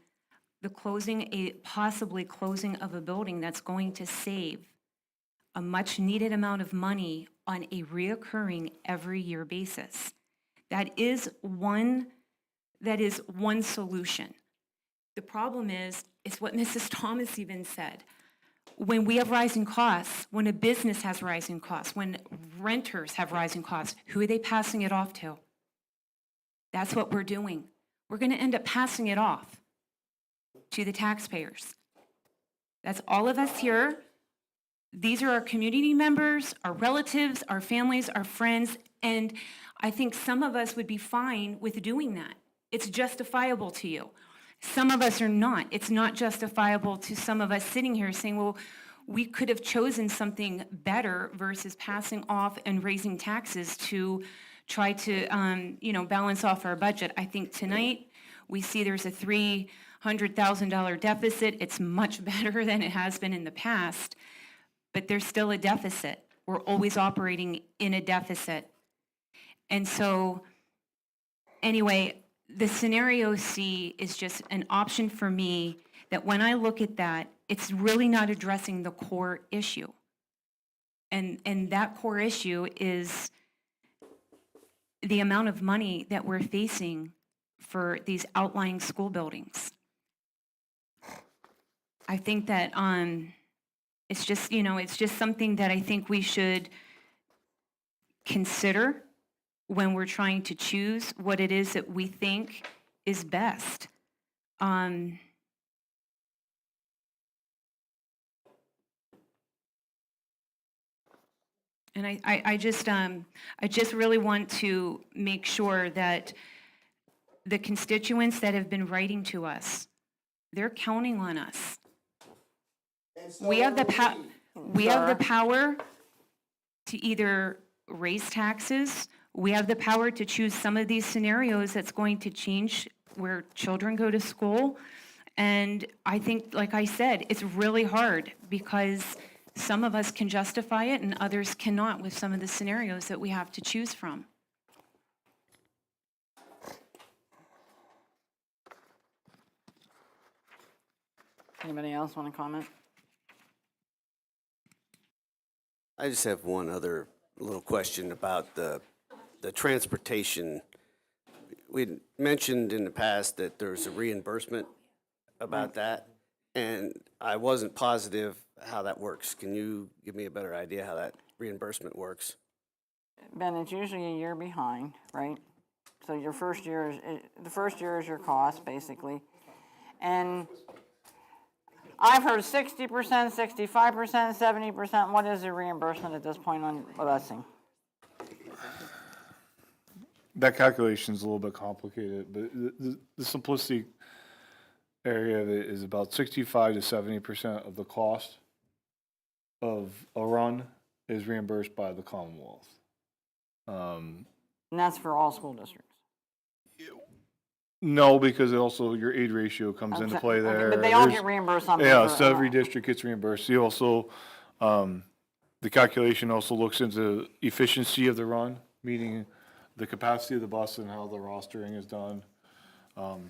the possibly closing of a building that's going to save a much-needed amount of money on a reoccurring every year basis. That is one solution. The problem is, it's what Mrs. Thomas even said. When we have rising costs, when a business has rising costs, when renters have rising costs, who are they passing it off to? That's what we're doing. We're going to end up passing it off to the taxpayers. That's all of us here. These are our community members, our relatives, our families, our friends, and I think some of us would be fine with doing that. It's justifiable to you. Some of us are not. It's not justifiable to some of us sitting here saying, well, we could have chosen something better versus passing off and raising taxes to try to, balance off our budget. I think tonight we see there's a $300,000 deficit. It's much better than it has been in the past, but there's still a deficit. We're always operating in a deficit. And so, anyway, the scenario C is just an option for me that when I look at that, it's really not addressing the core issue. And that core issue is the amount of money that we're facing for these outlying school buildings. I think that it's just something that I think we should consider when we're trying to choose what it is that we think is best. And I just really want to make sure that the constituents that have been writing to us, they're counting on us. And so We have the we have the power to either raise taxes. We have the power to choose some of these scenarios that's going to change where children go to school. And I think, like I said, it's really hard because some of us can justify it and others cannot with some of the scenarios that we have to choose from. Anybody else want to comment? I just have one other little question about the transportation. We mentioned in the past that there's a reimbursement about that, and I wasn't positive how that works. Can you give me a better idea how that reimbursement works? Ben, it's usually a year behind, right? So your first year is, the first year is your cost, basically. And I've heard 60%, 65%, 70%. What is the reimbursement at this point on busing? That calculation's a little bit complicated, but the simplicity area of it is about 65 to 70% of the cost of a run is reimbursed by the Commonwealth. And that's for all school districts. No, because also your aid ratio comes into play Okay, there. but they all There's- get reimbursed something. Yeah, for- so every district gets reimbursed. You also, the calculation also looks into efficiency of the run, meaning the capacity of the bus and how the rostering is done. And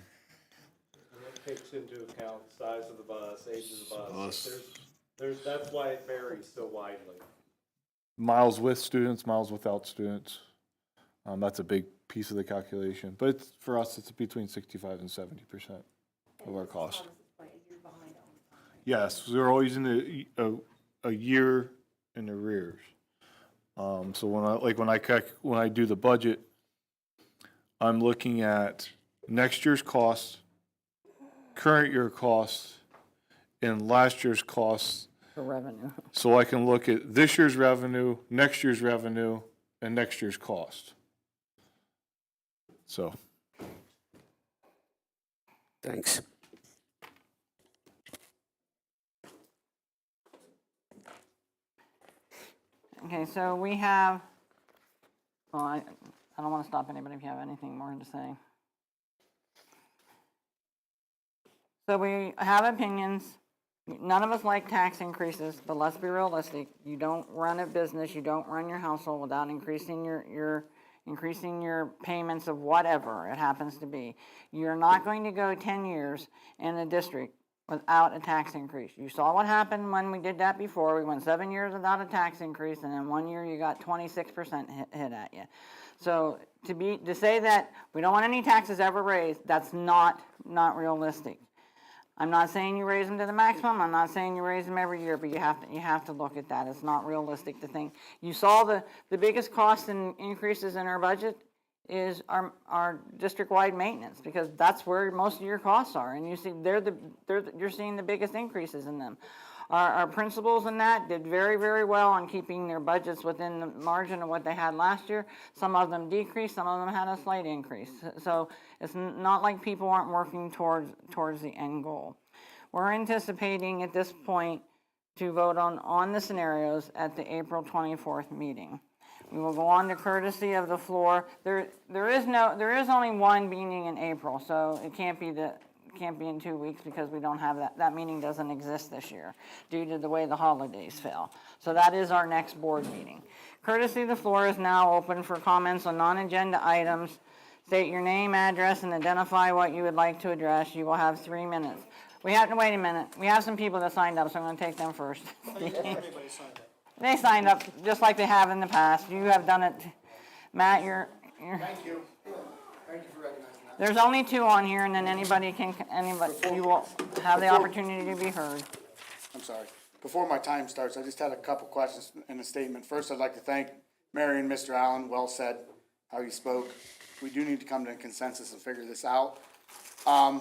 it takes into account size of the bus, age of the bus. That's why it varies so widely. Miles with students, miles without students. That's a big piece of the calculation. But it's, for us, it's between 65 and 70% of our cost. Yes, we're always in a year in arrears. So when I do the budget, I'm looking at next year's costs current year costs and last year's costs, For revenue. so I can look at this year's revenue, next year's revenue, and next year's cost. So, Thanks. Okay, so we have, well, I don't want to stop anybody if you have anything more to say. So we have opinions. None of us like tax increases, but let's be realistic. You don't run a business, you don't run your household without increasing your payments of whatever it happens to be. You're not going to go 10 years in a district without a tax increase. You saw what happened when we did that before. We went 7 years without a tax increase, and then 1 year you got 26% hit at you. So to say that we don't want any taxes ever raised, that's not realistic. I'm not saying you raise them to the maximum. I'm not saying you raise them every year, but you have to look at that. It's not realistic to think. You saw the biggest cost in increases in our budget is our district-wide maintenance, because that's where most of your costs are, and you see you're seeing the biggest increases in them. Our principals in that did very, very well on keeping their budgets within the margin of what they had last year. Some of them decreased, some of them had a slight increase. So it's not like people aren't working towards the end goal. We're anticipating at this point to vote on the scenarios at the April 24th meeting. We will go on to courtesy of the floor. There is only one meeting in April, so it can't be in 2 weeks, because we don't have that meeting doesn't exist this year due to the way the holidays fell. So that is our next board meeting. Courtesy of the floor is now open for comments on non-agenda items. State your name, address, and identify what you would like to address. You will have 3 minutes. We have to wait a minute. We have some people that signed up, so I'm going to take them first. They signed up just like they have in the past. You have done it. Matt, you're Thank you. Thank you for recognizing that. there's only 2 on here, and then anybody you will have the opportunity to be heard. I'm sorry. Before my time starts, I just had a couple questions and a statement. First, I'd like to thank Mary and Mr. Allen. Well said, how you spoke. We do need to come to a consensus and figure this out. A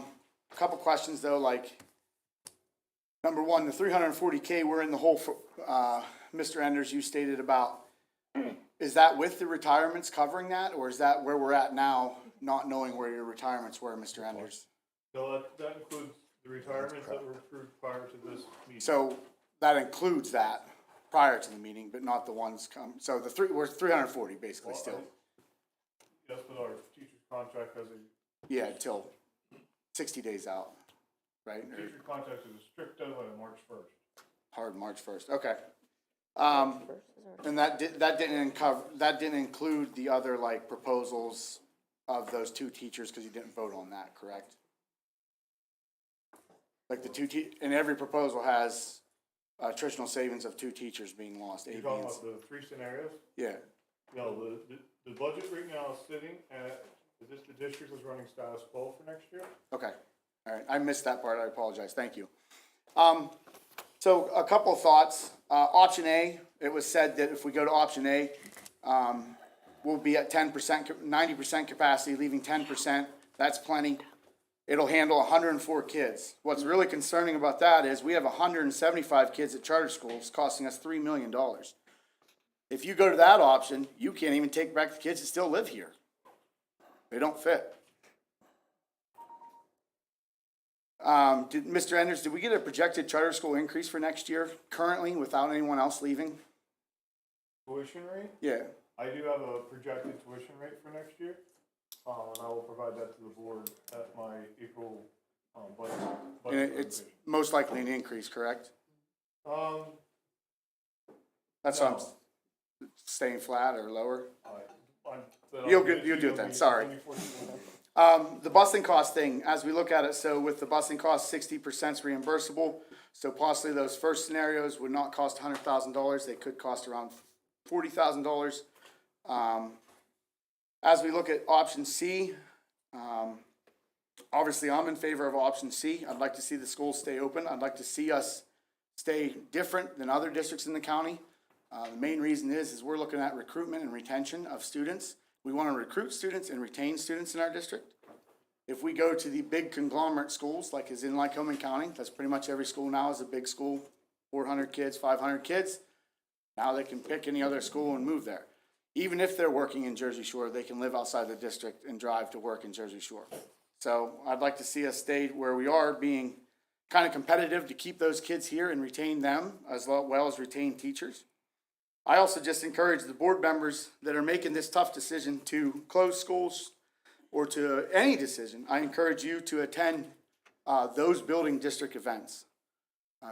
couple questions though, like, number one, the 340K, we're in the hole for, Mr. Enders, you stated about, is that with the retirements covering that, or is that where we're at now, not knowing where your retirements were, Mr. Enders? so that includes the retirements that were approved prior to this meeting. So that includes that prior to the meeting, but not the ones so we're 340 basically still. Yes, but our teacher's contract has Yeah, till 60 days out, right? the teacher contract is a strict deadline of March 1st. Hard March 1st, okay. And that didn't include the other like proposals of those 2 teachers, because you didn't vote on that, correct? Like the 2 and every proposal has attritional savings of 2 teachers being lost. You're talking about the 3 scenarios? Yeah, No, the budget right now is sitting at, the district is running status quo for next year. okay, all right, I missed that part, I apologize, thank you. So a couple of thoughts. Option A, it was said that if we go to option A, we'll be at 10%, 90% capacity, leaving 10%. That's plenty. It'll handle 104 kids. What's really concerning about that is we have 175 kids at charter schools, costing us $3 million. If you go to that option, you can't even take back the kids that still live here. They don't fit. Mr. Enders, did we get a projected charter school increase for next year currently without anyone else leaving? Tuition rate? Yeah. I do have a projected tuition rate for next year, and I will provide that to the board at my April, budget. And it's most likely an increase, correct? That's why I'm staying flat or lower? You'll do it then, sorry. The busing cost thing, as we look at it, so with the busing cost, 60% is reimbursable. So possibly those first scenarios would not cost $100,000. They could cost around $40,000. As we look at option C, obviously I'm in favor of option C. I'd like to see the schools stay open. I'd like to see us stay different than other districts in the county. The main reason is we're looking at recruitment and retention of students. We want to recruit students and retain students in our district. If we go to the big conglomerate schools, like is in Lycoming County, that's pretty much every school now is a big school, 400 kids, 500 kids. Now they can pick any other school and move there. Even if they're working in Jersey Shore, they can live outside the district and drive to work in Jersey Shore. So I'd like to see us stay where we are, being kind of competitive to keep those kids here and retain them as well as retain teachers. I also just encourage the board members that are making this tough decision to close schools or to any decision, I encourage you to attend those building district events.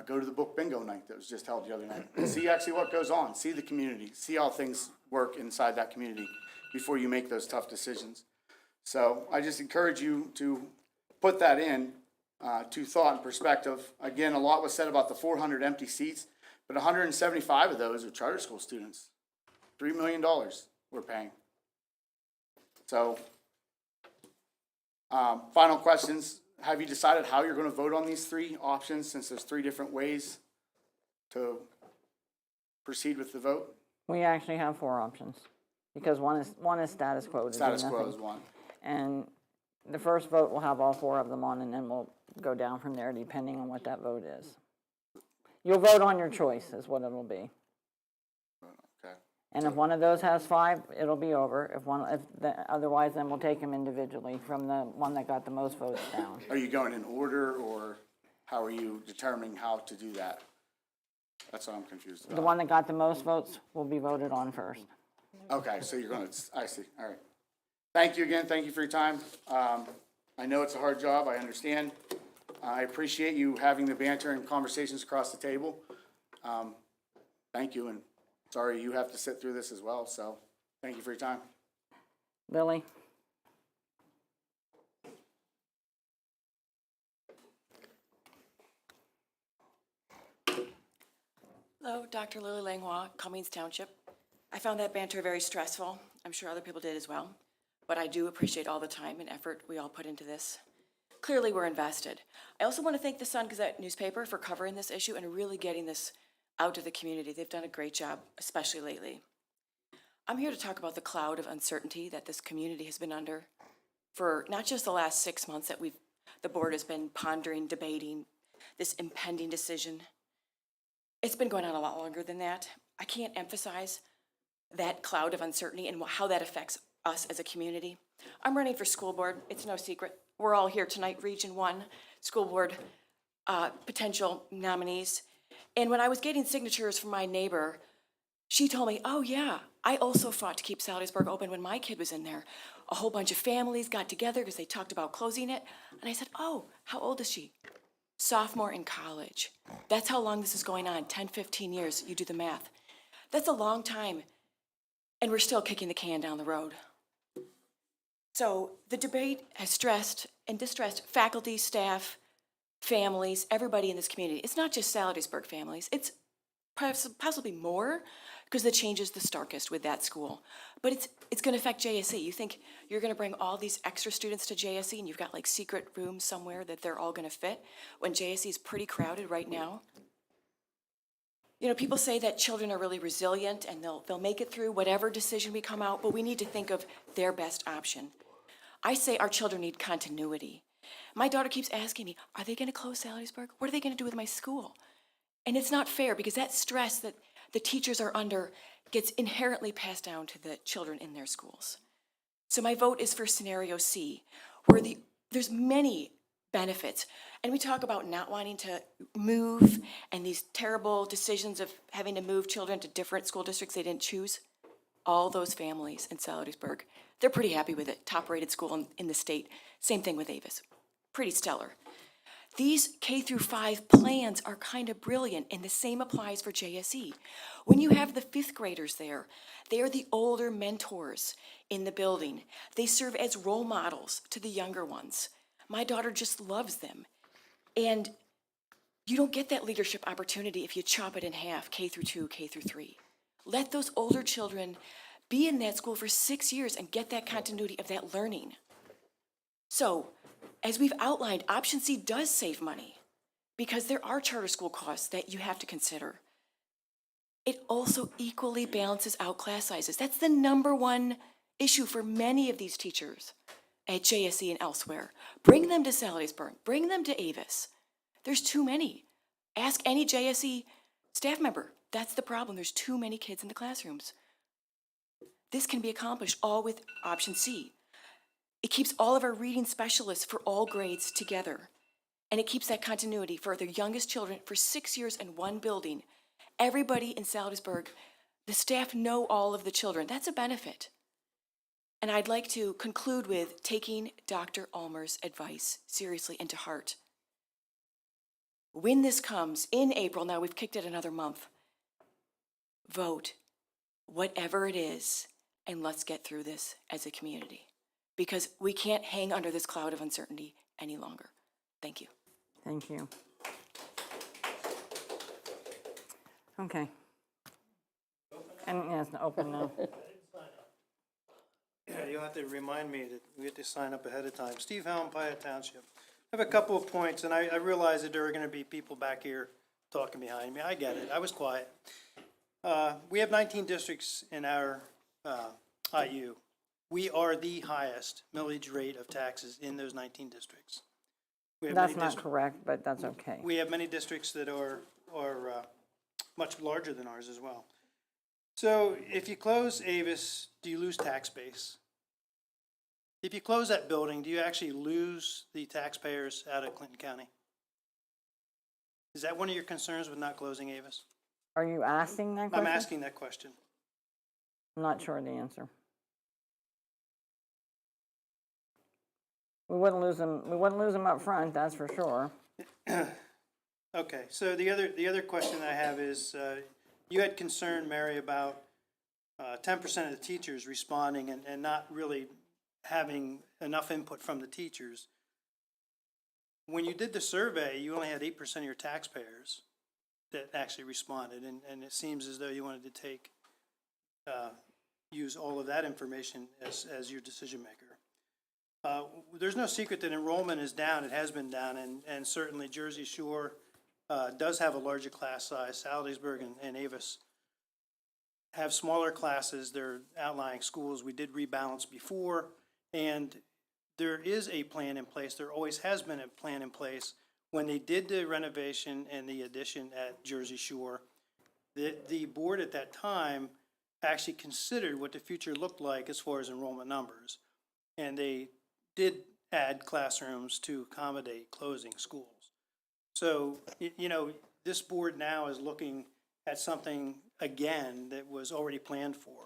Go to the book bingo night that was just held the other night. See actually what goes on, see the community, see how things work inside that community before you make those tough decisions. So I just encourage you to put that in to thought and perspective. Again, a lot was said about the 400 empty seats, but 175 of those are charter school students. $3 million we're paying. So, final questions. Have you decided how you're going to vote on these three options, since there's three different ways to proceed with the vote? We actually have 4 options, because one is status quo. to do Status quo nothing. is one. And the first vote will have all 4 of them on, and then we'll go down from there depending on what that vote is. You'll vote on your choice is what it'll be. Okay. And if one of those has 5, it'll be over. Otherwise, then we'll take them individually from the one that got the most votes down. Are you going in order, or how are you determining how to do that? That's what I'm confused about. The one that got the most votes will be voted on first. Okay, so you're going to, I see, all right. Thank you again, thank you for your time. I know it's a hard job, I understand. I appreciate you having the banter and conversations across the table. Thank you, and sorry you have to sit through this as well, so thank you for your time. Lily? Hello, Dr. Lily Langlois, Cummings Township. I found that banter very stressful. I'm sure other people did as well. But I do appreciate all the time and effort we all put into this. Clearly, we're invested. I also want to thank the Sun Gazette newspaper for covering this issue and really getting this out to the community. They've done a great job, especially lately. I'm here to talk about the cloud of uncertainty that this community has been under for not just the last 6 months that the board has been pondering, debating this impending decision. It's been going on a lot longer than that. I can't emphasize that cloud of uncertainty and how that affects us as a community. I'm running for school board. It's no secret. We're all here tonight, Region 1 school board potential nominees. And when I was getting signatures from my neighbor, she told me, oh yeah, I also fought to keep Salisbury open when my kid was in there. A whole bunch of families got together because they talked about closing it. And I said, oh, how old is she? Sophomore in college. That's how long this is going on, 10, 15 years, you do the math. That's a long time, and we're still kicking the can down the road. So the debate has stressed and distressed faculty, staff, families, everybody in this community. It's not just Salisbury families, it's possibly more, because the change is the starkest with that school. But it's gonna affect JSE. You think you're gonna bring all these extra students to JSE and you've got like secret rooms somewhere that they're all gonna fit, when JSE is pretty crowded right now? You know, people say that children are really resilient and they'll make it through whatever decision we come out, but we need to think of their best option. I say our children need continuity. My daughter keeps asking me, are they gonna close Salisbury? What are they gonna do with my school? And it's not fair, because that stress that the teachers are under gets inherently passed down to the children in their schools. So my vote is for scenario C, where there's many benefits. And we talk about not wanting to move and these terrible decisions of having to move children to different school districts they didn't choose. All those families in Salisbury, they're pretty happy with it. Top-rated school in the state. Same thing with Avis. Pretty stellar. These K-5 plans are kind of brilliant, and the same applies for JSE. When you have the 5th graders there, they are the older mentors in the building. They serve as role models to the younger ones. My daughter just loves them. And you don't get that leadership opportunity if you chop it in half, K-2, K-3. Let those older children be in that school for 6 years and get that continuity of that learning. So, as we've outlined, option C does save money, because there are charter school costs that you have to consider. It also equally balances out class sizes. That's the #1 issue for many of these teachers. at JSE and elsewhere. Bring them to Salisbury. Bring them to Avis. There's too many. Ask any JSE staff member. That's the problem. There's too many kids in the classrooms. This can be accomplished all with option C. It keeps all of our reading specialists for all grades together. And it keeps that continuity for their youngest children for 6 years in one building. Everybody in Salisbury, the staff know all of the children. That's a benefit. And I'd like to conclude with taking Dr. Ulmer's advice seriously and to heart. When this comes in April, now we've kicked it another month, vote whatever it is, and let's get through this as a community. Because we can't hang under this cloud of uncertainty any longer. Thank you. Thank you. Okay. And, yes, open now. Yeah, you'll have to remind me that we have to sign up ahead of time. Steve Helm, Piatt Township. I have a couple of points, and I realize that there are gonna be people back here talking behind me. I get it. I was quiet. We have 19 districts in our IU. We are the highest millage rate of taxes in those 19 districts. We have That's many not correct, but that's okay. We have many districts that are much larger than ours as well. So if you close Avis, do you lose tax base? If you close that building, do you actually lose the taxpayers out of Clinton County? Is that one of your concerns with not closing Avis? Are you asking that question? I'm asking that question. I'm not sure of the answer. We wouldn't lose them up front, that's for sure. Okay, so the other question I have is, you had concern, Mary, about 10% of the teachers responding and not really having enough input from the teachers. When you did the survey, you only had 8% of your taxpayers that actually responded, and it seems as though you wanted to use all of that information as your decision maker. There's no secret that enrollment is down. It has been down, and certainly Jersey Shore does have a larger class size. Salisbury and Avis have smaller classes. They're outlying schools. We did rebalance before, and there is a plan in place. There always has been a plan in place. When they did the renovation and the addition at Jersey Shore, the board at that time actually considered what the future looked like as far as enrollment numbers. And they did add classrooms to accommodate closing schools. So, you know, this board now is looking at something again that was already planned for.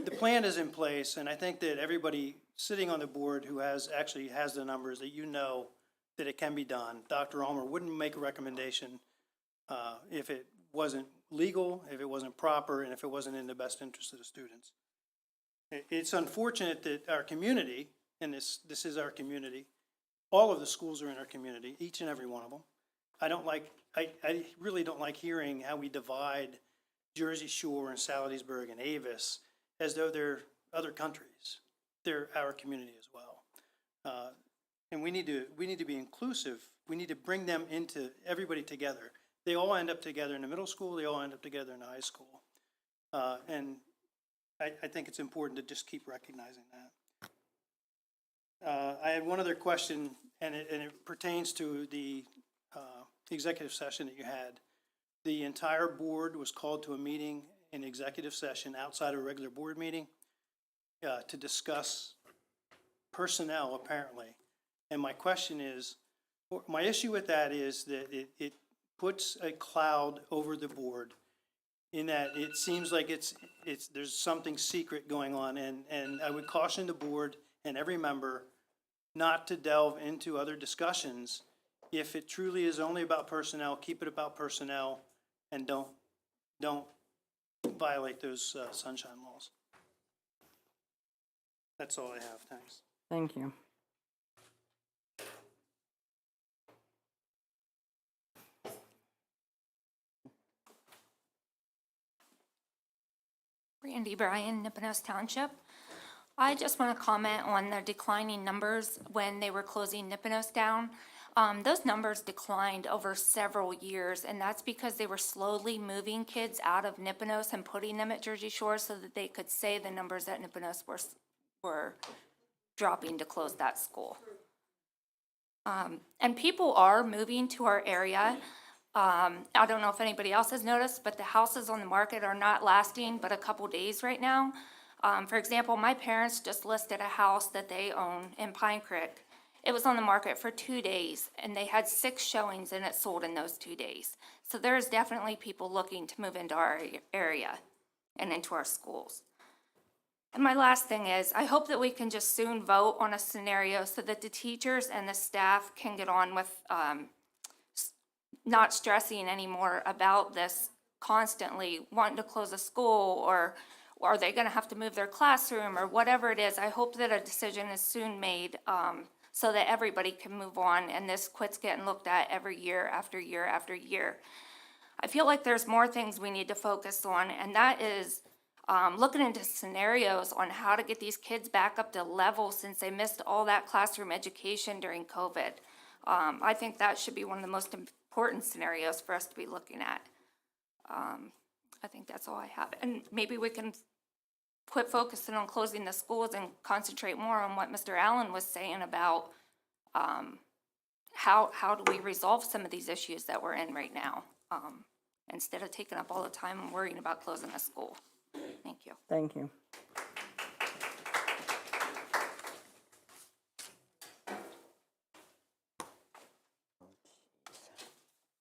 The plan is in place, and I think that everybody sitting on the board who actually has the numbers, that you know that it can be done. Dr. Ulmer wouldn't make a recommendation if it wasn't legal, if it wasn't proper, and if it wasn't in the best interest of the students. It's unfortunate that our community, and this is our community, all of the schools are in our community, each and every one of them. I really don't like hearing how we divide Jersey Shore and Salisbury and Avis as though they're other countries. They're our community as well. And we need to be inclusive. We need to bring them into everybody together. They all end up together in the middle school. They all end up together in the high school. And I think it's important to just keep recognizing that. I had one other question, and it pertains to the executive session that you had. The entire board was called to a meeting in executive session outside of a regular board meeting to discuss personnel, apparently. And my question is, my issue with that is that it puts a cloud over the board in that it seems like there's something secret going on, and I would caution the board and every member not to delve into other discussions. If it truly is only about personnel, keep it about personnel, and don't violate those sunshine laws. That's all I have. Thanks. Thank you. Randy Bryan, Nipponos Township. I just want to comment on the declining numbers when they were closing Nipponos down. Those numbers declined over several years, and that's because they were slowly moving kids out of Nipponos and putting them at Jersey Shore so that they could say the numbers at Nipponos were dropping to close that school. And people are moving to our area. I don't know if anybody else has noticed, but the houses on the market are not lasting but a couple days right now. For example, my parents just listed a house that they own in Pine Creek. It was on the market for 2 days, and they had 6 showings, and it sold in those 2 days. So there's definitely people looking to move into our area and into our schools. And my last thing is, I hope that we can just soon vote on a scenario so that the teachers and the staff can get on with not stressing anymore about this constantly wanting to close a school, or are they going to have to move their classroom, or whatever it is. I hope that a decision is soon made so that everybody can move on and this quits getting looked at every year after year after year. I feel like there's more things we need to focus on, and that is looking into scenarios on how to get these kids back up to level since they missed all that classroom education during COVID. I think that should be one of the most important scenarios for us to be looking at. I think that's all I have. And maybe we can quit focusing on closing the schools and concentrate more on what Mr. Allen was saying about how do we resolve some of these issues that we're in right now, instead of taking up all the time and worrying about closing a school. Thank you. Thank you.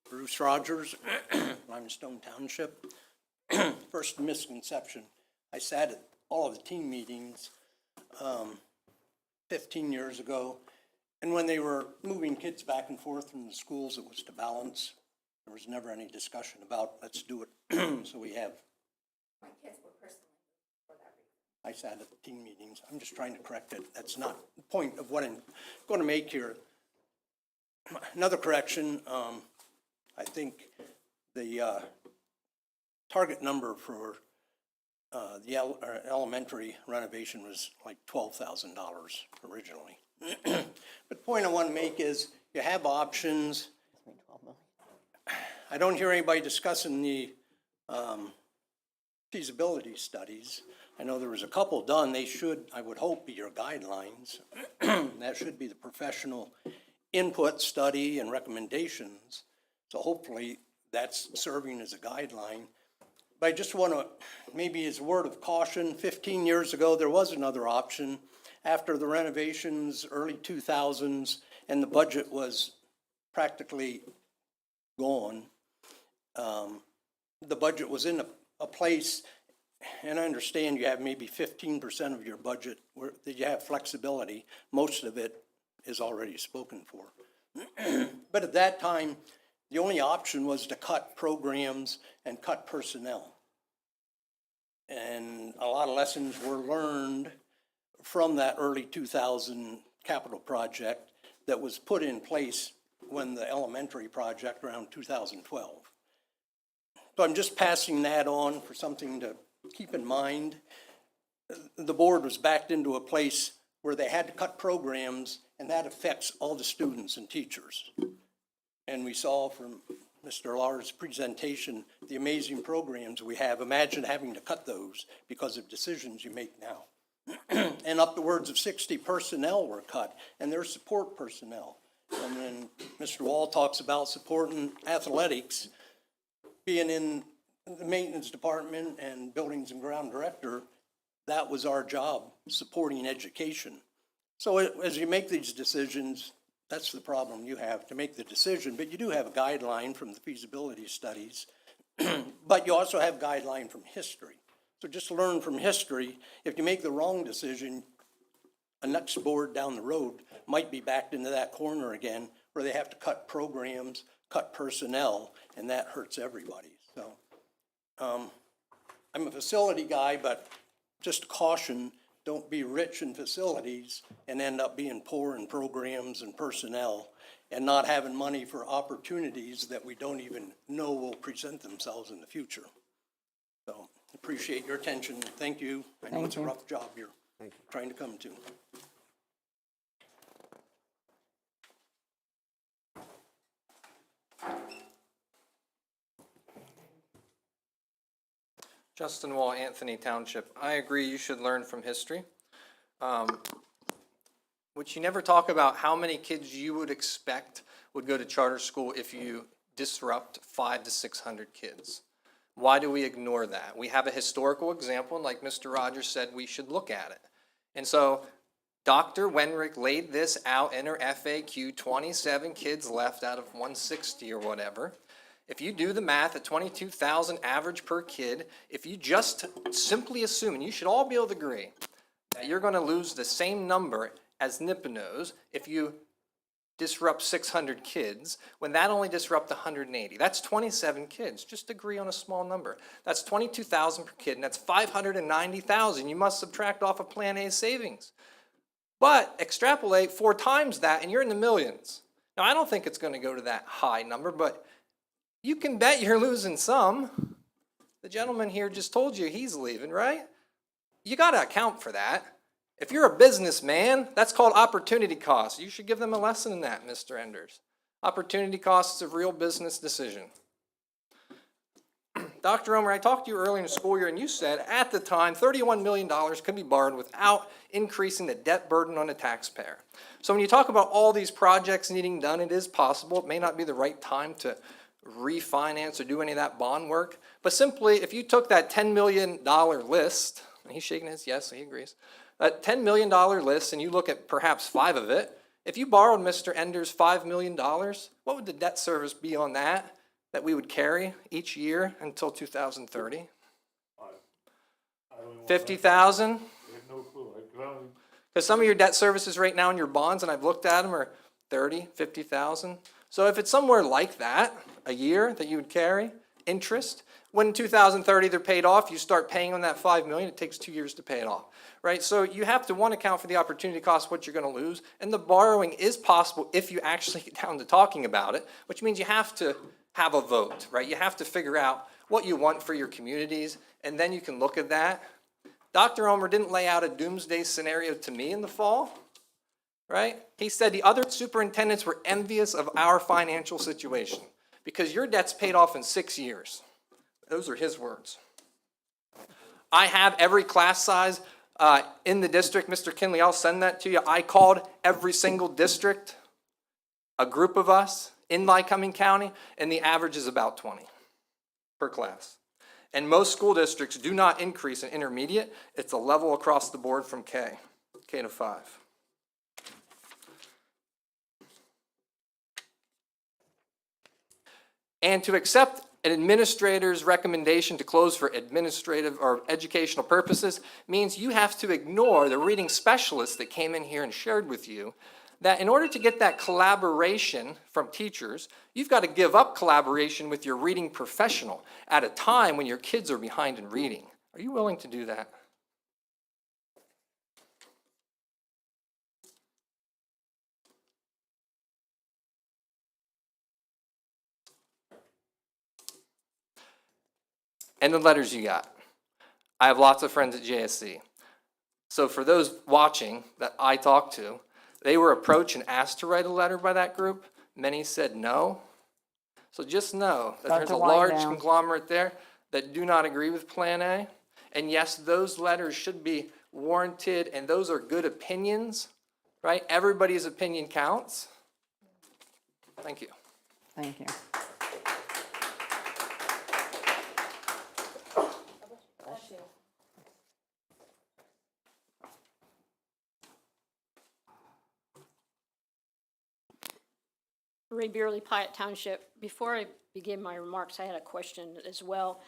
Bruce Rogers, Limestone Township. First misconception, I sat at all of the team meetings 15 years ago, and when they were moving kids back and forth from the schools, it was to balance. There was never any discussion about, let's do it so we have. My kids were personally for that reason. I sat at the team meetings. I'm just trying to correct it. That's not the point of what I'm going to make here. Another correction, I think the target number for the elementary renovation was like $12,000 originally. But the point I want to make is you have options. I don't hear anybody discussing the feasibility studies. I know there was a couple done. They should, I would hope, be your guidelines. That should be the professional input, study, and recommendations. So hopefully that's serving as a guideline. But I just want to, maybe as a word of caution, 15 years ago, there was another option. After the renovations, early 2000s, and the budget was practically gone, the budget was in a place, and I understand you have maybe 15% of your budget where that you have flexibility. Most of it is already spoken for. But at that time, the only option was to cut programs and cut personnel. And a lot of lessons were learned from that early 2000 capital project that was put in place when the elementary project around 2012. So I'm just passing that on for something to keep in mind. The board was backed into a place where they had to cut programs, and that affects all the students and teachers. And we saw from Mr. Lars' presentation the amazing programs we have. Imagine having to cut those because of decisions you make now. And upwards of 60 personnel were cut, and their support personnel. And then Mr. Wall talks about supporting athletics. Being in the maintenance department and buildings and ground director, that was our job, supporting education. So as you make these decisions, that's the problem you have, to make the decision. But you do have a guideline from the feasibility studies, but you also have guideline from history. So just learn from history. If you make the wrong decision, a next board down the road might be backed into that corner again where they have to cut programs, cut personnel, and that hurts everybody. So I'm a facility guy, but just caution, don't be rich in facilities and end up being poor in programs and personnel and not having money for opportunities that we don't even know will present themselves in the future. So appreciate your attention. Thank you. I know it's a rough job you're trying to come to. Justin Wall, Anthony Township. I agree you should learn from history. Which you never talk about how many kids you would expect would go to charter school if you disrupt 500 to 600 kids. Why do we ignore that? We have a historical example, and like Mr. Rogers said, we should look at it. And so Dr. Wenrick laid this out in her FAQ, 27 kids left out of 160 or whatever. If you do the math at 22,000 average per kid, if you just simply assume, and you should all be able to agree, that you're going to lose the same number as Nipponos if you disrupt 600 kids, when that only disrupt 180. That's 27 kids. Just agree on a small number. That's 22,000 per kid, and that's 590,000. You must subtract off of Plan A's savings. But extrapolate 4 times that, and you're in the millions. Now, I don't think it's going to go to that high number, but you can bet you're losing some. The gentleman here just told you he's leaving, right? You got to account for that. If you're a businessman, that's called opportunity costs. You should give them a lesson in that, Mr. Enders. Opportunity costs of real business decision. Dr. Omer, I talked to you earlier in the school year, and you said at the time $31 million could be borrowed without increasing the debt burden on the taxpayer. So when you talk about all these projects needing done, it is possible. It may not be the right time to refinance or do any of that bond work. But simply, if you took that $10 million list, and he's shaking his yes, so he agrees, that $10 million list, and you look at perhaps 5 of it, if you borrowed Mr. Enders $5 million, what would the debt service be on that we would carry each year until 2030? 50,000? I have no clue. Because some of your debt services right now in your bonds, and I've looked at them, are 30, 50,000. So if it's somewhere like that, a year that you would carry, interest, when in 2030 they're paid off, you start paying on that $5 million, it takes 2 years to pay it off, right? So you have to, one, account for the opportunity cost, what you're going to lose, and the borrowing is possible if you actually get down to talking about it, which means you have to have a vote, right? You have to figure out what you want for your communities, and then you can look at that. Dr. Omer didn't lay out a doomsday scenario to me in the fall, right? He said the other superintendents were envious of our financial situation because your debt's paid off in 6 years. Those are his words. I have every class size in the district. Mr. Kinley, I'll send that to you. I called every single district, a group of us in Lycoming County, and the average is about 20 per class. And most school districts do not increase in intermediate. It's a level across the board from K to 5. And to accept an administrator's recommendation to close for administrative or educational purposes means you have to ignore the reading specialist that came in here and shared with you that in order to get that collaboration from teachers, you've got to give up collaboration with your reading professional at a time when your kids are behind in reading. Are you willing to do that? And the letters you got. I have lots of friends at JSC. So for those watching that I talked to, they were approached and asked to write a letter by that group. Many said no. So just know that there's a large conglomerate there that do not agree with Plan A. And yes, those letters should be warranted, and those are good opinions, right? Everybody's opinion counts. Thank you. Thank you. Ray Beerley, Piatt Township. Before I begin my remarks, I had a question as well.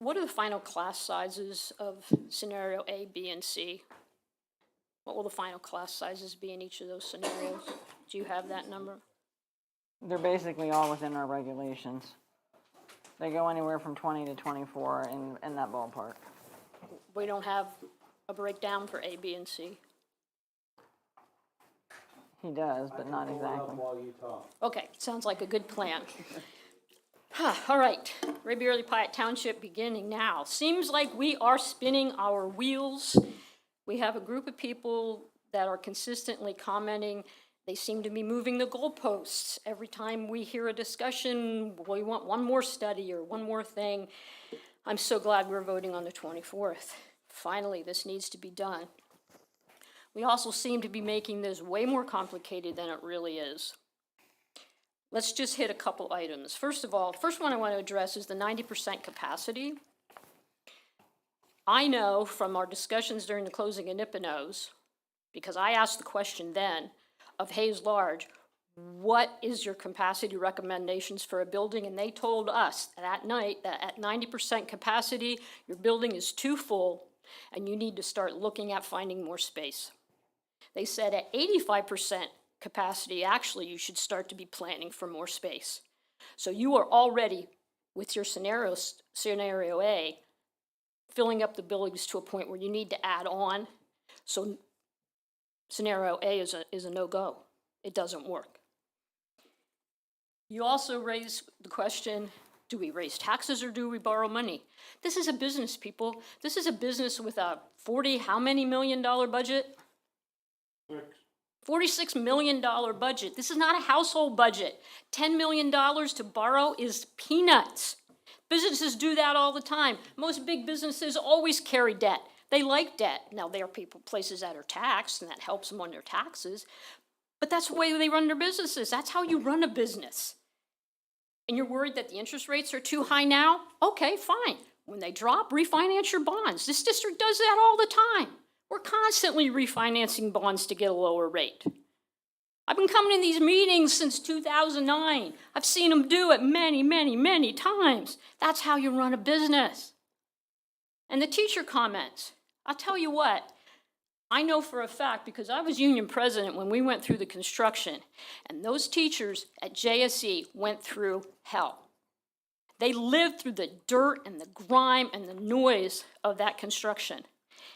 What are the final class sizes of scenario A, B, and C? What will the final class sizes be in each of those scenarios? Do you have that number? They're basically all within our regulations. They go anywhere from 20 to 24 in that ballpark. We don't have a breakdown for A, B, and C. He does, but not exactly. Okay, sounds like a good plan. All right, Ray Beerley, Piatt Township, beginning now. Seems like we are spinning our wheels. We have a group of people that are consistently commenting. They seem to be moving the goalposts. Every time we hear a discussion, we want one more study or one more thing. I'm so glad we're voting on the 24th. Finally, this needs to be done. We also seem to be making this way more complicated than it really is. Let's just hit a couple items. First of all, first one I want to address is the 90% capacity. I know from our discussions during the closing of Nipponos, because I asked the question then of Hayes Large, what is your capacity recommendations for a building? And they told us that night that at 90% capacity, your building is too full and you need to start looking at finding more space. They said at 85% capacity, actually, you should start to be planning for more space. So you are already, with your scenario A, filling up the buildings to a point where you need to add on. So scenario A is a no-go. It doesn't work. You also raise the question, do we raise taxes or do we borrow money? This is a business, people. This is a business with a how many million dollar budget? $46 million budget. This is not a household budget. $10 million to borrow is peanuts. Businesses do that all the time. Most big businesses always carry debt. They like debt. Now, there are places that are taxed, and that helps them on their taxes. But that's the way they run their businesses. That's how you run a business. And you're worried that the interest rates are too high now? Okay, fine. When they drop, refinance your bonds. This district does that all the time. We're constantly refinancing bonds to get a lower rate. I've been coming to these meetings since 2009. I've seen them do it many, many, many times. That's how you run a business. And the teacher comments, I'll tell you what, I know for a fact because I was union president when we went through the construction, and those teachers at JSE went through hell. They lived through the dirt and the grime and the noise of that construction.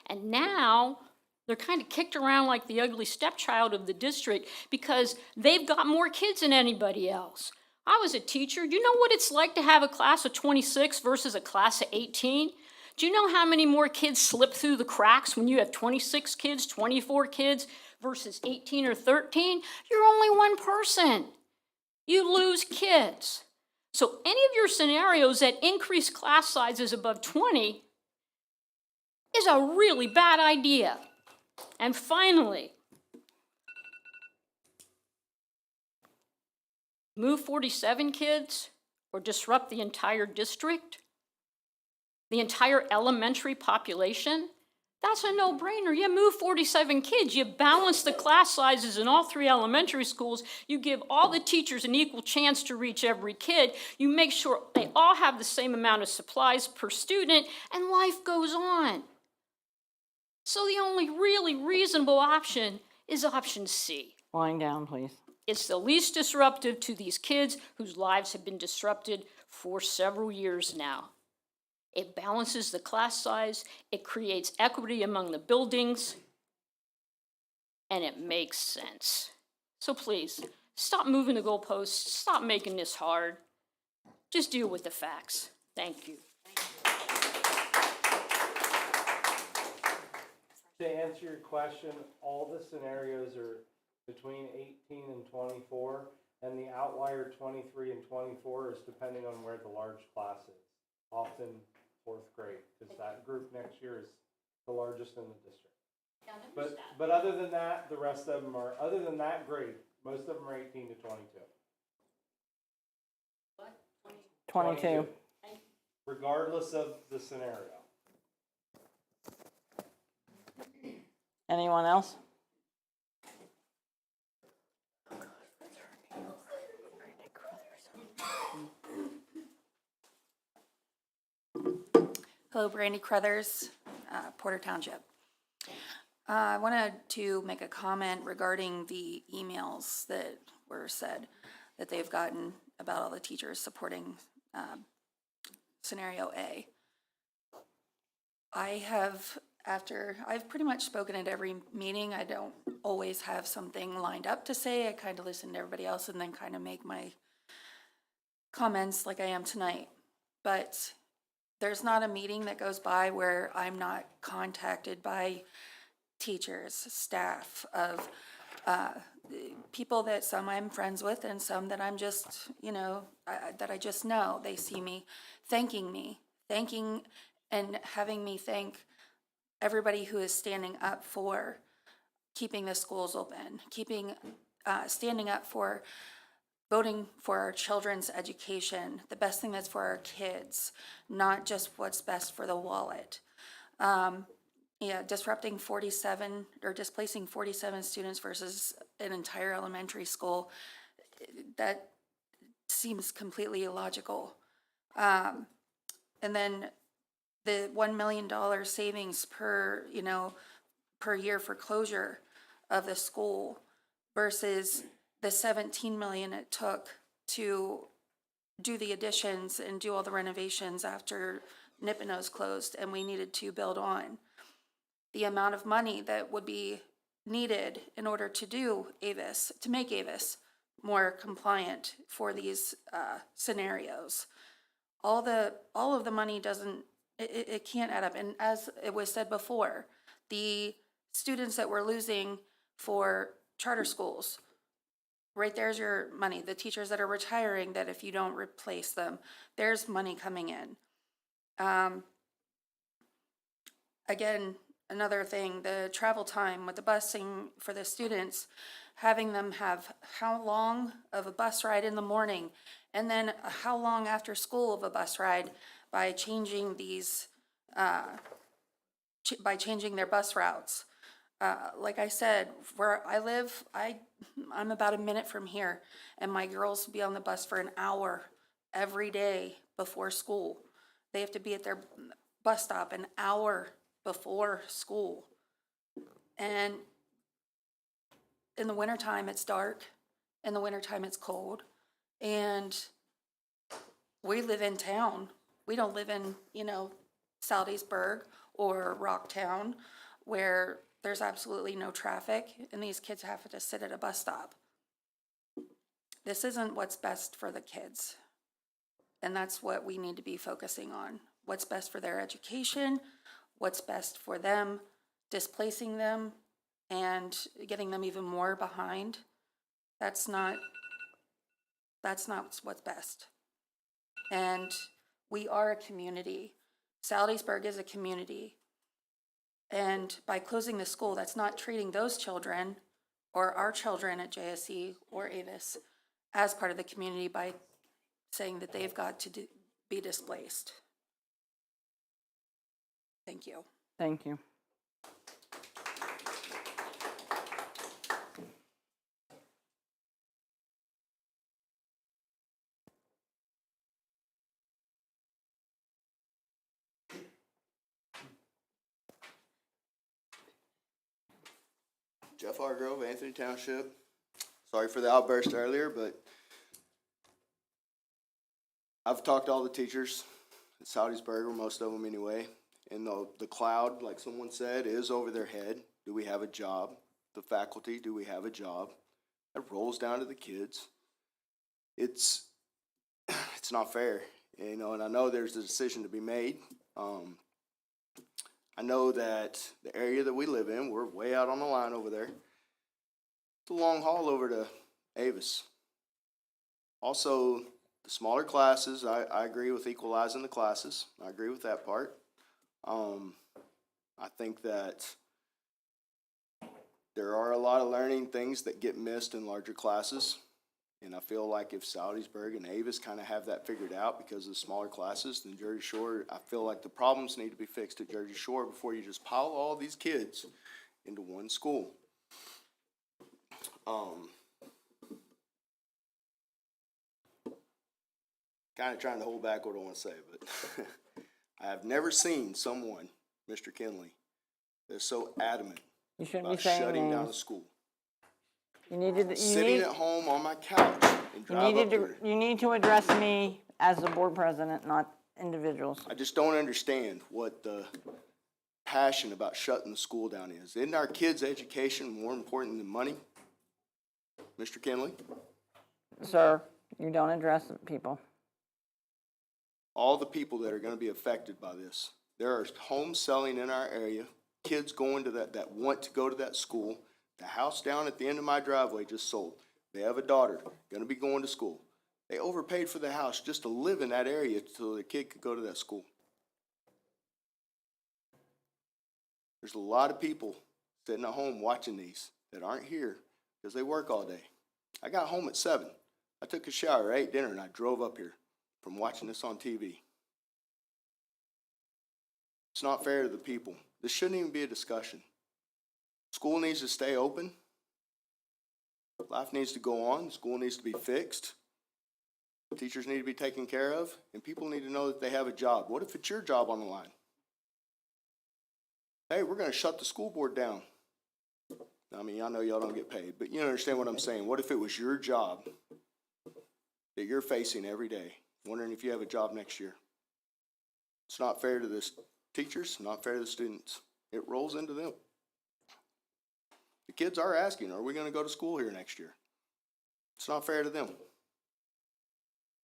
And now they're kind of kicked around like the ugly stepchild of the district because they've got more kids than anybody else. I was a teacher. Do you know what it's like to have a class of 26 versus a class of 18? Do you know how many more kids slip through the cracks when you have 26 kids, 24 kids versus 18 or 13? You're only one person. You lose kids. So any of your scenarios that increase class sizes above 20 is a really bad idea. And finally, move 47 kids or disrupt the entire district, the entire elementary population, that's a no-brainer. You move 47 kids, you balance the class sizes in all 3 elementary schools, you give all the teachers an equal chance to reach every kid, you make sure they all have the same amount of supplies per student, and life goes on. So the only really reasonable option is option C. Lying down, please. It's the least disruptive to these kids whose lives have been disrupted for several years now. It balances the class size, it creates equity among the buildings, and it makes sense. So please, stop moving the goalposts, stop making this hard. Just deal with the facts. Thank you. To answer your question, all the scenarios are between 18 and 24, and the outlier 23 and 24 is depending on where the large class is, often 4th grade, because that group next year is the largest in the district. But other than that, the rest of them are, other than that grade, most of them are 18 to 22. What? 22. Regardless of the scenario. Anyone else? Hello, Brandy Crothers, Porter Township. I wanted to make a comment regarding the emails that were said that they've gotten about all the teachers supporting scenario A. I've pretty much spoken at every meeting. I don't always have something lined up to say. I kind of listen to everybody else and then kind of make my comments like I am tonight. But there's not a meeting that goes by where I'm not contacted by teachers, staff, of people that some I'm friends with and some that I'm just, that I just know. They see me, thanking and having me thank everybody who is standing up for keeping the schools open, standing up for voting for our children's education, the best thing that's for our kids, not just what's best for the wallet. Disrupting 47 or displacing 47 students versus an entire elementary school, that seems completely illogical. And then the $1 million savings per year for closure of the school versus the 17 million it took to do the additions and do all the renovations after Nipponose closed and we needed to build on. The amount of money that would be needed in order to do Avis, to make Avis more compliant for these scenarios. All of the money it can't add up. And as it was said before, the students that we're losing for charter schools, right there's your money. The teachers that are retiring, that if you don't replace them, there's money coming in. Again, another thing, the travel time with the busing for the students, having them have how long of a bus ride in the morning, and then how long after school of a bus ride by changing these, by changing their bus routes. Like I said, where I live, I'm about a minute from here, and my girls will be on the bus for an hour every day before school. They have to be at their bus stop an hour before school. And in the wintertime, it's dark. In the wintertime, it's cold. And we live in town. We don't live in, Saldiesburg or Rocktown where there's absolutely no traffic and these kids have to sit at a bus stop. This isn't what's best for the kids. And that's what we need to be focusing on. What's best for their education, what's best for them, displacing them and getting them even more behind. That's not what's best. And we are a community. Saldiesburg is a community. And by closing the school, that's not treating those children or our children at JSC or Avis as part of the community by saying that they've got to be displaced. Thank you. Thank you. Jeff Hargrove, Anthony Township. Sorry for the outburst earlier, but I've talked to all the teachers at Saldiesburg, or most of them anyway, and the cloud, like someone said, is over their head. Do we have a job? The faculty, do we have a job? That rolls down to the kids. It's not fair, and I know there's a decision to be made. I know that the area that we live in, we're way out on the line over there. It's a long haul over to Avis. Also, the smaller classes, I agree with equalizing the classes. I agree with that part. I think that there are a lot of learning things that get missed in larger classes. And I feel like if Saldiesburg and Avis kind of have that figured out because of the smaller classes, then Jersey Shore, I feel like the problems need to be fixed at Jersey Shore before you just pile all these kids into one school. Kind of trying to hold back what I want to say, but I have never seen someone, Mr. Kinley, that's so adamant You shouldn't about be saying shutting down a names. school. You Sitting at home on my couch and drive up here. You need to address me as the board president, not individuals. I just don't understand what the passion about shutting the school down is. Isn't our kids' education more important than money? Mr. Kinley? Sir, you don't address people. All the people that are going to be affected by this. There are homes selling in our area, kids going to that want to go to that school. The house down at the end of my driveway just sold. They have a daughter, going to be going to school. They overpaid for the house just to live in that area so the kid could go to that school. There's a lot of people sitting at home watching these that aren't here because they work all day. I got home at 7. I took a shower, I ate dinner, and I drove up here from watching this on TV. It's not fair to the people. This shouldn't even be a discussion. School needs to stay open. Life needs to go on. School needs to be fixed. Teachers need to be taken care of, and people need to know that they have a job. What if it's your job on the line? Hey, we're going to shut the school board down. I mean, I know y'all don't get paid, but you understand what I'm saying. What if it was your job that you're facing every day, wondering if you have a job next year? It's not fair to the teachers, not fair to the students. It rolls into them. The kids are asking, are we going to go to school here next year? It's not fair to them.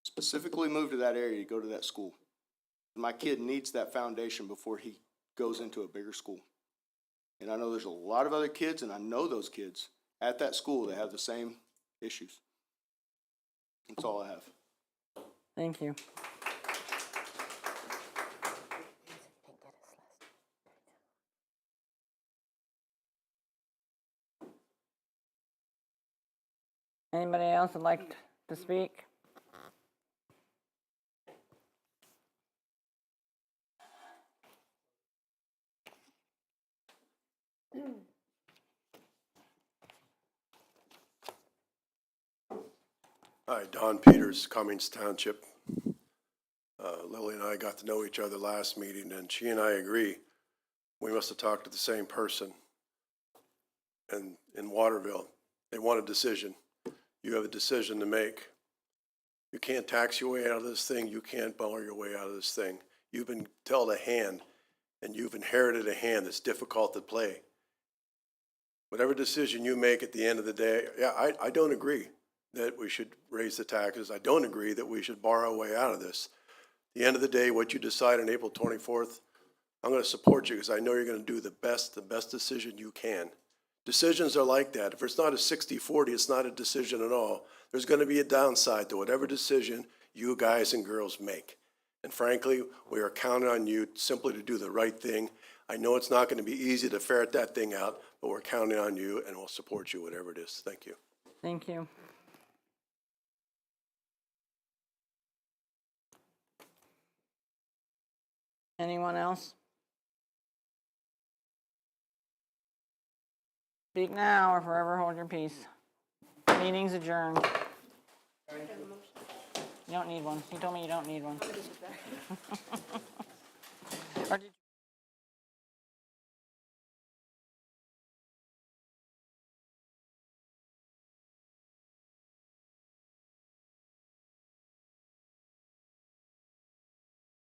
Specifically move to that area to go to that school. My kid needs that foundation before he goes into a bigger school. And I know there's a lot of other kids, and I know those kids at that school that have the same issues. That's all I have. Thank you. Anybody else would like to speak? Hi, Don Peters, Cummings Township. Lily and I got to know each other last meeting, and she and I agree. We must have talked to the same person. And in Waterville, they want a decision. You have a decision to make. You can't tax your way out of this thing. You can't borrow your way out of this thing. You've been dealt a hand, and you've inherited a hand that's difficult to play. Whatever decision you make at the end of the day, yeah, I don't agree that we should raise the taxes. I don't agree that we should borrow our way out of this. At the end of the day, what you decide on April 24th, I'm going to support you because I know you're going to do the best decision you can. Decisions are like that. If it's not a 60-40, it's not a decision at all. There's going to be a downside to whatever decision you guys and girls make. And frankly, we are counting on you simply to do the right thing. I know it's not going to be easy to ferret that thing out, but we're counting on you and we'll support you, whatever it is. Thank you. Thank you. Anyone else? Speak now or forever hold your peace. Meeting's adjourned. You don't need one. You told me you don't need one.